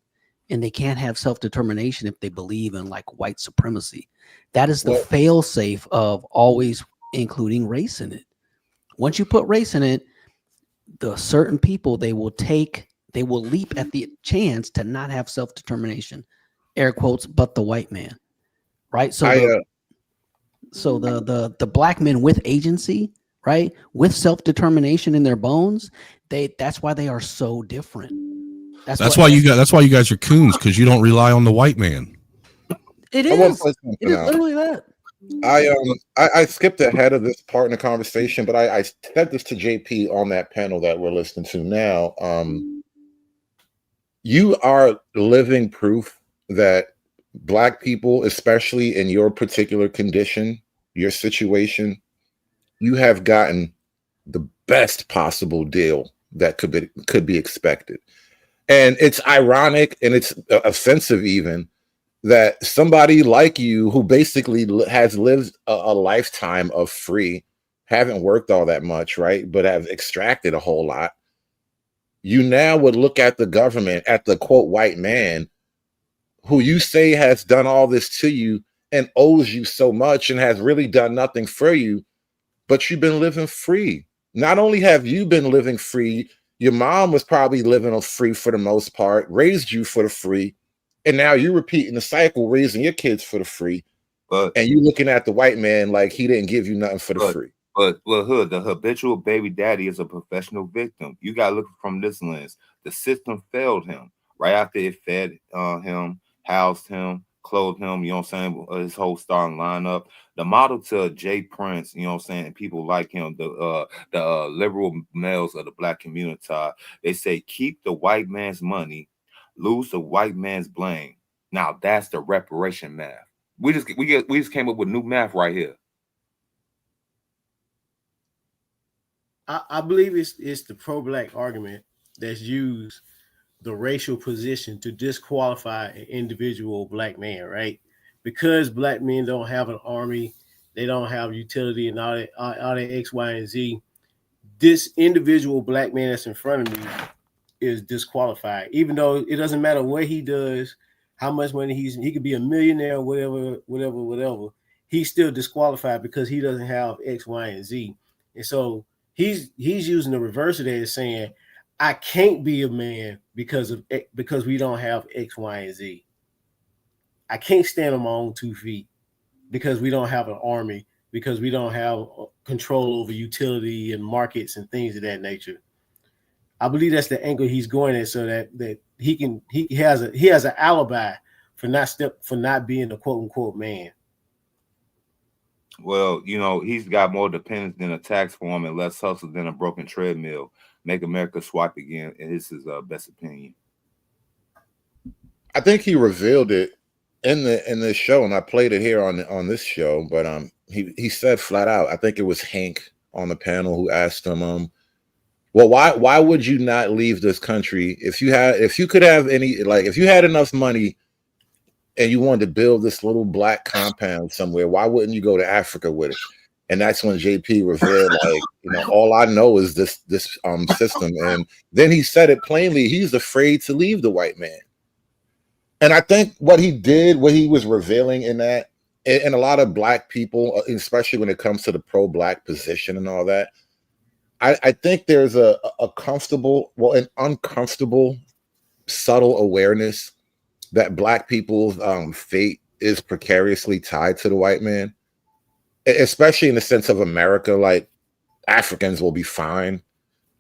And they can't have self-determination if they believe in like white supremacy. That is the fail-safe of always including race in it. Once you put race in it, the certain people they will leap at the chance to not have self-determination, air quotes, but the white man, right? So the black men with agency, right, with self-determination in their bones, that's why they are so different. That's why you guys are coons, because you don't rely on the white man. It is literally that. I skipped ahead of this part in the conversation, but I said this to JP on that panel that we're listening to now. You are living proof that black people, especially in your particular condition, your situation, you have gotten the best possible deal that could be expected. And it's ironic and it's offensive even that somebody like you, who basically has lived a lifetime of free, haven't worked all that much, right, but have extracted a whole lot, you now would look at the government, at the quote white man, who you say has done all this to you and owes you so much and has really done nothing for you, but you've been living free. Not only have you been living free, your mom was probably living free for the most part, raised you for the free, and now you're repeating the cycle, raising your kids for the free, and you looking at the white man like he didn't give you nothing for the free. But Hood, the habitual baby daddy is a professional victim. You got to look from this lens. The system failed him right after it fed him, housed him, clothed him, you know what I'm saying, his whole starting lineup. The model to J Prince, you know what I'm saying, and people like him, the liberal males of the black community, they say keep the white man's money, lose the white man's blame. Now that's the reparation math. We just came up with new math right here. I believe it's the pro-black argument that's used the racial position to disqualify an individual black man, right? Because black men don't have an army, they don't have utility and all that X, Y, and Z. This individual black man that's in front of me is disqualified, even though it doesn't matter what he does, how much money he could be a millionaire, whatever. He's still disqualified because he doesn't have X, Y, and Z. And so he's using the reverse of that, saying, I can't be a man because we don't have X, Y, and Z. I can't stand on my own 2 feet because we don't have an army, because we don't have control over utility and markets and things of that nature. I believe that's the angle he's going at, so that he has an alibi for not being a quote unquote man. Well, you know, he's got more dependence than a tax form and less hustle than a broken treadmill. Make America swipe again. And this is best opinion. I think he revealed it in the show, and I played it here on this show. But he said flat out, I think it was Hank on the panel who asked him, well, why would you not leave this country if you had enough money and you wanted to build this little black compound somewhere? Why wouldn't you go to Africa with it? And that's when JP revealed, like, you know, all I know is this system. And then he said it plainly, he's afraid to leave the white man. And I think what he did, what he was revealing in that, and a lot of black people, especially when it comes to the pro-black position and all that, I think there's a comfortable, well, an uncomfortable, subtle awareness that black people's fate is precariously tied to the white man, especially in the sense of America. Like, Africans will be fine,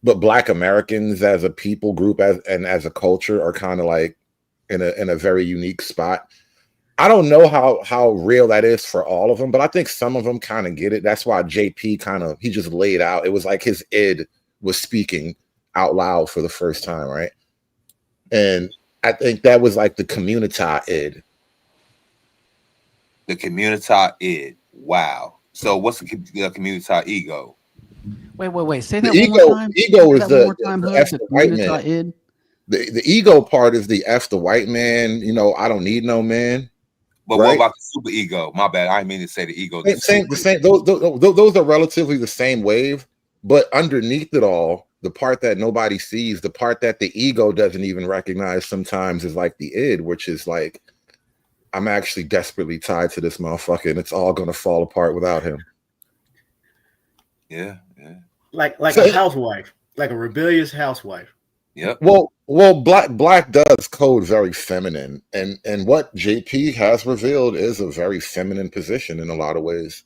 but black Americans as a people group and as a culture are kind of like in a very unique spot. I don't know how real that is for all of them, but I think some of them kind of get it. That's why JP he just laid out. It was like his id was speaking out loud for the first time, right? And I think that was like the community id. The community id. Wow. So what's the community ego? Wait. Say that The one more time. ego is the F the white man. The ego part is the F the white man. You know, I don't need no man. But what about the super ego? My bad. I didn't mean to say the ego. The same. Those are relatively the same wave, but underneath it all, the part that nobody sees, the part that the ego doesn't even recognize sometimes, is like the id, which is like, I'm actually desperately tied to this motherfucker, and it's all gonna fall apart without him. Yeah. Like a housewife, like a rebellious housewife. Yep. Well, black does code very feminine, and what JP has revealed is a very feminine position in a lot of ways.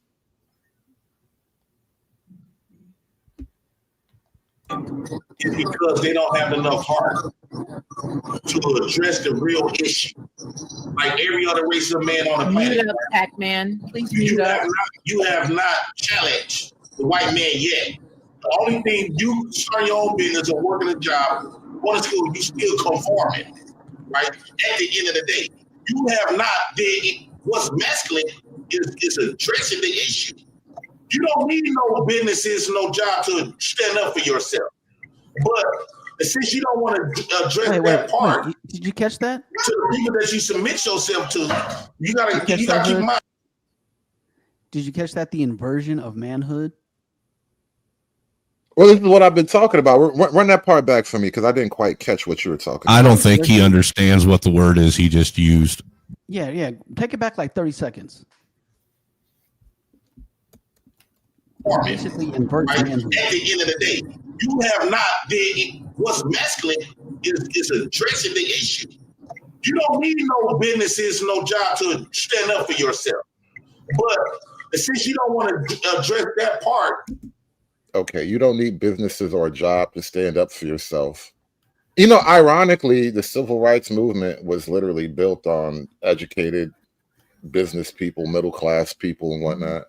It's because they don't have enough heart to address the real issue. Like every other race of man on the planet. Mute up, Pac-Man. Please mute up. You have not challenged the white man yet. The only thing, you start your own business or working a job, going to school, you still conforming, right? At the end of the day, you have not did what's masculine is addressing the issue. You don't need no businesses, no job to stand up for yourself. But since you don't want to address that part, did you catch that? To the people that you submit yourself to, you gotta keep in mind. Did you catch that? The inversion of manhood. Well, this is what I've been talking about. Run that part back for me, because I didn't quite catch what you were talking about. I don't think he understands what the word is he just used. Yeah. Take it back like 30 seconds. Basically invert manhood. At the end of the day, you have not did what's masculine is addressing the issue. You don't need no businesses, no job to stand up for yourself. But since you don't want to address that part, okay, you don't need businesses or a job to stand up for yourself. You know, ironically, the civil rights movement was literally built on educated business people, middle class people, and whatnot.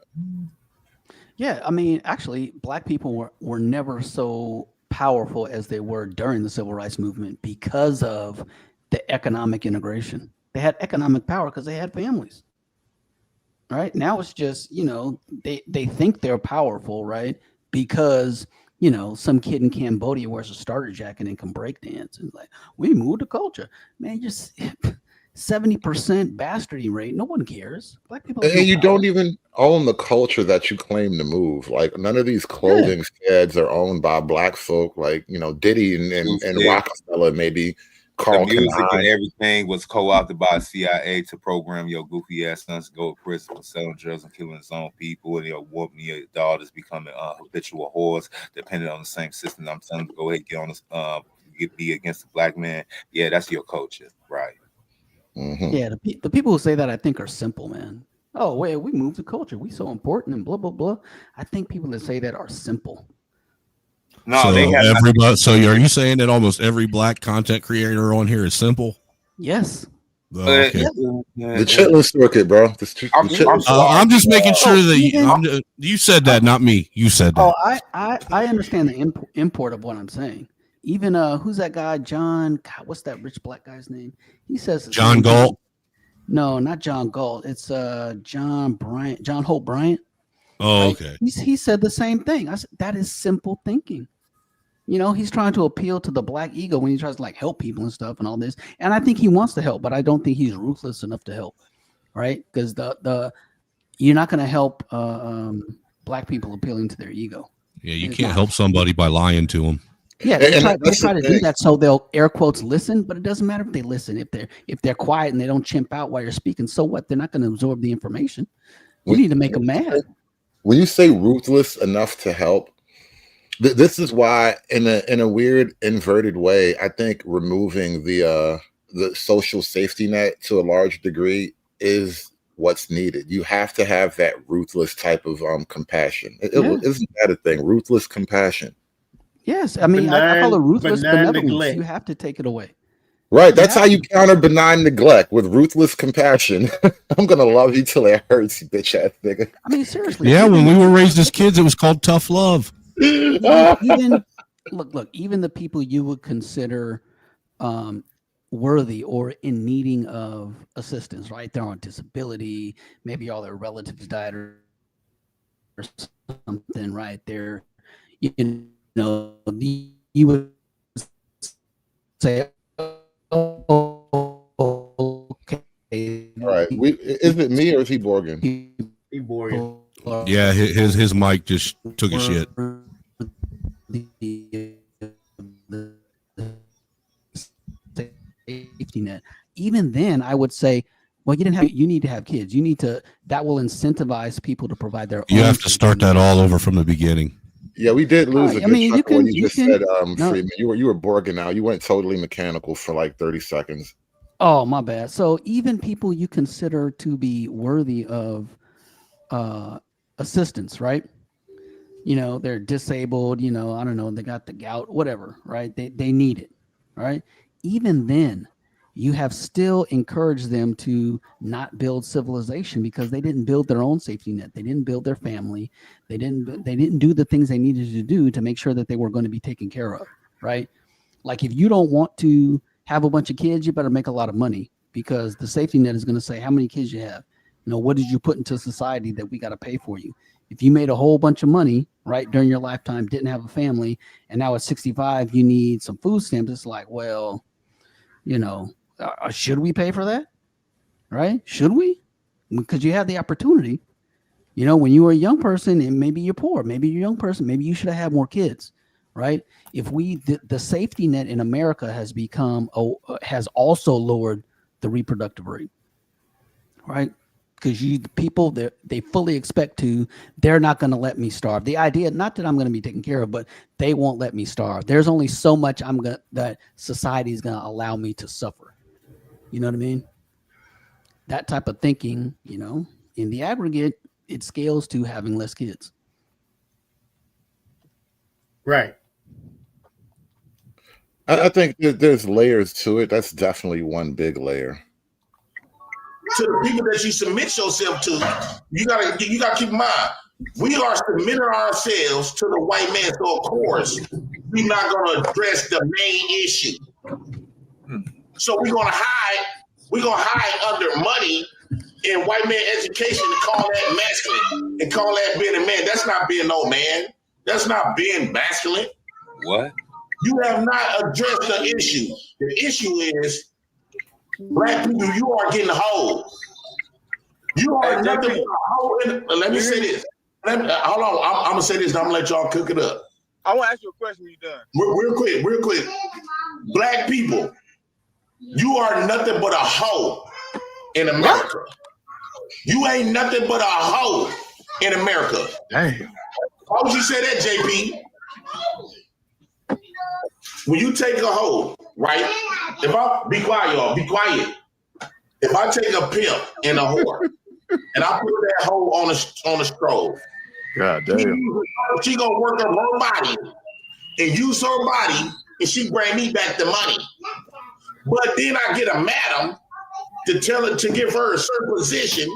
Yeah, I mean, actually, black people were never so powerful as they were during the civil rights movement because of the economic integration. They had economic power because they had families. Right now, it's just, you know, they think they're powerful, right? Because, you know, some kid in Cambodia wears a starter jacket and can break dance, and like, we moved the culture, man. Just 70% bastardy rate. No one cares. Black people, and you don't even own the culture that you claim to move. Like, none of these clothing sheds are owned by black folk. Like, you know, Diddy and Rockefeller, maybe Carl. The music and everything was co-opted by CIA to program your goofy ass sons to go to prison for selling drugs and killing his own people, and your woman, your daughters becoming habitual whores, depending on the same system. I'm telling them to go ahead and get on this, be against the black man. Yeah, that's your culture, right? Mm-hmm. Yeah, the people who say that, I think, are simple, man. Oh, wait, we moved the culture. We so important and blah blah blah. I think people that say that are simple. No, so they have everybody. So are you saying that almost every black content creator on here is simple? Yes. Okay. The chitlin circuit, bro. I'm just making sure that you said that, not me. You said that. Oh, I understand the import of what I'm saying. Even who's that guy? John. God, what's that rich black guy's name? He says John Galt. No, not John Galt. It's John Bryant. John Hope Bryant. Oh, okay. He said the same thing. I said that is simple thinking. You know, he's trying to appeal to the black ego when he tries to like help people and stuff and all this. And I think he wants to help, but I don't think he's ruthless enough to help, right? Because the you're not going to help black people appealing to their ego. Yeah, you can't help somebody by lying to them. Yeah, they try to do that so they'll air quotes listen, but it doesn't matter if they listen. If they're quiet and they don't chimp out while you're speaking, so what? They're not going to absorb the information. You need to make them mad. When you say ruthless enough to help, this is why, in a weird inverted way, I think removing the social safety net to a large degree is what's needed. You have to have that ruthless type of compassion. Isn't that a thing? Ruthless compassion. Yes, I mean, I call it ruthless benevolence. Neglect. You have to take it away. Right, that's how you counter benign neglect, with ruthless compassion. I'm gonna love you till it hurts, you bitch ass nigga. I mean, seriously. Yeah, when we were raised as kids, it was called tough love. Even look, even the people you would consider worthy or in needing of assistance, right? They're on disability, maybe all their relatives died or something, right? They're, you know, you would say, oh, okay. All right. Is it me or is he Borgen? He Borgen. Yeah, his mic just took a shit. Safety net. Even then, I would say, well, you need to have kids. That will incentivize people to provide their own. You have to start that all over from the beginning. Yeah, we did lose a good chunk when you just said, no. Freeman. You were Borgen now. You went totally mechanical for like 30 seconds. Oh, my bad. So even people you consider to be worthy of assistance, right? You know, they're disabled, you know, I don't know, they got the gout, whatever, right? They need it, right? Even then, you have still encouraged them to not build civilization because they didn't build their own safety net. They didn't build their family. They didn't do the things they needed to do to make sure that they were going to be taken care of, right? Like if you don't want to have a bunch of kids, you better make a lot of money because the safety net is going to say how many kids you have. You know, what did you put into society that we got to pay for you? If you made a whole bunch of money, right, during your lifetime, didn't have a family, and now at 65, you need some food stamps, it's like, well, you know, should we pay for that? Right? Should we? Because you have the opportunity. You know, when you were a young person and maybe you're poor, maybe you're a young person, maybe you should have had more kids, right? If the safety net in America has also lowered the reproductive rate, right? Because they fully expect they're not going to let me starve. The idea, not that I'm going to be taken care of, but they won't let me starve. There's only so much that society is going to allow me to suffer. You know what I mean? That type of thinking, you know, in the aggregate, it scales to having less kids. Right. I think there's layers to it. That's definitely one big layer. To the people that you submit yourself to, you gotta keep in mind, we are submitting ourselves to the white man. So of course, we're not gonna address the main issue. So we're gonna hide under money and white man education and call that masculine and call that being a man. That's not being no man. That's not being masculine. What? You have not addressed the issue. The issue is black people, you are getting hoes. You are nothing but a hoe. Let me say this. Hold on. I'm going to say this and I'm going to let y'all cook it up. I want to ask you a question when you're done. Real quick. Black people, you are nothing but a hoe in America. You ain't nothing but a hoe in America. Damn. Why would you say that, JP? When you take a hoe, right? Be quiet, y'all. Be quiet. If I take a pimp and a whore, and I put that hoe on a stove, God damn. She gonna work up her body and use her body, and she bring me back the money. But then I get a madam to tell her to give her a certain position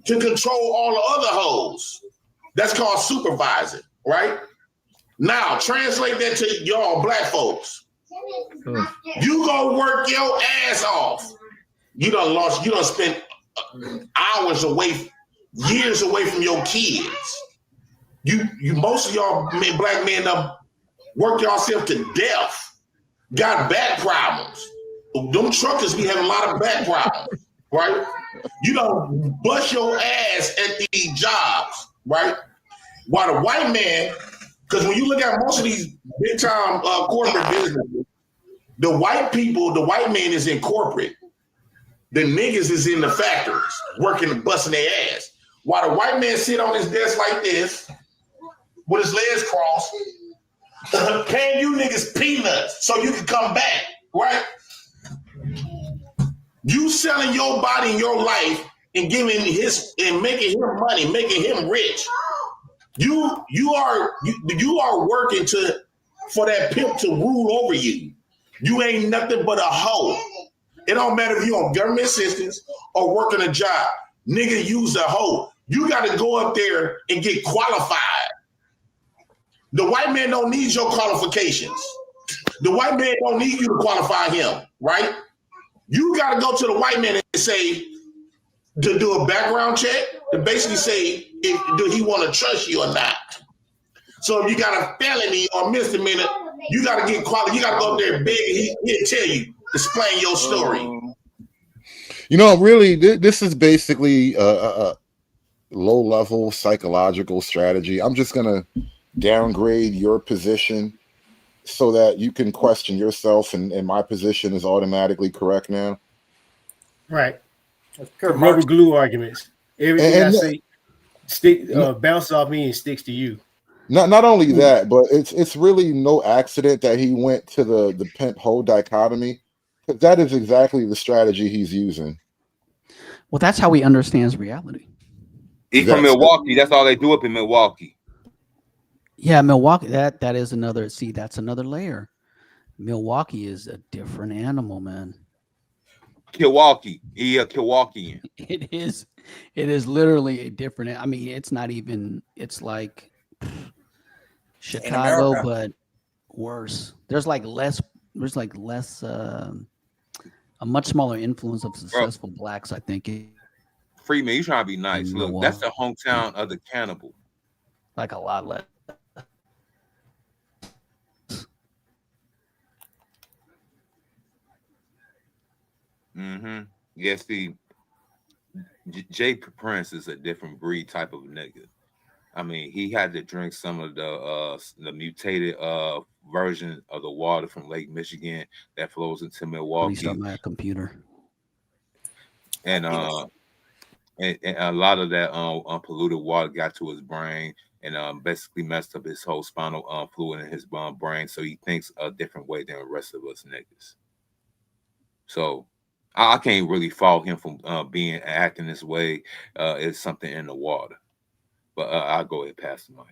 to control all the other hoes. That's called supervising, right? Now, translate that to y'all black folks. You gonna work your ass off. You done spent hours away, years away from your kids. You most of y'all black men done work yourself to death. Got back problems. Them truckers be having a lot of back problems, right? You don't bust your ass at these jobs, right? While the white man, because when you look at most of these big time corporate businesses, the white man is in corporate. The niggas is in the factories working and busting their ass. While the white man sit on his desk like this, with his legs crossed, paying you niggas peanuts so you can come back, right? You selling your body and your life and giving making him money, making him rich. You are working for that pimp to rule over you. You ain't nothing but a hoe. It don't matter if you're on government assistance or working a job. Nigga, use a hoe. You got to go up there and get qualified. The white man don't need your qualifications. The white man don't need you to qualify him, right? You got to go to the white man and say, to do a background check, to basically say, do he want to trust you or not? So if you got a felony or misdemeanor, you got to get qualified. You got to go up there and beg, and he'll tell you, explain your story. You know, really, this is basically a low-level psychological strategy. I'm just going to downgrade your position so that you can question yourself, and my position is automatically correct now. Right. Rubber glue arguments. Everything I say bounces off me and sticks to you. Not only that, but it's really no accident that he went to the pimp hoe dichotomy, because that is exactly the strategy he's using. Well, that's how he understands reality. He's from Milwaukee. That's all they do up in Milwaukee. Yeah, Milwaukee. That is another. See, that's another layer. Milwaukee is a different animal, man. Milwaukee. Milwaukeean. It is. It is literally a different. I mean, it's not even. It's like Chicago, but worse. There's less. A much smaller influence of successful blacks, I think. Freeman, you trying to be nice. Look, that's the hometown of the cannibal. Like a lot less. Yeah, see, Jay Prince is a different breed type of nigga. I mean, he had to drink some of the mutated version of the water from Lake Michigan that flows into Milwaukee. Restart my computer. And a lot of that polluted water got to his brain and basically messed up his whole spinal fluid in his brain. So he thinks a different way than the rest of us niggas. So I can't really fault him from acting this way. It's something in the water. But I'll go ahead and pass the mic.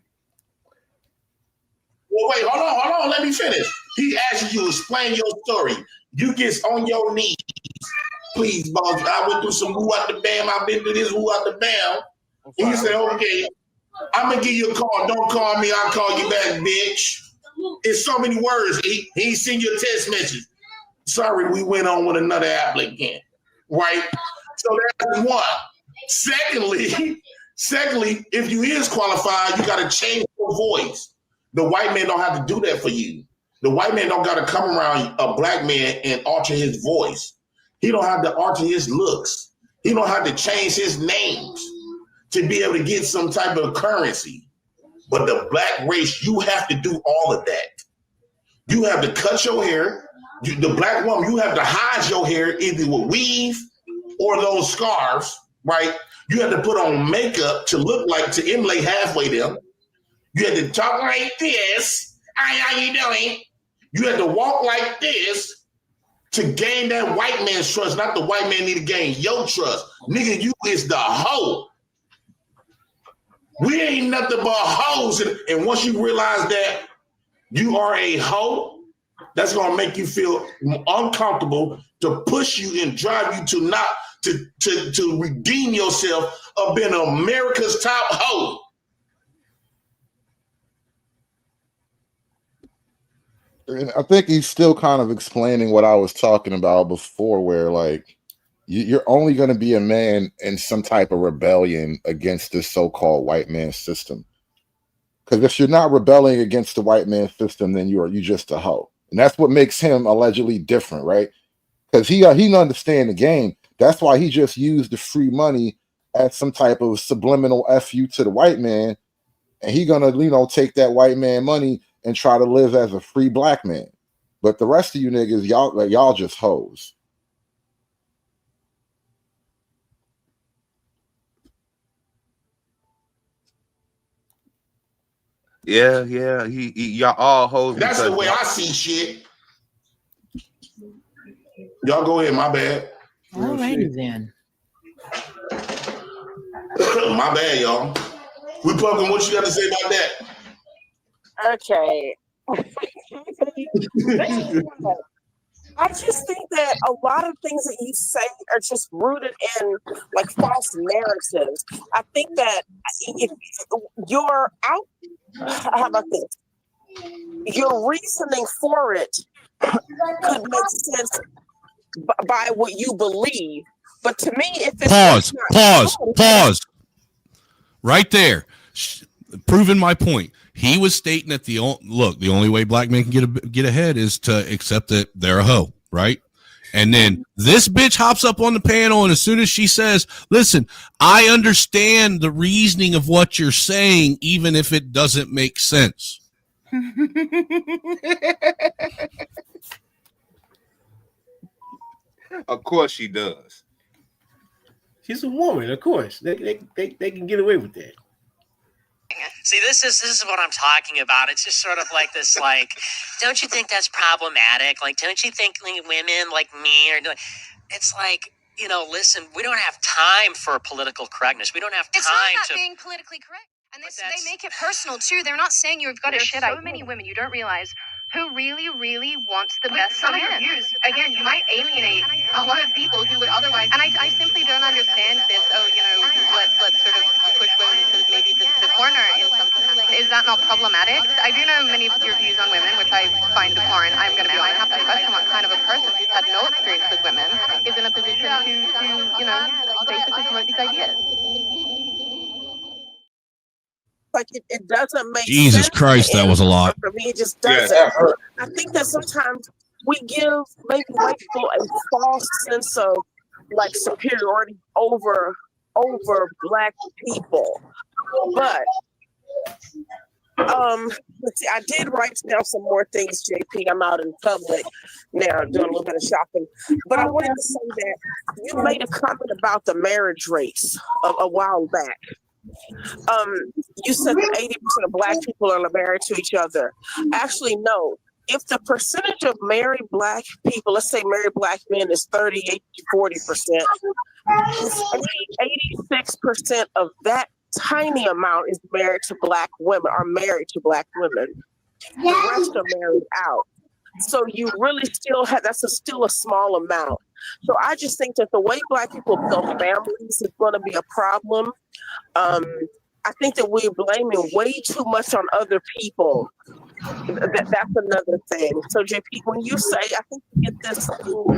Well, wait, hold on. Let me finish. He asked you to explain your story. You get on your knees. Please, boss. I went through some who out the bam. I've been through this who out the bam. And you said, okay, I'm going to give you a call. Don't call me. I'll call you back, bitch. It's so many words. He sent you a text message. Sorry, we went on with another applicant. Right? So that's one. Secondly, if you is qualified, you got to change your voice. The white man don't have to do that for you. The white man don't got to come around a black man and alter his voice. He don't have to alter his looks. He don't have to change his names to be able to get some type of currency. But the black race, you have to do all of that. You have to cut your hair. The black woman, you have to hide your hair either with weave or those scarves, right? You had to put on makeup to emulate halfway them. You had to talk like this. How you doing? You had to walk like this to gain that white man's trust. Not the white man need to gain your trust. Nigga, you is the hoe. We ain't nothing but hoes. And once you realize that you are a hoe, that's gonna make you feel uncomfortable to push you and drive you to not to redeem yourself of being America's top hoe. And I think he's still kind of explaining what I was talking about before, where like you're only going to be a man in some type of rebellion against this so-called white man system. Because if you're not rebelling against the white man system, then you just a hoe. And that's what makes him allegedly different, right? Because he didn't understand the game. That's why he just used the free money as some type of subliminal FU to the white man and he gonna, you know, take that white man money and try to live as a free black man. But the rest of you niggas, y'all just hoes. Yeah, y'all all hoes. That's the way I see shit. Y'all go ahead, my bad. All righty then. My bad, y'all. We Pumpkin, what you got to say about that? Okay. I just think that a lot of things that you say are just rooted in like false narratives. I think that if you're out, how about this? Your reasoning for it could make sense by what you believe. But to me, if it's Pause. Right there. Proving my point. He was stating that the only way black men can get ahead is to accept that they're a hoe, right? And then this bitch hops up on the panel, and as soon as she says, listen, I understand the reasoning of what you're saying, even if it doesn't make sense. Of course she does. She's a woman, of course. They can get away with that. See, this is what I'm talking about. It's just sort of like this, like, don't you think that's problematic? Like, don't you think women like me are doing? It's like, you know, listen, we don't have time for political correctness. We don't have time It's not about to being politically correct. And they make it personal too. They're not saying you've got to shit. So many women you don't realize who really, really wants the best for men. Again, you might alienate a lot of people who would otherwise. And I simply don't understand this. Oh, you know, let's sort of push women to maybe the corner in something. Is that not problematic? I do know many of your views on women, which I find abhorrent. I'm going to be honest. I have to question what kind of a person who's had no experience with women is in a position to you know, basically promote these ideas. Like it doesn't make Jesus sense. Christ, that was a lot. For me, it just doesn't. I think that sometimes we give maybe white people a false sense of like superiority over black people. But let's see, I did write down some more things, JP. I'm out in public now doing a little bit of shopping. But I wanted to say that you made a comment about the marriage rates a while back. You said that 80% of black people are married to each other. Actually, no. If the percentage of married black people, let's say married black men is 38 to 40%, 86% of that tiny amount is married to black women, are married to black women. The rest are married out. So you really still have, still a small amount. So I just think that the way black people build families is going to be a problem. I think that we're blaming way too much on other people. That's another thing. So JP, when you say, I think you get this.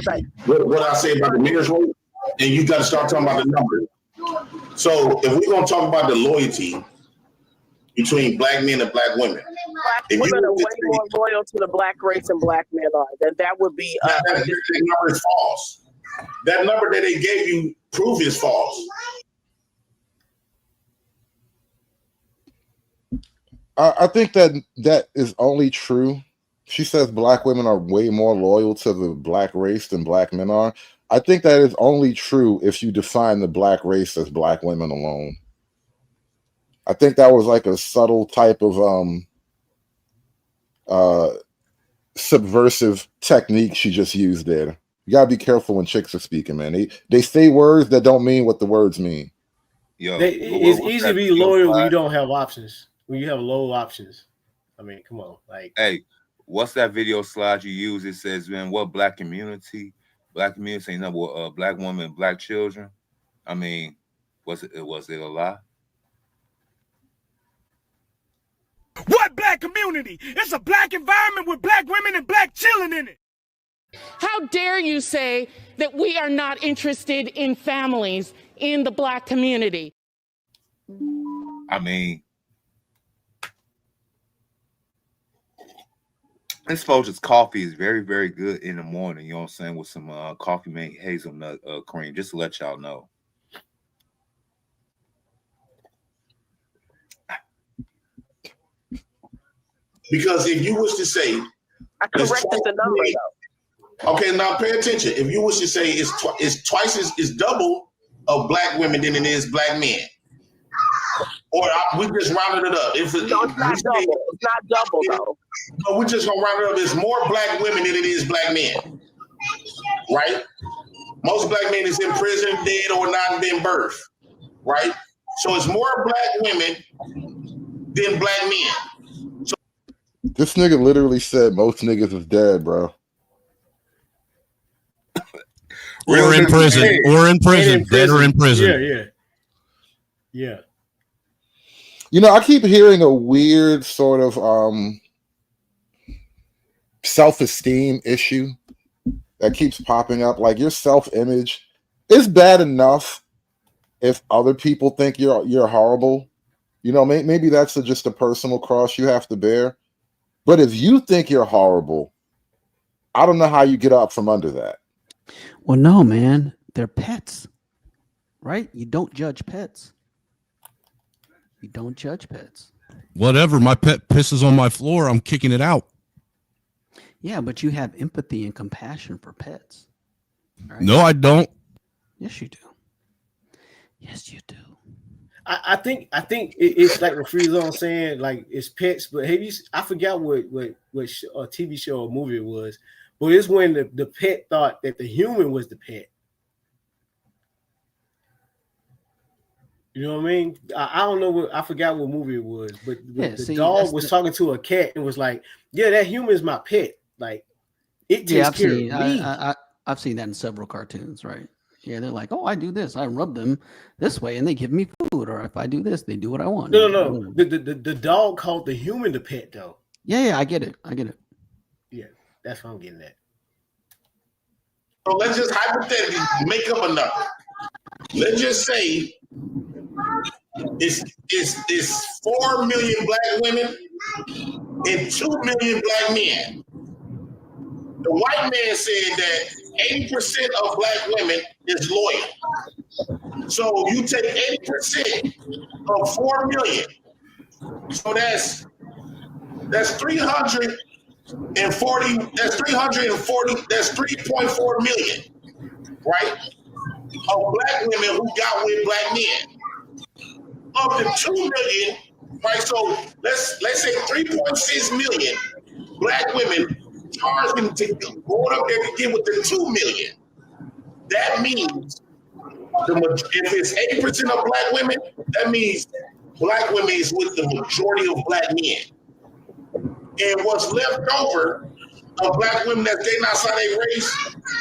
Like, what I say about the marriage rate, and you got to start talking about the numbers. So if we're going to talk about the loyalty between black men and black women, black women are way more loyal to the black race than black men are. That would be that number is false. That number that they gave you proof is false. I think that is only true. She says black women are way more loyal to the black race than black men are. I think that is only true if you define the black race as black women alone. I think that was like a subtle type of subversive technique she just used there. You gotta be careful when chicks are speaking, man. They say words that don't mean what the words mean. Yo, it's easy to be loyal when you don't have options. When you have low options. I mean, come on. Like, hey, what's that video slide you use? It says, man, what black community? Black community ain't no black women, black children. I mean, was it a lie? What black community? It's a black environment with black women and black children in it. How dare you say that we are not interested in families in the black community? I mean, this Folgers coffee is very, very good in the morning. You know what I'm saying? With some coffee made hazelnut cream, just to let y'all know. Because if you wish to say, I corrected the number though. Okay, now pay attention. If you wish to say it's double of black women than it is black men, or we just rounded it up. No, it's not double. It's not double though. No, we're just gonna round it up. It's more black women than it is black men, right? Most black men is in prison, dead, or not been birthed, right? So it's more black women than black men. So This nigga literally said most niggas is dead, bro. Or in prison. Dead or in prison. Yeah. You know, I keep hearing a weird sort of self-esteem issue that keeps popping up. Like your self-image is bad enough if other people think you're horrible. You know, maybe that's just a personal cross you have to bear. But if you think you're horrible, I don't know how you get up from under that. Well, no, man, they're pets, right? You don't judge pets. You don't judge pets. Whatever. My pet pisses on my floor, I'm kicking it out. Yeah, but you have empathy and compassion for pets. Right? No, I don't. Yes, you do. Yes, you do. I think it's like what Free Zone saying, like it's pets, but I forgot what TV show or movie it was, but it's when the pet thought that the human was the pet. You know what I mean? I don't know I forgot what movie it was, but the dog was talking to a cat and was like, "Yeah, that human is my pet. Like, it takes care of me." I've seen that in several cartoons, right? Yeah, they're like, "Oh, I do this. I rub them this way, and they give me food. Or if I do this, they do what I want." No. The dog called the human the pet, though. Yeah, I get it. Yeah, that's what I'm getting at. So let's just hypothetically make up a number. Let's just say it's 4 million black women and 2 million black men. The white man said that 80% of black women is loyal. So you take 80% of 4 million. So that's 340. That's 340. That's 3.4 million, right? Of black women who got with black men. Of the 2 million, right? So let's say 3.6 million black women charging to go up there to get with the 2 million. That means if it's 80% of black women, that means black women is with the majority of black men. And what's left over of black women that's dating outside their race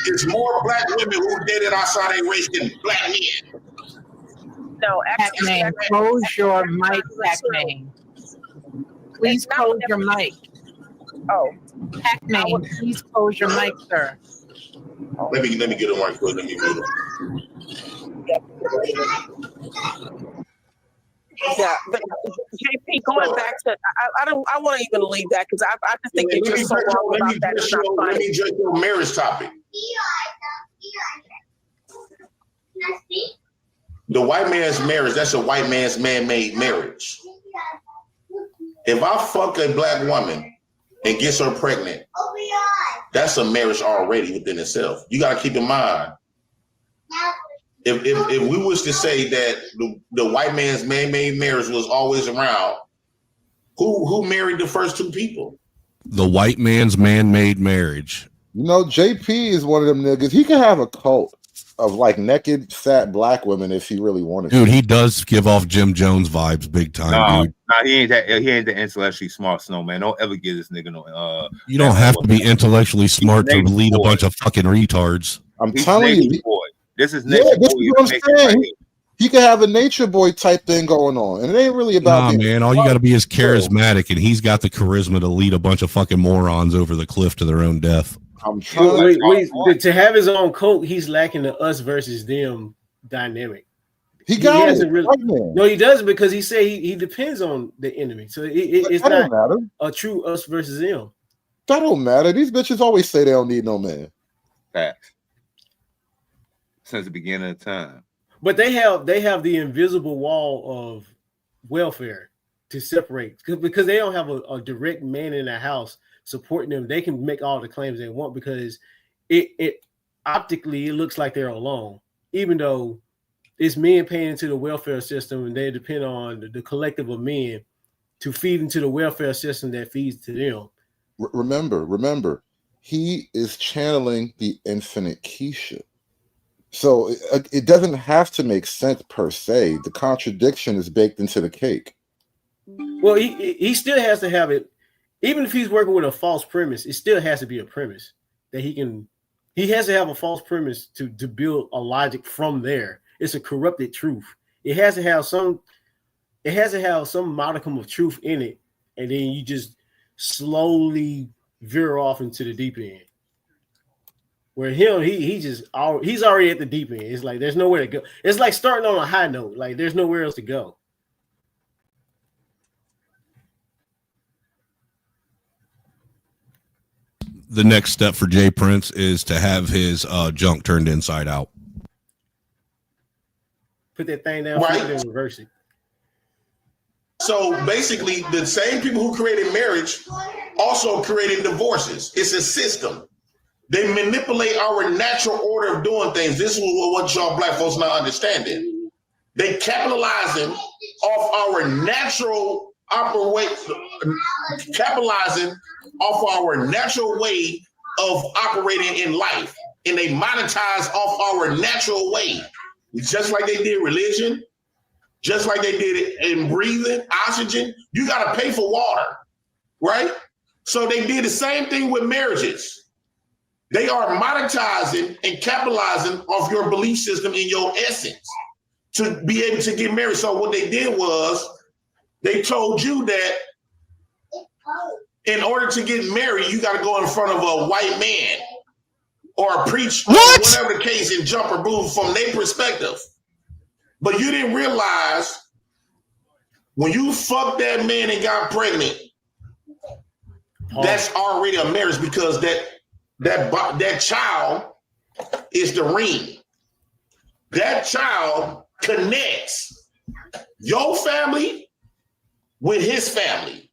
is more black women who dated outside their race than black men. No, actually, close your mic, Pac-Man. Please close your mic. Oh, Pac-Man, please close your mic, sir. Let me get it right quick. Let me mute it. Yeah, but JP, going back to, I want to even leave that because I just think that you're so wrong about that. It's not Let funny. me address your marriage topic. The white man's marriage, that's a white man's man-made marriage. If I fuck a black woman and gets her pregnant, that's a marriage already within itself. You got to keep in mind, if we was to say that the white man's man-made marriage was always around, who married the first two people? The white man's man-made marriage. You know, JP is one of them niggas. He can have a cult of like naked, fat black women if he really wanted Dude, to. he does give off Jim Jones vibes big time, dude. Nah, he ain't that intellectually smart, Snowman. Don't ever give this nigga no. You don't have to be intellectually smart to lead a bunch of fucking retards. I'm telling you. Boy. This is Yeah, this is what I'm saying. He could have a nature boy type thing going on, and it ain't really about. Nah, man, all you got to be is charismatic, and he's got the charisma to lead a bunch of fucking morons over the cliff to their own death. I'm trying to have his own cult. He's lacking the us versus them dynamic. He hasn't really. No, he doesn't, because he said he depends on the enemy. So it's that not don't matter. A true us versus them. That don't matter. These bitches always say they don't need no man. Facts. Since the beginning of time. But they have the invisible wall of welfare. to separate because they don't have a direct man in the house supporting them. They can make all the claims they want because it optically it looks like they're alone, even though it's men paying into the welfare system and they depend on the collective of men to feed into the welfare system that feeds to them. Remember, he is channeling the infinite Keisha. So it doesn't have to make sense per se. The contradiction is baked into the cake. Well, he still has to have it. Even if he's working with a false premise, it still has to be a premise that he has to have a false premise to build a logic from there. It's a corrupted truth. It has to have some modicum of truth in it, and then you just slowly veer off into the deep end. Where he's already at the deep end. It's like there's nowhere to go. It's like starting on a high note. Like there's nowhere else to go. The next step for Jay Prince is to have his junk turned inside out. Put that thing down Right. and reverse it. So basically, the same people who created marriage also created divorces. It's a system. They manipulate our natural order of doing things. This is what y'all black folks not understanding. They capitalizing off our natural capitalizing off our natural way of operating in life, and they monetize off our natural way, just like they did religion, just like they did it in breathing, oxygen. You got to pay for water, right? So they did the same thing with marriages. They are monetizing and capitalizing off your belief system in your essence to be able to get married. So what they did was they told you that in order to get married, you got to go in front of a white man or a preacher, or whatever the case, and jump or move from their perspective. But you didn't realize when you fucked that man and got pregnant, that's already a marriage because that child is the ring. That child connects your family with his family.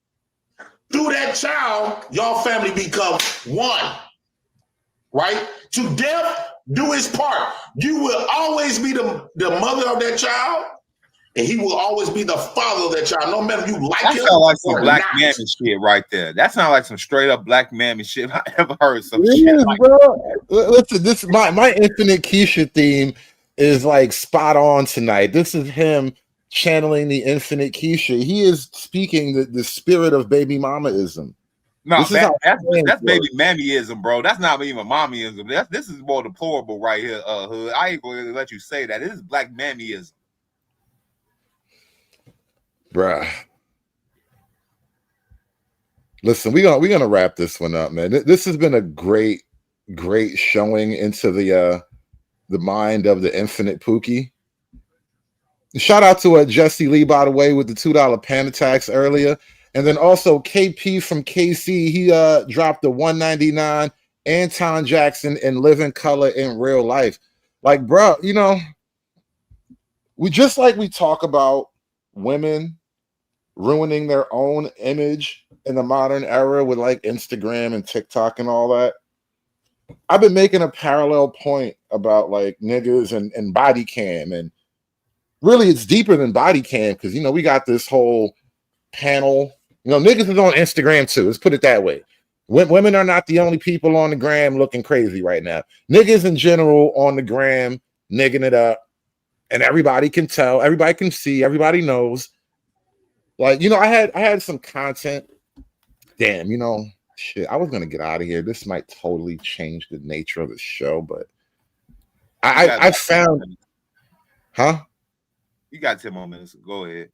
Through that child, your family becomes one, right? To death, do his part. You will always be the mother of that child, and he will always be the father of that child, no matter if you like That him sounds like some or black not. mammy shit right there. That sounds like some straight up black mammy shit I ever heard. Some It shit is, like bro. Listen, this my Infinite Keisha theme is like spot on tonight. This is him channeling the Infinite Keisha. He is speaking the spirit of baby mamaism. no, This is how that's baby mammyism, bro. That's not even mommyism. This is more deplorable right here, Hood. I ain't going to let you say that. This is black mammyism. Bruh. Listen, we're gonna wrap this one up, man. This has been a great showing into the mind of the infinite Pookie. Shout out to Jesse Lee, by the way, with the $2 pan attacks earlier. And then also KP from KC, he dropped the $1.99 Anton Jackson in living color in real life. Like, bro, you know, we talk about women ruining their own image in the modern era with like Instagram and TikTok and all that. I've been making a parallel point about like niggas and body cam, and really it's deeper than body cam because, you know, we got this whole panel. You know, niggas is on Instagram too. Let's put it that way. Women are not the only people on the gram looking crazy right now. Niggas in general on the gram nigging it up, and everybody can tell, everybody can see, everybody knows. Like, you know, I had some content. Damn, you know, shit, I was gonna get out of here. This might totally change the nature of the show, but I found, huh? You got 10 more minutes. Go ahead.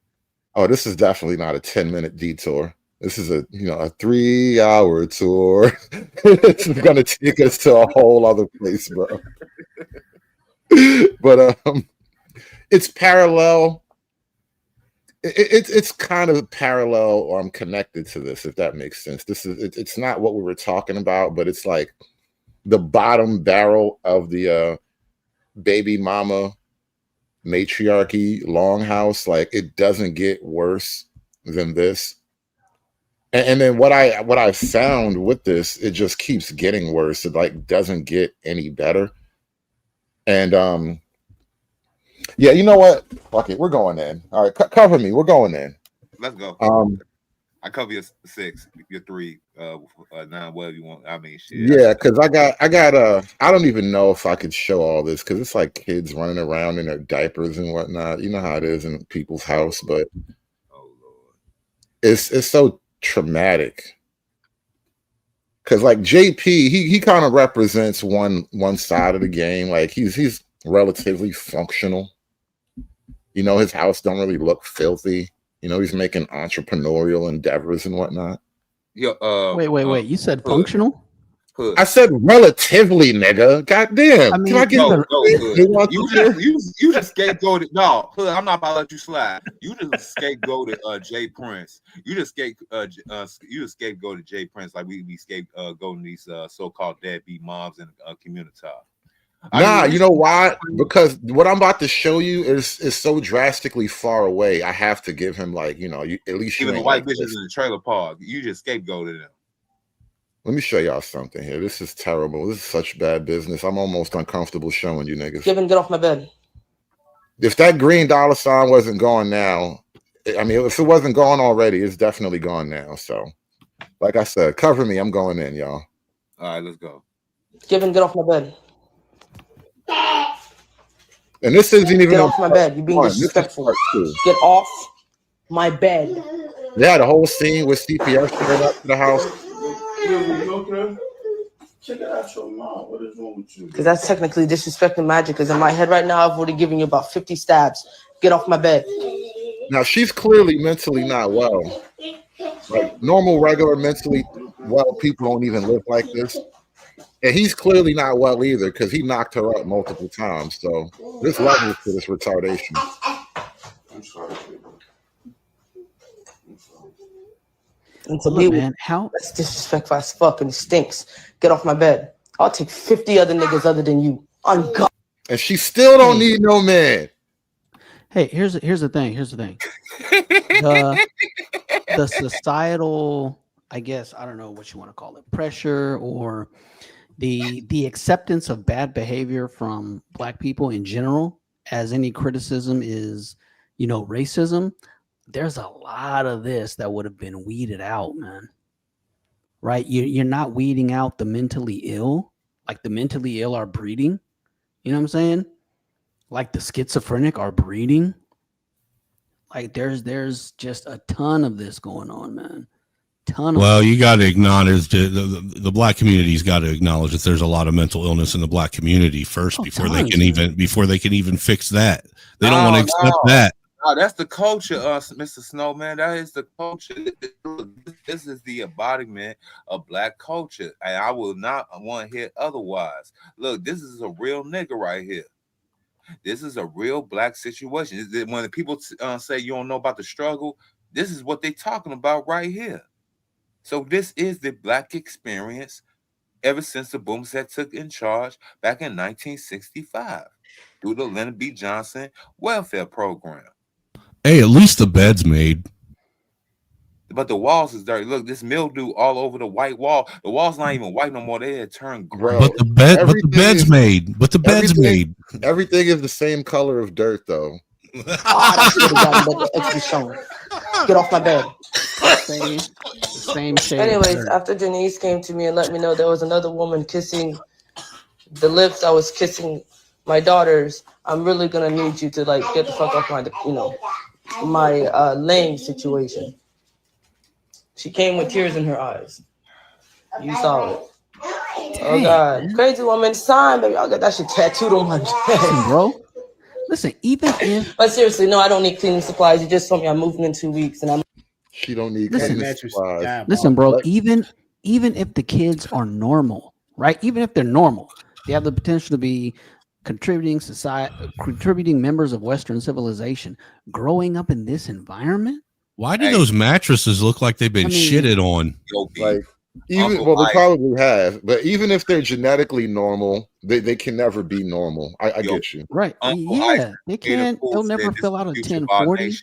Oh, this is definitely not a 10-minute detour. This is a 3-hour tour. It's gonna take us to a whole other place, bro. But it's parallel. It's kind of parallel, or I'm connected to this, if that makes sense. It's not what we were talking about, but it's like the bottom barrel of the baby mama matriarchy longhouse. Like, it doesn't get worse than this. And then what I found with this, it just keeps getting worse. It like doesn't get any better. And yeah, you know what? Fuck it, we're going in. All right, cover me. We're going in. Let's go. I cover your 6, your 3, 9, whatever you want. I mean, shit. Yeah, because I got I don't even know if I could show all this because it's like kids running around in their diapers and whatnot. You know how it is in people's house, but it's so traumatic. Because like JP, he kind of represents one side of the game. Like he's relatively functional. You know, his house don't really look filthy. You know, he's making entrepreneurial endeavors and whatnot. Yeah. Wait. You said functional? I said relatively, nigga. Goddamn. I mean, Can I get you just scapegoated. No, Hood, I'm not about to let you slide. You just scapegoated Jay Prince. You just scapegoated Jay Prince like we scapegoating these so-called deadbeat moms in the community. Nah, you know why? Because what I'm about to show you is so drastically far away. I have to give him like, you know, at least even the white bitches in the trailer park. You just scapegoated them. Let me show y'all something here. This is terrible. This is such bad business. I'm almost uncomfortable showing you niggas. Kevin, get off my bed. If that green dollar sign wasn't gone now, I mean, if it wasn't gone already, it's definitely gone now. So, like I said, cover me. I'm going in, y'all. All right, let's go. Kevin, get off my bed. And this isn't even get off my bed. You're being disrespectful. Get off my bed. Yeah, the whole scene with CPS showing up to the house. Check it out your mom. What is wrong with you? Because that's technically disrespecting Magic. Because in my head right now, I've already given you about 50 stabs. Get off my bed. Now she's clearly mentally not well. Like normal, regular, mentally well people don't even live like this. And he's clearly not well either because he knocked her up multiple times. So there's levels to this retardation. I'm sorry. And to Look, be man, how that's disrespectful as fuck and it stinks. Get off my bed. I'll take 50 other niggas other than you. On God. And she still don't need no man. Hey, here's the thing. The societal, I guess, I don't know what you want to call it, pressure or the acceptance of bad behavior from Black people in general, as any criticism is, you know, racism. There's a lot of this that would have been weeded out, man. Right? You're not weeding out the mentally ill. Like the mentally ill are breeding. You know what I'm saying? Like the schizophrenic are breeding. Like there's just a ton of this going on, man. Well, you got to acknowledge the Black community's got to acknowledge that there's a lot of mental illness in the Black community first before they can even fix that. They don't want to accept that. No, that's the culture, Mr. Snowman. That is the culture. This is the embodiment of Black culture, and I will not want to hear otherwise. Look, this is a real nigga right here. This is a real Black situation. When the people say you don't know about the struggle, this is what they're talking about right here. So this is the Black experience ever since the Boom Set took in charge back in 1965 through the Lyndon B. Johnson welfare program. Hey, at least the bed's made. But the walls is dirty. Look, this mildew all over the white wall. The wall's not even white no more. They had turned gray. But the bed's made. But the bed's made. Everything is the same color of dirt, though. Get off my bed. Same shade. Anyways, after Janice came to me and let me know there was another woman kissing the lips I was kissing my daughters, I'm really gonna need you to like get the fuck off my, my laying situation. She came with tears in her eyes. You saw it. Oh God, crazy woman sign, baby. I'll get that shit tattooed on my chest, bro. Listen, even if. But seriously, no, I don't need cleaning supplies. You just told me I'm moving in 2 weeks, and I'm. She don't need cleaning supplies. Listen, bro. Even if the kids are normal, right? Even if they're normal, they have the potential to be contributing members of Western civilization. Growing up in this environment. Why do those mattresses look like they've been shitted on? Like, even they probably have, but even if they're genetically normal, they can never be normal. I get you. Right. Yeah. They can't, they'll never fill out a 1040.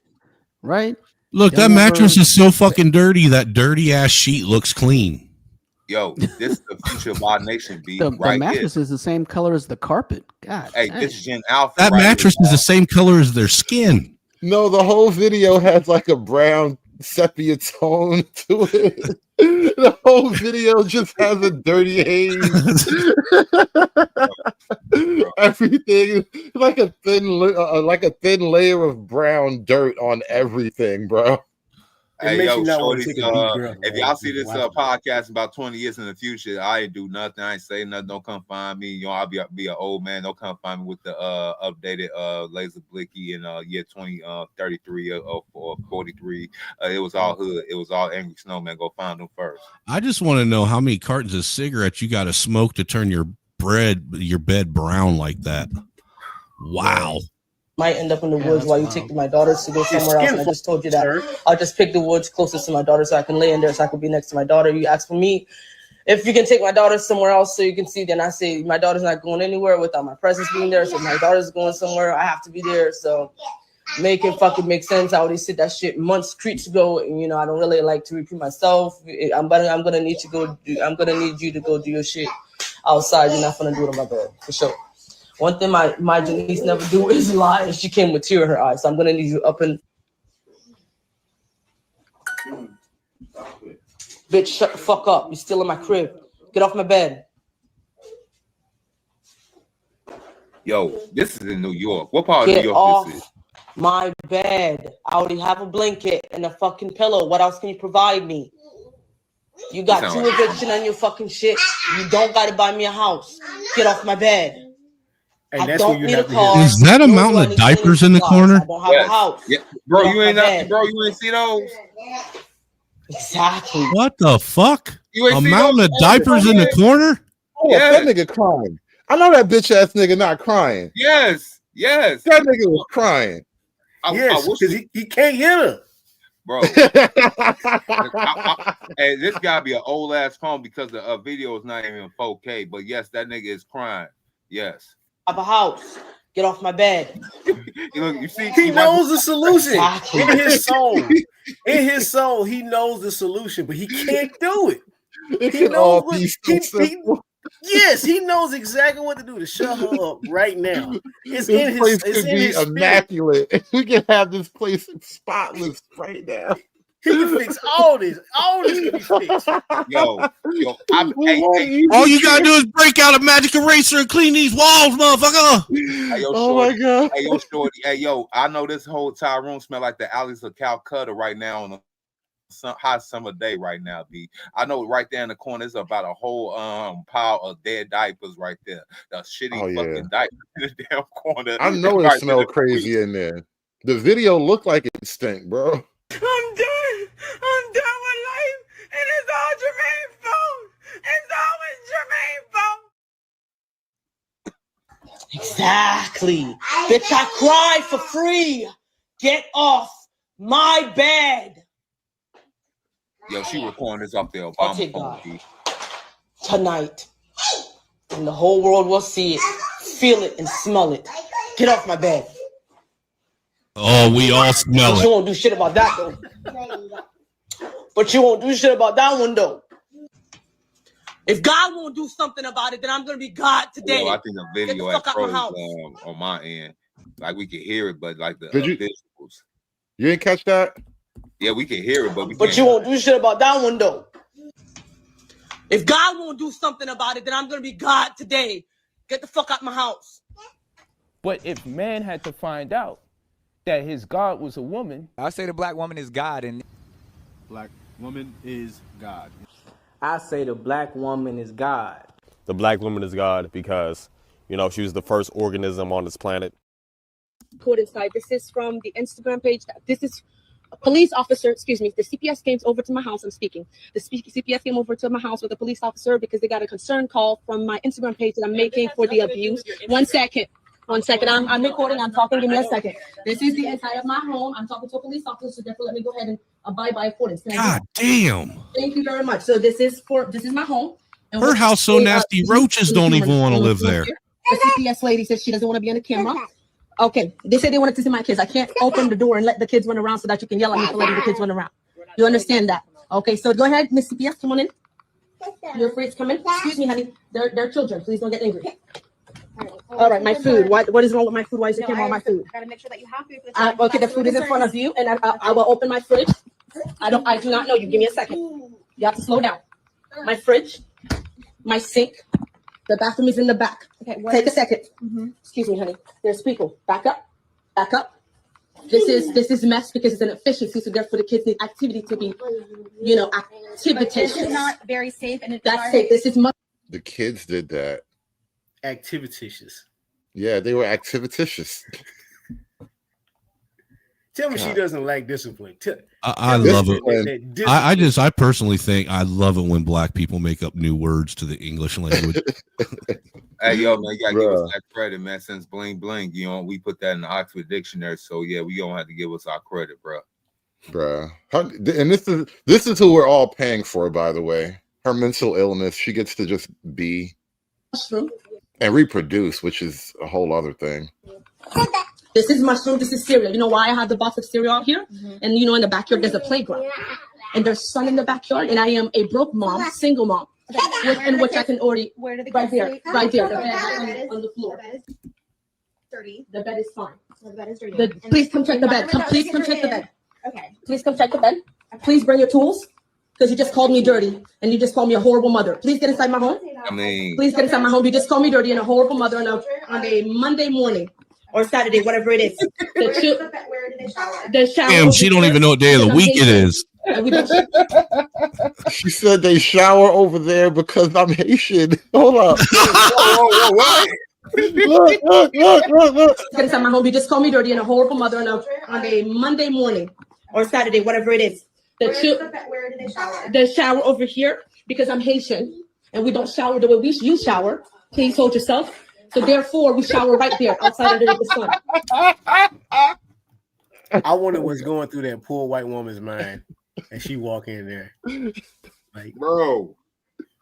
Right. Look, that mattress is so fucking dirty. That dirty ass sheet looks clean. Yo, this is the future of our nation, B. The right mattress here. is the same color as the carpet. God, Hey, dang. this is Gen Alpha. That right mattress here, is the same color as their skin. No, the whole video has like a brown sepia tone to it. The whole video just has a dirty haze. Everything like a thin layer of brown dirt on everything, bro. Hey, yo, shorty, if y'all see this podcast about 20 years in the future, I ain't do nothing. I ain't say nothing. Don't come find me. You know, I'll be an old man. Don't come find me with the updated laser blicky in year 2033 or 43. It was all hood. It was all Angry Snowman. Go find them first. I just want to know how many cartons of cigarettes you got to smoke to turn your bed brown like that. Wow. Might end up in the woods while you take my daughters to go somewhere else. And I just told you that I'll just pick the woods closest to my daughter so I can lay in there so I can be next to my daughter. You ask for me if you can take my daughters somewhere else so you can see. Then I say my daughter's not going anywhere without my presence being there. So my daughter's going somewhere. I have to be there. So make it fucking make sense. I already said that shit months creeps ago, and you know I don't really like to repeat myself. I'm gonna need you to go do your shit outside. You're not gonna do it on my bed for sure. One thing my Janice never do is lie, and she came with tear in her eyes. So I'm gonna need you up and bitch, shut the fuck up. You're still in my crib. Get off my bed. Yo, this is in New York. What part of Get New York off this is? my bed. I already have a blanket and a fucking pillow. What else can you provide me? You got Sound two like- eviction on your fucking shit. You don't gotta buy me a house. Get off my bed. And I that's don't when you need a have to car. Is that a nor do mountain I of need diapers cleaning in the supplies. corner? I don't have a house. Yeah, bro, Get you off ain't my not, bed. bro. You ain't see those. Exactly. What the fuck? You ain't A see mountain those of diapers in the corner? Oh, that nigga crying. I know that bitch ass nigga not crying. Yes. That nigga was crying. Yes, because he can't hear her. Bro. Hey, this gotta be an old ass phone because the video is not even 4K. But yes, that nigga is crying. Yes. I have a house. Get off my bed. You see, He knows the solution Exactly. in his soul. In his soul, he knows the solution, but he can't do it. It He can knows all what be so simple. yes, he knows exactly what to do to shut her up right now. It's This in place his. It's could in be his spirit. immaculate. We can have this place spotless right now. He can fix all this. All this can be fixed. Yo, All you gotta do is break out a magic eraser and clean these walls, motherfucker. Hey, yo, Oh my God. Hey, yo, shorty. Hey, yo, I know this whole entire room smell like the alleys of Calcutta right now on a hot summer day right now, B. I know right there in the corner is about a whole pile of dead diapers right there. The shitty Oh, yeah. fucking diapers in the damn corner. I know it Right smelled there. crazy in there. The video looked like it stink, bro. I'm done. I'm done with life, and it's all Jermaine's fault. It's always Jermaine's fault. Exactly. Bitch, I cry for free. Get off my bed. Yo, she recording this off the Obama Okay, phone, God. B. Tonight. And the whole world will see it, feel it, and smell it. Get off my bed. Oh, we all smell But you it. won't do shit about that, though. But you won't do shit about that one, though. If God won't do something about it, then I'm gonna be God today. Yo, I think the Get video the had fuck out my froze house. on my end. Like we could hear it, but like the Did you- visuals. You didn't catch that? Yeah, we can hear it, but we But can't. you won't do shit about that one, though. If God won't do something about it, then I'm gonna be God today. Get the fuck out my house. But if man had to find out that his God was a woman, I say the black woman is God, and Black woman is God. I say the black woman is God. The black woman is God because, you know, she was the first organism on this planet. Code inside. This is from the Instagram page. This is a police officer. Excuse me. The CPS came over to my house. I'm speaking. The CPS came over to my house with a police officer because they got a concern call from my Instagram page that I'm making for the abuse. 1 second. 1 second. I'm recording. I'm talking. Give me a second. This is the inside of my home. I'm talking to a police officer. So therefore, let me go ahead and abide by accordance. Can I God go? damn. Thank you very much. So this is my home. And Her we're- house so nasty, roaches don't even want to live there. The CPS lady says she doesn't want to be on the camera. Okay, they said they wanted to see my kids. I can't open the door and let the kids run around so that you can yell at me for letting the kids run around. You understand that? Okay, so go ahead, Miss CPS, come on in. You're free to come in. Excuse me, honey. They're children. Please don't get angry. All right, my food. What is wrong with my food? Why is the camera on my food? Gotta make sure that you have food. Okay, the food is in front of you, and I will open my fridge. I do not know you. Give me a second. You have to slow down. My fridge, my sink, the bathroom is in the back. Okay, take a second. Excuse me, honey. There's people. Back up. Back up. This is mess because it's an efficiency, so therefore the kids need activity to be, activity. This is not very safe, and that's safe. This is much. The kids did that. Activititious. Yeah, they were activititious. Tell me she doesn't like discipline. I love it. I personally think I love it when black people make up new words to the English language. Hey, yo, man, you gotta give us that credit, man. Since bling bling, we put that in the Oxford Dictionary. So yeah, we gonna have to give us our credit, bro. And this is who we're all paying for, by the way. Her mental illness, she gets to just be and reproduce, which is a whole other thing. This is mushroom. This is cereal. You know why I have the box of cereal out here? And in the backyard there's a playground, and there's sun in the backyard. And I am a broke mom, single mom, in which I can already right there. The bed on the floor. Dirty. The bed is fine. The bed is dirty. Please come check the bed. Please come check the bed. Okay. Please come check the bed. Please bring your tools, because you just called me dirty and you just called me a horrible mother. Please get inside my home. Please get inside my home. You just called me dirty and a horrible mother on a Monday morning. Or Saturday, whatever it is. The shower. Damn, she don't even know what day of the week it is. She said they shower over there because I'm Haitian. Hold up. Look. Get inside my home. You just call me dirty and a horrible mother on a Monday morning or Saturday, whatever it is. The shower over here because I'm Haitian and we don't shower the way you shower. Please hold yourself. So therefore, we shower right there outside under the sun. I wonder what's going through that poor white woman's mind, and she walk in there, like, bro,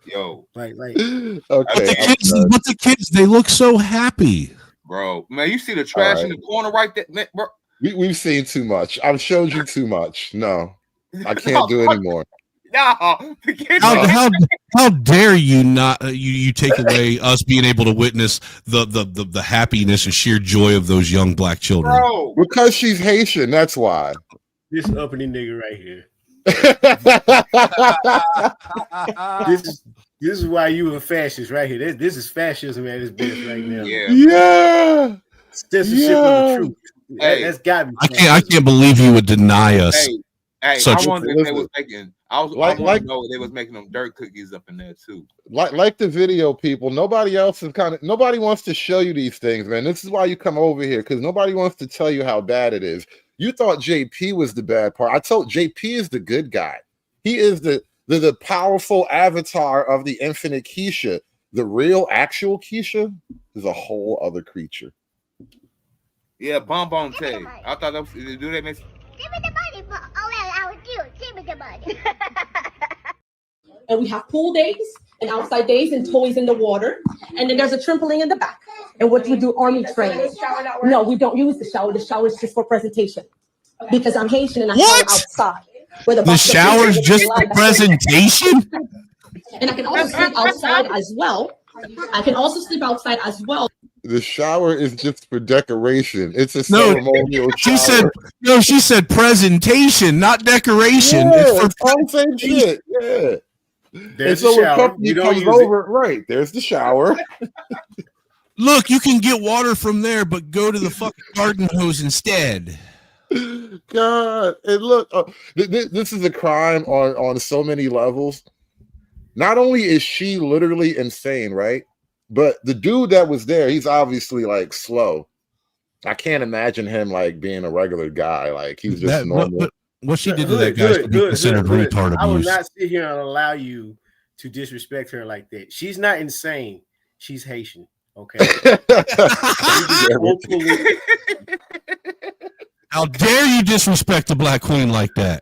yo, like. Okay, but the kids, they look so happy, bro. Man, you see the trash in the corner right there, man, bro. We've seen too much. I've showed you too much. No, I can't do anymore. No, how dare you not you take away us being able to witness the happiness and sheer joy of those young black children? Bro. Because she's Haitian, that's why. This uppity nigga right here. This is why you a fascist right here. This is fascism at its best right now. Yeah. Censorship of the truth. That's got me. I can't believe you would deny us. Hey, such I wonder if they was making. I want to know if they was making them dirt cookies up in there too. Like the video, people. Nobody wants to show you these things, man. This is why you come over here, because nobody wants to tell you how bad it is. You thought JP was the bad part. I told JP is the good guy. He is the powerful avatar of the infinite Keisha. The real, actual Keisha is a whole other creature. Yeah, Bonbon Tay. I thought that was, do they make? Give me the money, but I was cute. Give me the money. And we have pool days and outside days and toys in the water. And then there's a trampoline in the back. And what do we do? Army training. No, we don't use the shower. The shower is just for presentation. Because I'm Haitian and I shower outside. The shower is just for presentation? And I can also sleep outside as well. The shower is just for decoration. It's a ceremonial shower. She said presentation, not decoration. Yeah, it's for all the same shit. Yeah. There's the shower. You don't use over it. Right. There's the shower. Look, you can get water from there, but go to the fucking garden hose instead. God. And look, this is a crime on so many levels. Not only is she literally insane, right? But the dude that was there, he's obviously like slow. I can't imagine him like being a regular guy. Like he's just normal. What she did to that guy should be considered retard abuse. I will not sit here and allow you to disrespect her like that. She's not insane. She's Haitian. Okay. How dare you disrespect the Black Queen like that?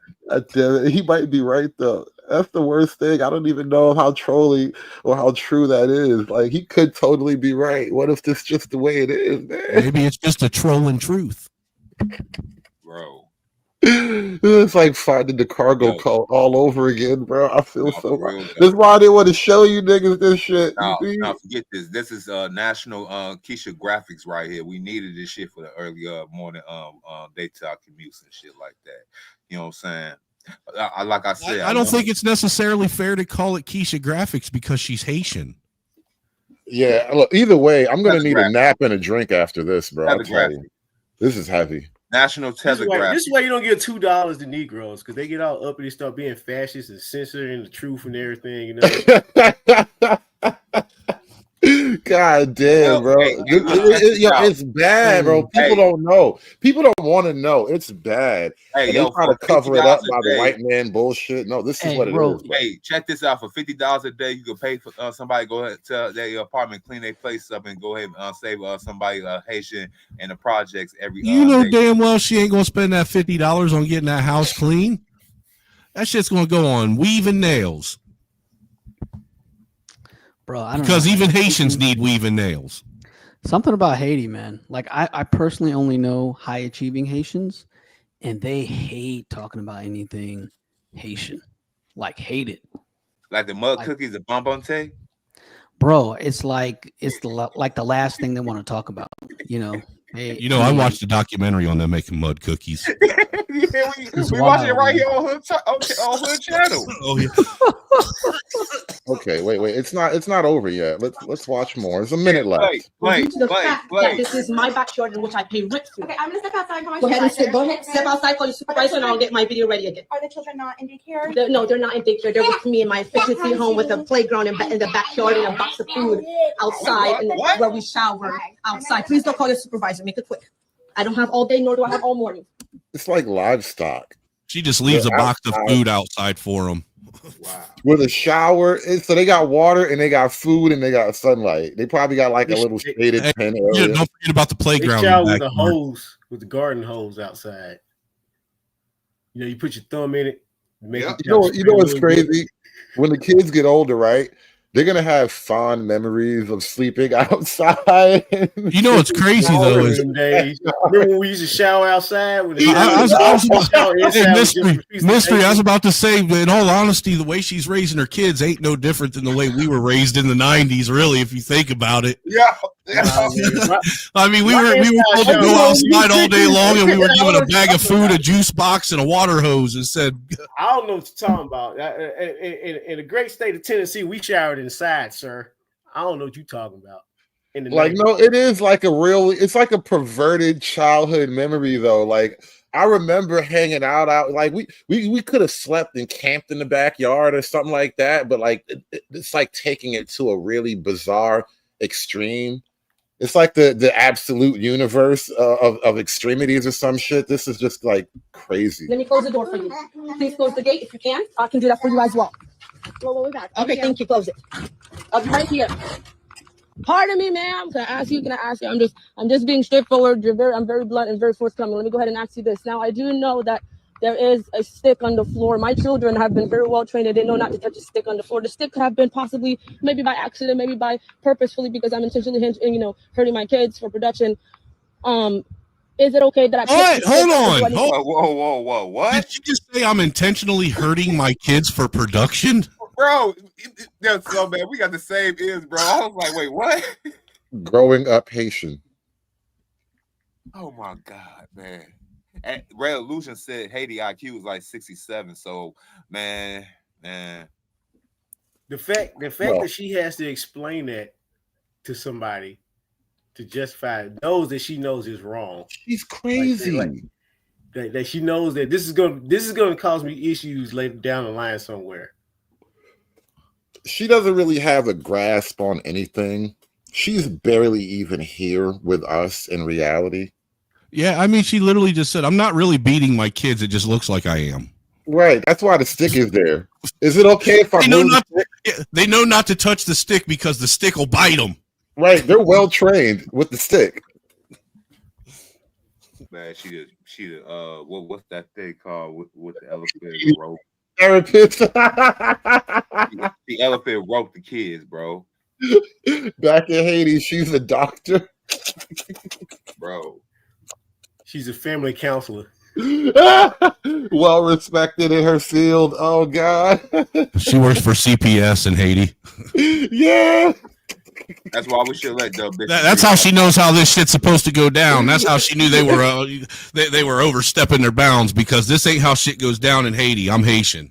He might be right though. That's the worst thing. I don't even know how trolly or how true that is. Like, he could totally be right. What if this just the way it is, man? Maybe it's just a trolling truth. Bro. It's like finding the cargo cult all over again, bro. I feel so real, bad. That's why I didn't want to show you niggas this shit. Now, forget this. This is national Keisha graphics right here. We needed this shit for the early morning daytime commutes and shit like that. You know what I'm saying? Like I said, I don't think it's necessarily fair to call it Keisha graphics because she's Haitian. Yeah, look, either way, I'm gonna need a nap and a drink after this, bro. I'll tell you. This is heavy. National Telegraph. This is why you don't give $2 to Negroes, because they get all up and they start being fascist and censoring the truth and everything, you know. God damn, bro. It's bad, bro. People don't know. People don't want to know. It's bad. Hey, they try to cover it up by the white man bullshit. No, this is what it is. Bro. Hey, check this out. For $50 a day, you can pay for somebody go ahead tell their apartment, clean their place up, and go ahead and save somebody Haitian in the projects every. You know day. damn well she ain't gonna spend that $50 on getting that house clean. That shit's gonna go on weaving nails. Bro, I don't because know. even Haitians need weaving nails. Something about Haiti, man. Like I personally only know high achieving Haitians, and they hate talking about anything Haitian. Like hate it. Like the mud cookies, the bonbon. Bro, it's like it's the last thing they want to talk about. You know. Hey, you know, I watched a documentary on them making mud cookies. Yeah, we watch it right here on Hood Channel. Oh yeah. Okay, wait. It's not over yet. Let's watch more. There's a minute left. Due to the fact that this is my backyard in which I pay rent to. Okay, I'm gonna step outside for my Go ahead and supervisor. go ahead, step outside for your supervisor, and I'll get my video ready again. Are the children not in daycare? No, they're not in daycare. They're with me in my 50-feet home with a playground in the backyard and a box of food outside, and where we shower outside. Please don't call your supervisor. Make it quick. I don't have all day, nor do I have all morning. It's like livestock. She just leaves a box of food outside for them. Wow. With a shower, so they got water and they got food and they got sunlight. They probably got like a little shaded pen area. Yeah, don't forget about the playground. They shower with a hose, with the garden hose outside. You know, you put your thumb in it. You know what's crazy? When the kids get older, right? They're gonna have fond memories of sleeping outside. You know what's crazy though is remember when we used to shower outside? Mystery. I was about to say, in all honesty, the way she's raising her kids ain't no different than the way we were raised in the '90s. Really, if you think about it. Yeah. I mean, we were told to go outside all day long, and we were given a bag of food, a juice box, and a water hose, and said, "I don't know what you're talking about." In the great state of Tennessee, we showered inside, sir. I don't know what you're talking about. Like, no, it is like it's like a perverted childhood memory, though. Like, I remember hanging out like we could have slept and camped in the backyard or something like that, but like it's like taking it to a really bizarre extreme. It's like the absolute universe of extremities or some shit. This is just like crazy. Let me close the door for you. Please close the gate if you can. I can do that for you as well. Well, we'll be back. Okay, thank you. Close it. I'll be right here. Pardon me, ma'am. Can I ask you? I'm just being straightforward. I'm very blunt and very forthcoming. Let me go ahead and ask you this. Now, I do know that there is a stick on the floor. My children have been very well trained, and they know not to touch a stick on the floor. The stick could have been possibly, maybe by accident, maybe by purposefully, because I'm intentionally, hurting my kids for production. Is it okay that I? Hold on. Whoa! What? Did you just say I'm intentionally hurting my kids for production? Bro, that's so bad. We got the same ears, bro. I was like, wait, what? Growing up Haitian. Oh my God, man. And Ray Illusion said Haiti IQ was like 67. So, man. The fact that she has to explain that to somebody to justify those that she knows is wrong. She's crazy. That she knows that this is going to cause me issues later down the line somewhere. She doesn't really have a grasp on anything. She's barely even here with us in reality. Yeah, I mean, she literally just said, "I'm not really beating my kids. It just looks like I am." Right. That's why the stick is there. Is it okay if I move the stick? They know not to touch the stick because the stick will bite them. Right. They're well trained with the stick. Man, she did. What's that thing called with the elephant rope? therapist. The elephant roped the kids, bro. Back in Haiti, she's a doctor. Bro. She's a family counselor. Well respected in her field. Oh God. She works for CPS in Haiti. Yeah. That's why we should let the bitch. That's how she knows how this shit's supposed to go down. That's how she knew they were overstepping their bounds, because this ain't how shit goes down in Haiti. I'm Haitian.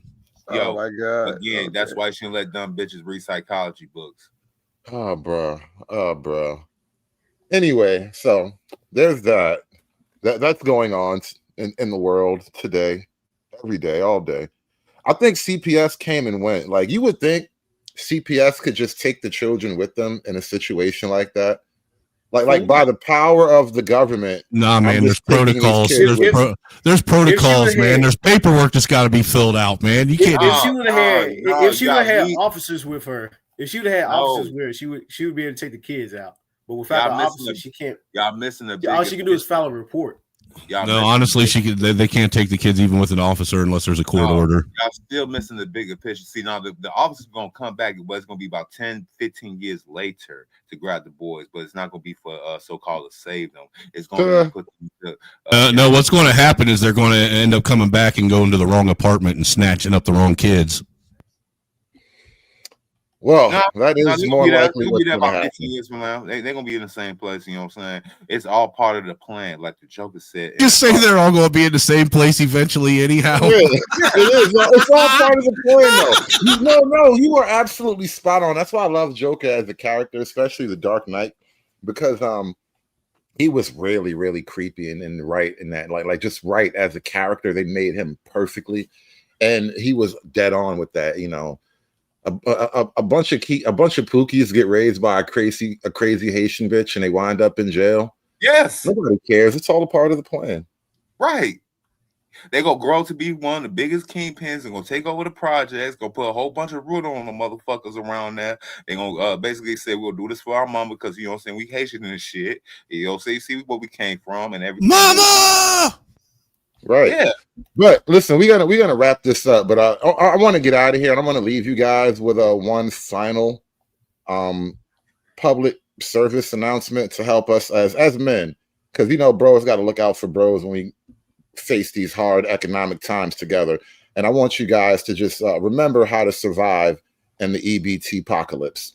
Yo, oh my God. Again, that's why she shouldn't let dumb bitches read psychology books. Oh, bro. Oh, bro. Anyway, so there's that. That's going on in the world today, every day, all day. I think CPS came and went. Like, you would think CPS could just take the children with them in a situation like that. Like by the power of the government. Nah, man, there's protocols. There's protocols, man. There's paperwork that's got to be filled out, man. You can't. If she would have had officers with her, if she would have had officers with her, she would be able to take the kids out. But without the officers, she can't. Y'all missing the. All she can do is file a report. No, honestly, they can't take the kids even with an officer unless there's a court order. Y'all still missing the bigger picture. See, now the officer's going to come back, but it's going to be about 10, 15 years later to grab the boys, but it's not going to be for so-called to save them. It's going to put them to, no, what's going to happen is they're going to end up coming back and going to the wrong apartment and snatching up the wrong kids. Well, that is more likely what's going to happen. 15 years from now, they're going to be in the same place. You know what I'm saying? It's all part of the plan, like the Joker said. Just say they're all going to be in the same place eventually, anyhow. Yeah, it is. It's all part of the plan, though. No, you are absolutely spot on. That's why I love Joker as a character, especially the Dark Knight, because he was really, really creepy and right in that, like just right as a character. They made him perfectly, and he was dead on with that. You know. A bunch of pookies get raised by a crazy Haitian bitch and they wind up in jail. Yes. Nobody cares. It's all a part of the plan. Right. They're going to grow to be one of the biggest kingpins. They're going to take over the projects, going to put a whole bunch of root on the motherfuckers around there. They're going to basically say, we'll do this for our mama because, you know what I'm saying, we Haitian and shit. You know, so you see where we came from and everything. Mama! Right. Yeah. But listen, we're gonna wrap this up. But I want to get out of here, and I'm gonna leave you guys with one final public service announcement to help us as men, because bros got to look out for bros when we face these hard economic times together. And I want you guys to just remember how to survive in the EBT apocalypse.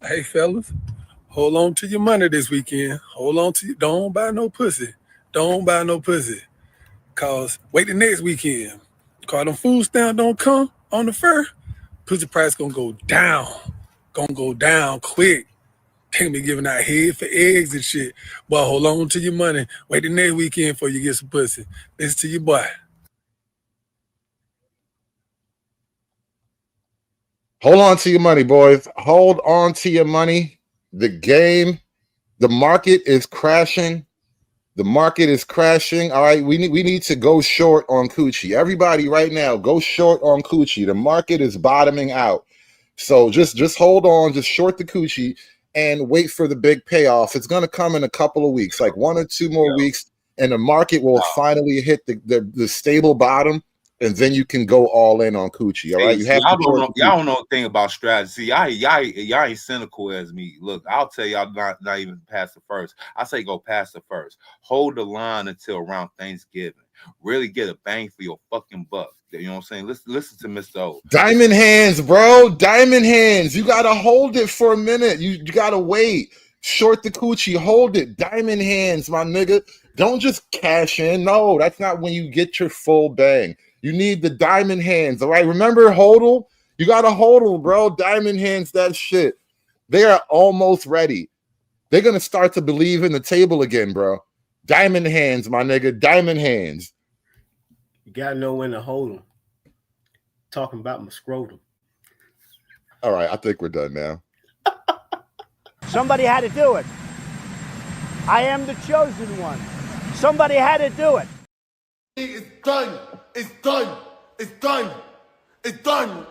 Hey fellas, hold on to your money this weekend. Hold on to don't buy no pussy. Don't buy no pussy, cause wait the next weekend. Cause them food stamps don't come on the first, pussy price gonna go down quick. Can't be giving out head for eggs and shit. But hold on to your money. Wait the next weekend before you get some pussy. Listen to your boy. Hold on to your money, boys. Hold on to your money. The market is crashing. The market is crashing. All right, we need to go short on coochie. Everybody right now, go short on coochie. The market is bottoming out. So just hold on, just short the coochie and wait for the big payoff. It's going to come in a couple of weeks, like 1 or 2 more weeks, and the market will finally hit the stable bottom, and then you can go all in on coochie. All right, y'all don't know a thing about strategy. Y'all ain't cynical as me. Look, I'll tell y'all not even past the first. I say go past the first. Hold the line until around Thanksgiving. Really get a bang for your fucking buck. You know what I'm saying? Listen to Mr. O. Diamond hands, bro. Diamond hands. You gotta hold it for a minute. You gotta wait. Short the coochie. Hold it. Diamond hands, my nigga. Don't just cash in. No, that's not when you get your full bang. You need the diamond hands, all right? Remember hodl? You got to hodl, bro. Diamond hands, that shit. They are almost ready. They're going to start to believe in the table again, bro. Diamond hands, my nigga. Diamond hands. You got to know when to hold them. Talking about my scrotum. All right, I think we're done now. Somebody had to do it. I am the chosen one. Somebody had to do it. It's done. It's done. It's done. It's done.